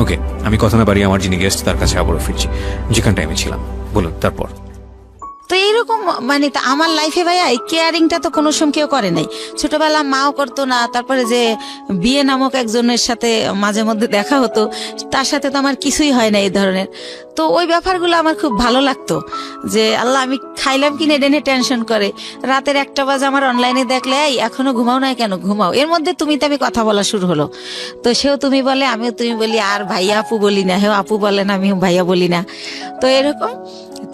ওকে, আমি কথা না বাড়িয়ে আমার যিনি গেস্ট তার কাছে আবারও ফিরছি, যেখানটায় আমি ছিলাম। বলুন তারপর। তো এইরকম মানে আমার লাইফে ভাইয়া এই কেয়ারিংটা তো কোনো সময় কেউ করে নাই। ছোটবেলা মাও করতো না, তারপরে যে বিয়ে নামক একজনের সাথে মাঝে মধ্যে দেখা হতো, তার সাথে তো আমার কিছুই হয় না এই ধরনের। তো ওই ব্যাপারগুলো আমার খুব ভালো লাগতো, যে আল্লাহ আমি খাইলাম কিনে এটা নিয়ে টেনশন করে। রাতের 1টা বাজে আমার অনলাইনে দেখলে, এই এখনো ঘুমাও না কেন, ঘুমাও। এর মধ্যে তুমি কথা বলা শুরু হলো, তো সেও তুমি বলে, আমিও তুমি বলি, আর ভাইয়া আপু বলি না, হেও আপু বলেন, আমিও ভাইয়া বলি না। তো এরকম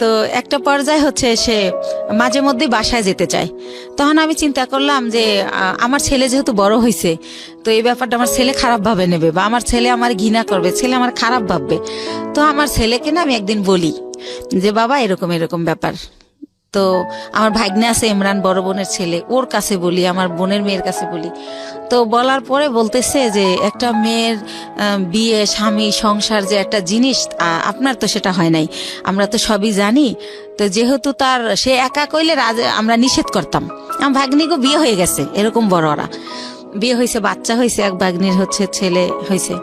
তো একটা পর্যায়ে হচ্ছে সে মাঝে মধ্যে বাসায় যেতে চায়। তখন আমি চিন্তা করলাম যে আমার ছেলে যেহেতু বড় হয়েছে, তো এই ব্যাপারটা আমার ছেলে খারাপ ভাবে নেবে, বা আমার ছেলে আমার ঘৃণা করবে, ছেলে আমার খারাপ ভাববে। তো আমার ছেলেকে না আমি একদিন বলি যে বাবা এরকম এরকম ব্যাপার। তো আমার ভাগ্নে আছে ইমরান, বড় বোনের ছেলে, ওর কাছে বলি, আমার বোনের মেয়ের কাছে বলি। তো বলার পরে বলতেছে যে একটা মেয়ের বিয়ে, স্বামী, সংসার যে একটা জিনিস, আপনার তো সেটা হয় নাই, আমরা তো সবই জানি। তো যেহেতু তার সে একা কইলে আমরা নিষেধ করতাম, আমার ভাগ্নিকে বিয়ে হয়ে গেছে, এরকম বড় ওরা বিয়ে হয়েছে, বাচ্চা হয়েছে, এক ভাগ্নির হচ্ছে ছেলে হয়েছে।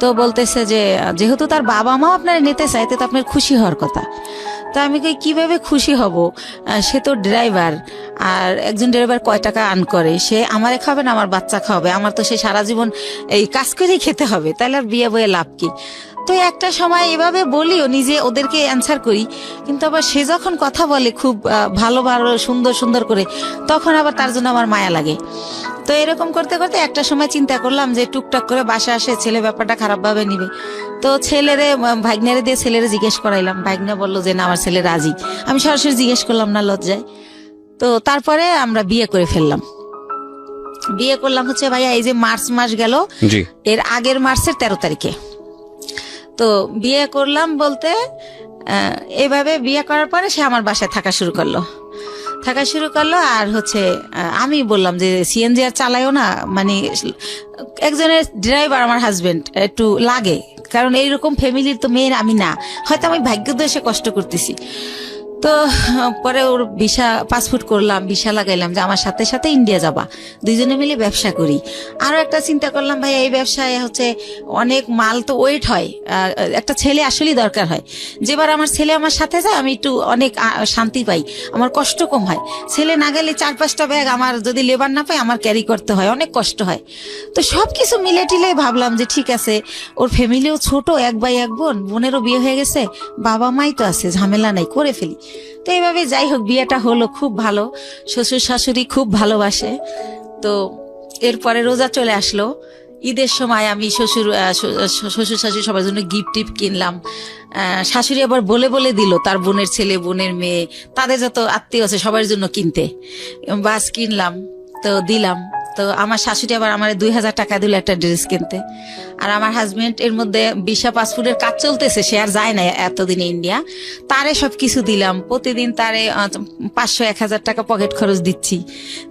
তো বলতেছে যে যেহেতু তার বাবা মা আপনার নিতে চাইতে, তো আপনার খুশি হওয়ার কথা। তো আমি কই কিভাবে খুশি হব, সে তো ড্রাইভার, আর একজন ড্রাইভার কয় টাকা আর্ন করে, সে আমারে খাবে না আমার বাচ্চা খাবে, আমার তো সে সারা জীবন এই কাজ করেই খেতে হবে, তাহলে আর বিয়ে বয়ে লাভ কি। তো একটা সময় এভাবে বলিও, নিজে ওদেরকে অ্যান্সার করি, কিন্তু আবার সে যখন কথা বলে খুব ভালো ভালো সুন্দর সুন্দর করে, তখন আবার তার জন্য আমার মায়া লাগে। তো এরকম করতে করতে একটা সময় চিন্তা করলাম যে টুকটাক করে বাসা আসে, ছেলে ব্যাপারটা খারাপ ভাবে নিবে। তো ছেলেরে ভাগ্নেরে দিয়ে ছেলেরে জিজ্ঞেস করাইলাম, ভাগ্নে বললো যে না আমার ছেলে রাজি। আমি সরাসরি জিজ্ঞেস করলাম না লজ্জায়। তো তারপরে আমরা বিয়ে করে ফেললাম। বিয়ে করলাম হচ্ছে ভাইয়া এই যে মার্চ মাস গেল, জি, এর আগের মার্চের 13 তারিখে। তো বিয়ে করলাম বলতে এভাবে বিয়ে করার পরে সে আমার বাসায় থাকা শুরু করলো। আর হচ্ছে আমি বললাম যে সিএনজি আর চালাইও না, মানে একজনের ড্রাইভার আমার হাজবেন্ড একটু লাগে, কারণ এইরকম ফ্যামিলির তো মেয়ের আমি না, হয়তো আমি ভাগ্যদোষে কষ্ট করতেছি। তো পরে ওর ভিসা পাসপোর্ট করলাম, ভিসা লাগাইলাম যে আমার সাথে সাথে ইন্ডিয়া যাবা, দুইজনে মিলে ব্যবসা করি। আরো একটা চিন্তা করলাম ভাই এই ব্যবসায় হচ্ছে অনেক মাল তো ওয়েট হয়, একটা ছেলে আসলেই দরকার হয়। যেবার আমার ছেলে আমার সাথে যায় আমি একটু অনেক শান্তি পাই, আমার কষ্ট কম হয়। ছেলে না গেলে 4-5টা ব্যাগ আমার যদি লেবার না পাই আমার ক্যারি করতে হয়, অনেক কষ্ট হয়। তো সবকিছু মিলে টিলে ভাবলাম যে ঠিক আছে, ওর ফ্যামিলিও ছোট, এক ভাই এক বোন, বোনেরও বিয়ে হয়ে গেছে, বাবা মাই তো আছে, ঝামেলা নাই, করে ফেলি। তো এইভাবে যাই হোক বিয়েটা হলো, খুব ভালো, শ্বশুর শাশুড়ি খুব ভালোবাসে। তো এরপরে রোজা চলে আসলো, ঈদের সময় আমি শ্বশুর শাশুড়ি সবার জন্য গিফট টিফট কিনলাম। শাশুড়ি আবার বলে বলে দিল তার বোনের ছেলে বোনের মেয়ে তাদের যত আত্মীয় আছে সবার জন্য কিনতে, বাস কিনলাম, তো দিলাম। তো আমার শাশুড়ি আবার আমার 2000 টাকা দিল একটা ড্রেস কিনতে। আর আমার হাজবেন্ড এর মধ্যে ভিসা পাসপোর্টের কাজ চলতেছে, সে আর যায় না এতদিনে ইন্ডিয়া, তারে সবকিছু দিলাম। প্রতিদিন তারে 500-1000 টাকা পকেট খরচ দিচ্ছি,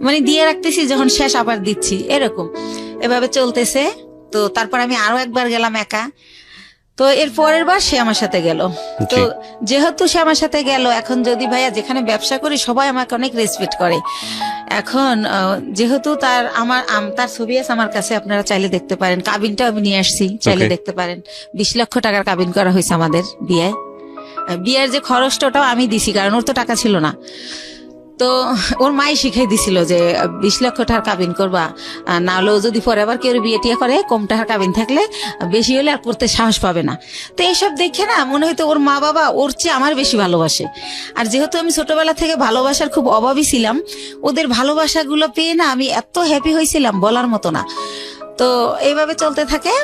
মানে দিয়ে রাখতেছি, যখন শেষ আবার দিচ্ছি, এরকম এভাবে চলতেছে। তো তারপর আমি আরো একবার গেলাম একা। তো এর পরের বার সে আমার সাথে গেল। তো যেহেতু সে আমার সাথে গেল, এখন যদি ভাইয়া যেখানে ব্যবসা করি সবাই আমাকে অনেক রেসপেক্ট করে। এখন যেহেতু তার ছবি আছে আমার কাছে, আপনারা চাইলে দেখতে পারেন, কাবিনটাও আমি নিয়ে আসছি, চাইলে দেখতে পারেন। 20 লক্ষ টাকার কাবিন করা হয়েছে আমাদের বিয়ের যে খরচটা ওটাও আমি দিছি, কারণ ওর তো টাকা ছিল না। তো ওর মাই শিখাই দিছিল যে 20 লক্ষ টাকার কাবিন করবা, না হলেও যদি পরে আবার কেউ বিয়ে টিয়ে করে, কম টাকার কাবিন থাকলে বেশি হলে আর করতে সাহস পাবে না। তো এইসব দেখে না মনে হয়তো ওর মা বাবা ওর চেয়ে আমার বেশি ভালোবাসে। আর যেহেতু আমি ছোটবেলা থেকে ভালোবাসার খুব অভাবী ছিলাম, ওদের ভালোবাসাগুলো পেয়ে না আমি এত হ্যাপি হয়েছিলাম বলার মতো না। তো এইভাবে চলতে থাকে।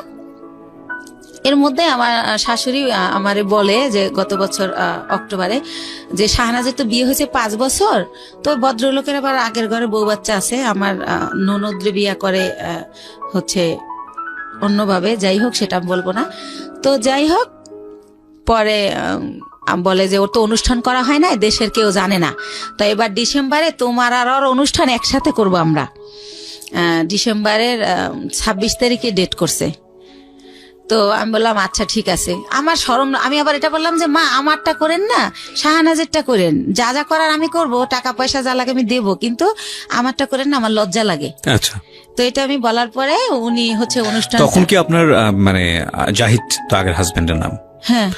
এর মধ্যে আমার শাশুড়ি আমারে বলে যে গত বছর অক্টোবরে যে শাহনাজের তো বিয়ে হয়েছে 5 বছর, তো ভদ্রলোকের আবার আগের ঘরে বউ বাচ্চা আছে, আমার ননদরে বিয়ে করে হচ্ছে অন্যভাবে, যাই হোক সেটা বলবো না। তো যাই হোক পরে বলে যে ওর তো অনুষ্ঠান করা হয় না, দেশের কেউ জানে না, তো এবার ডিসেম্বরে তোমার আর ওর অনুষ্ঠান একসাথে করবো আমরা। ডিসেম্বরের 26 তারিখে ডেট করছে। তো আমি বললাম আচ্ছা ঠিক আছে। আমার শরম, আমি আবার এটা বললাম যে মা আমারটা করেন না, শাহনাজেরটা করেন, যা যা করার আমি করব, টাকা পয়সা যা লাগে আমি দেবো, কিন্তু আমারটা করেন না, আমার লজ্জা লাগে। আচ্ছা। তো এটা আমি বলার পরে উনি হচ্ছে অনুষ্ঠান। তখন কি আপনার মানে জাহিদ তো আগের হাজবেন্ডের নাম? হ্যাঁ।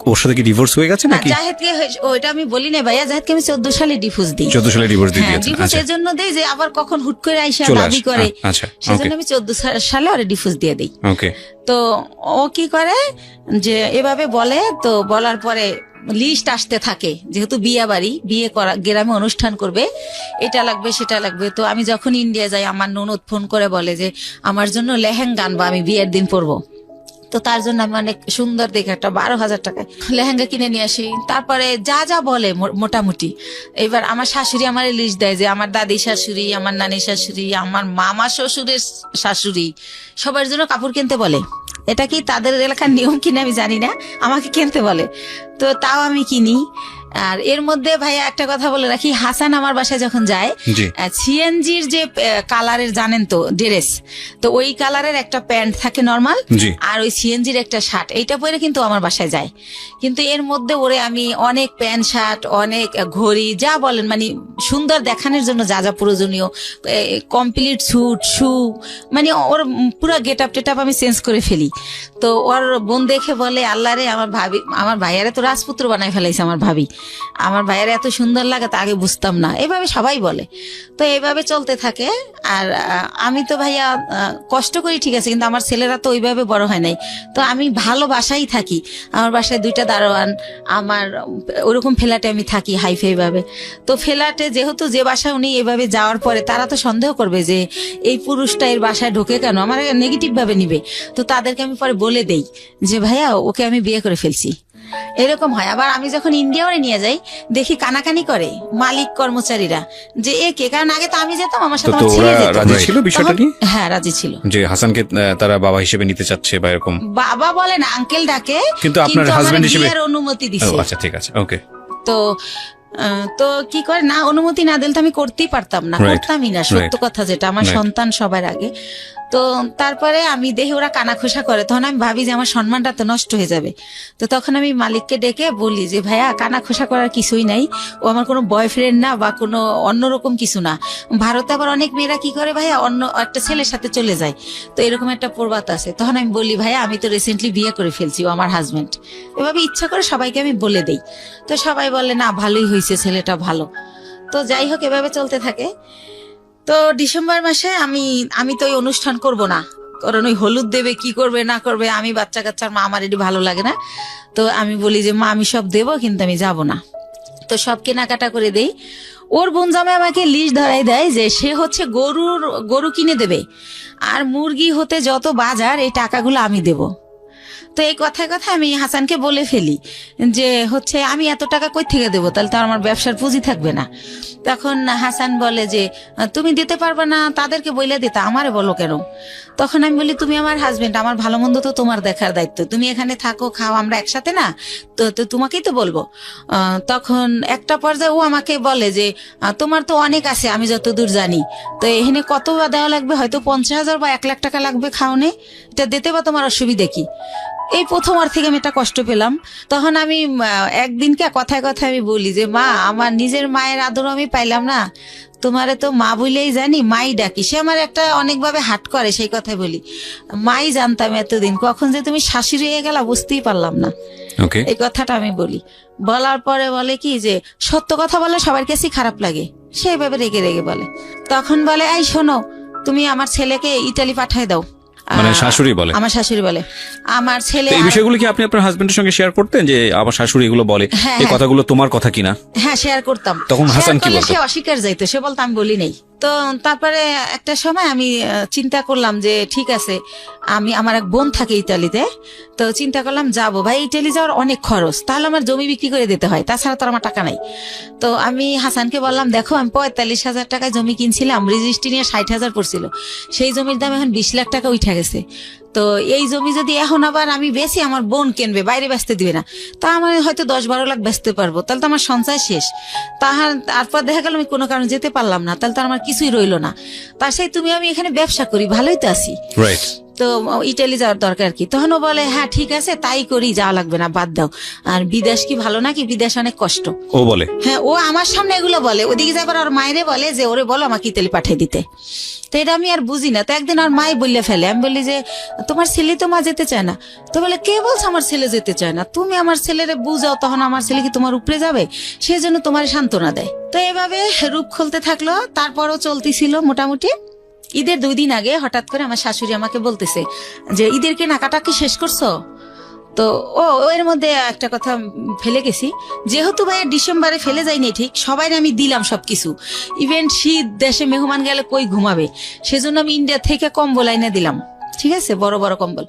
ওর সাথে কি ডিভোর্স হয়ে গেছে নাকি? জাহেদকে ওইটা আমি বলি না ভাইয়া, জাহেদকে আমি 14 সালে ডিভোর্স দিই। 14 সালে ডিভোর্স দিয়ে দিয়েছেন? ডিভোর্স এর জন্য দেই যে আবার কখন হুট করে আইসা দাবি করে, আচ্ছা, সেজন্য আমি 14 সালে ওরে ডিভোর্স দিয়ে দেই। ওকে। তো ও কি করে যে এভাবে বলে, তো বলার পরে লিস্ট আসতে থাকে, যেহেতু বিয়ে করা গ্রামে অনুষ্ঠান করবে, এটা লাগবে সেটা লাগবে। তো আমি যখন ইন্ডিয়া যাই আমার ননদ ফোন করে বলে যে আমার জন্য লেহেঙ্গা আনবা, আমি বিয়ের দিন পরবো। তো তার জন্য আমি অনেক সুন্দর দেখে একটা 12,000 টাকায় লেহেঙ্গা কিনে নিয়ে আসি। তারপরে যা যা বলে মোটামুটি, এবার আমার শাশুড়ি আমার লিস্ট দেয় যে আমার দাদি শাশুড়ি, আমার নানি শাশুড়ি, আমার মামা শ্বশুরের শাশুড়ি, সবার জন্য কাপড় কিনতে বলে। এটা কি তাদের এলাকার নিয়ম কিনা আমি জানি না, আমাকে কিনতে বলে। তো তাও আমি কিনি। আর এর মধ্যে ভাইয়া একটা কথা বলে রাখি, হাসান আমার বাসায় যখন যায়, জি। সিএনজির যে কালারের জানেন তো ড্রেস, তো ওই কালারের একটা প্যান্ট থাকে নর্মাল, জি। আর ওই সিএনজির একটা শার্ট, এইটা পরে কিন্তু আমার বাসায় যায়। কিন্তু এর মধ্যে ওরে আমি অনেক প্যান্ট শার্ট, অনেক ঘড়ি, যা বলেন মানে সুন্দর দেখানোর জন্য যা যা প্রয়োজনীয়, কমপ্লিট স্যুট, শু, মানে ওর পুরো গেট আপ টেট আপ আমি চেঞ্জ করে ফেলি। তো ওর বোন দেখে বলে, আল্লাহ রে, আমার ভাবি, আমার ভাইয়ারে তো রাজপুত্র বানাই ফেলাইছে আমার ভাবি, আমার ভাইয়ারে এত সুন্দর লাগে তা আগে বুঝতাম না, এভাবে সবাই বলে। তো এইভাবে চলতে থাকে। আর আমি তো ভাইয়া কষ্ট করি ঠিক আছে, কিন্তু আমার ছেলেরা তো ওইভাবে বড় হয় নাই। তো আমি ভালো বাসায় থাকি, আমার বাসায় 2টা দারোয়ান, আমার ওরকম ফ্ল্যাটে আমি থাকি হাইফাই ভাবে। তো ফ্ল্যাটে যেহেতু যে বাসায় উনি এভাবে যাওয়ার পরে তারা তো সন্দেহ করবে যে এই পুরুষটা এর বাসায় ঢোকে কেন, আমার নেগেটিভ ভাবে নিবে। তো তাদেরকে আমি পরে বলে দেই যে ভাইয়া ওকে আমি বিয়ে করে ফেলছি, এরকম হয়। আবার আমি যখন ইন্ডিয়াও নিয়ে যাই দেখি কানাকানি করে মালিক কর্মচারীরা যে এ কে, কারণ আগে তো আমি যেতাম, আমার সাথে তো আমার ছেলে ওরা যেত। রাজি ছিল বিষয়টা তখন- নিয়ে? হ্যাঁ রাজি ছিল। যে হাসানকে তারা বাবা হিসেবে নিতে চাচ্ছে বা এরকম? বাবা বলে না, আঙ্কেল ডাকে, কিন্তু আপনার আমার হাজবেন্ড হিসেবে বিয়ের অনুমতি ও দিছে। আচ্ছা, ঠিক আছে, ওকে। তো তো কি করে না, অনুমতি না দিলে তো আমি করতেই পারতাম না, Right. করতামই না, সত্য Right. কথা যেটা, আমার Right. সন্তান সবার আগে। তো তারপরে আমি দেখি ওরা কানাখোসা করে, তখন আমি ভাবি যে আমার সম্মানটা তো নষ্ট হয়ে যাবে। তো তখন আমি মালিককে ডেকে বলি যে ভাইয়া কানাখোসা করার কিছুই নাই, ও আমার কোনো বয়ফ্রেন্ড না বা কোনো অন্যরকম কিছু না। ভারতে আবার অনেক মেয়েরা কি করে ভাইয়া অন্য একটা ছেলের সাথে চলে যায়, তো এরকম একটা প্রবাদ আছে। তখন আমি বলি ভাইয়া আমি তো রিসেন্টলি বিয়ে করে ফেলছি, ও আমার হাজবেন্ড। এভাবে ইচ্ছা করে সবাইকে আমি বলে দেই। তো সবাই বলে না ভালোই হয়েছে, ছেলেটা ভালো। তো যাই হোক এভাবে চলতে থাকে। তো ডিসেম্বর মাসে আমি তো ওই অনুষ্ঠান করব না, কারণ ওই হলুদ দেবে কি করবে না করবে, আমি বাচ্চা কাচ্চার মা, আমার এটি ভালো লাগে না। তো আমি বলি যে মা আমি সব দেবো কিন্তু আমি যাব না। তো সব কেনাকাটা করে দেই। ওর বোন জামাই আমাকে লিস্ট ধরাই দেয় যে সে হচ্ছে গরু কিনে দেবে, আর মুরগি হতে যত বাজার এই টাকাগুলো আমি দেব। তো এই কথায় কথায় আমি হাসানকে বলে ফেলি যে হচ্ছে আমি এত টাকা কই থেকে দেবো, তাহলে তো আমার ব্যবসার পুঁজি থাকবে না। তখন হাসান বলে যে তুমি দিতে পারবে না, তাদেরকে বইলে দিতে, আমারে বলো কেন? তখন আমি বলি তুমি আমার হাজবেন্ড, আমার ভালো মন্দ তো তোমার দেখার দায়িত্ব, তুমি এখানে থাকো খাও, আমরা একসাথে না, তো তোমাকেই তো বলবো। তখন একটা পর্যায়ে ও আমাকে বলে যে তোমার তো অনেক আছে আমি যতদূর জানি, তো এখানে কত বা দেওয়া লাগবে, হয়তো 50,000 বা 1 লাখ টাকা লাগবে খাওনে, এটা দিতে বা তোমার অসুবিধা কি? এই প্রথমবার থেকে আমি একটা কষ্ট পেলাম। তখন আমি একদিনকে কথায় কথায় আমি বলি যে মা আমার নিজের মায়ের আদর আমি পাইলাম না, তোমারে তো মা বলেই জানি, মাই ডাকি। সে আমার একটা অনেকভাবে হাট করে, সেই কথাই বলি, মাই জানতাম এতদিন, কখন যে তুমি শাশুড়ি হয়ে গেলা বুঝতেই পারলাম না। ওকে। এই কথাটা আমি বলি, বলার পরে বলে কি যে সত্য কথা বলে সবার কাছেই খারাপ লাগে, সেইভাবে রেগে রেগে বলে। তখন বলে এই শোনো, তুমি আমার ছেলেকে ইতালি পাঠায় দাও। মানে শাশুড়ি বলে? আমার শাশুড়ি বলে। আমার ছেলে তো এই বিষয়গুলো কি আপনি আপনার হাজবেন্ডের সঙ্গে শেয়ার করতেন যে আমার শাশুড়ি এগুলো বলে, হ্যাঁ, এই হ্যাঁ। কথাগুলো তোমার কথা কিনা? হ্যাঁ শেয়ার করতাম। তখন Share হাসান কি করলে বলতো? সে অস্বীকার যাইতো, সে বলতো আমি বলি নাই। তো তারপরে একটা সময় আমি চিন্তা করলাম যে ঠিক আছে, আমার এক বোন থাকে ইতালিতে, তো চিন্তা করলাম যাবো, ভাই ইতালি যাওয়ার অনেক খরচ, তাহলে আমার জমি বিক্রি করে দিতে হয়, তাছাড়া তো আমার টাকা নাই। তো আমি হাসানকে বললাম দেখো আমি 45,000 টাকায় জমি কিনছিলাম, রেজিস্ট্রি নিয়ে 60,000 পড়ছিল, সেই জমির দাম এখন 20 লাখ টাকা উঠে গেছে। তো এই জমি যদি এখন আবার আমি বেশি, আমার বোন কিনবে, বাইরে বেচতে দিবে না, তা আমার হয়তো 10-12 লাখ বেচতে পারবো, তাহলে তো আমার সঞ্চয় শেষ। তারপর দেখা গেল আমি কোনো কারণে যেতে পারলাম না, তাহলে তো আমার কিছুই রইলো না। তার সাথে তুমি আমি এখানে ব্যবসা করি, ভালোই তো আছি, রাইট। তো ইটালি যাওয়ার দরকার কি? তখন ও বলে হ্যাঁ ঠিক আছে তাই করি, যাওয়া লাগবে না, বাদ দাও। আর বিদেশ কি ভালো নাকি? বিদেশ অনেক কষ্ট। ও বলে? হ্যাঁ, ও আমার সামনে এগুলো বলে, ওদিকে যাবার আর মায়েরে বলে যে ওরে বলো আমাকে ইতালি পাঠিয়ে দিতে। তো এটা আমি আর বুঝি না। তো একদিন আর মাই বললে ফেলে, আমি বলি যে তোমার ছেলে তো মা যেতে চায় না। তো বলে কে বলছে আমার ছেলে যেতে চায় না? তুমি আমার ছেলেরে বুঝাও, তখন আমার ছেলে কি তোমার উপরে যাবে? সেই জন্য তোমার সান্ত্বনা দেয়। তো এভাবে রূপ খুলতে থাকলো, তারপরও চলতেছিল মোটামুটি। ঈদের 2 দিন আগে হঠাৎ করে আমার শাশুড়ি আমাকে বলতেছে যে ঈদের কেনাকাটা কি শেষ করছো? তো এর মধ্যে একটা কথা ফেলে গেছি, যেহেতু ভাইয়া ডিসেম্বরে ফেলে যায়নি ঠিক, সবাই আমি দিলাম সবকিছু। ইভেন শীত, দেশে মেহমান গেলে কই ঘুমাবে, সেজন্য আমি ইন্ডিয়া থেকে কম্বল আইনে দিলাম, ঠিক আছে, বড় বড় কম্বল।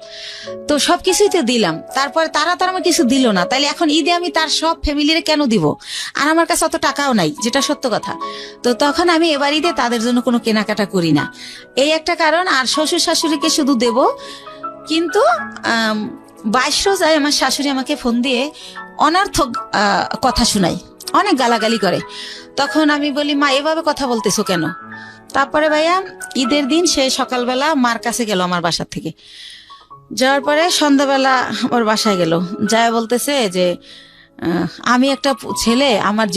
তো সবকিছুই তো দিলাম, তারপরে তারা আমার কিছু দিল না, তাইলে এখন ঈদে আমি তার সব ফ্যামিলিরে কেন দিব? আর আমার কাছে অত টাকাও নাই, যেটা সত্য কথা। তো তখন আমি এবার ঈদে তাদের জন্য কোনো কেনাকাটা করি না, এই একটা কারণ। আর শ্বশুর শাশুড়িকে শুধু দেব। কিন্তু 22 রোজায় আমার শাশুড়ি আমাকে ফোন দিয়ে অনর্থক কথা শোনাই অনেক গালাগালি করে। তখন আমি বলি, মা এভাবে কথা বলতেছো কেন? তারপরে ভাইয়া ঈদের দিন সে সকালবেলা মার কাছে গেল আমার বাসার থেকে, যাওয়ার পরে সন্ধ্যাবেলা আমার বাসায় গেল, যায় বলতেছে যে আমি একটা ছেলে আমার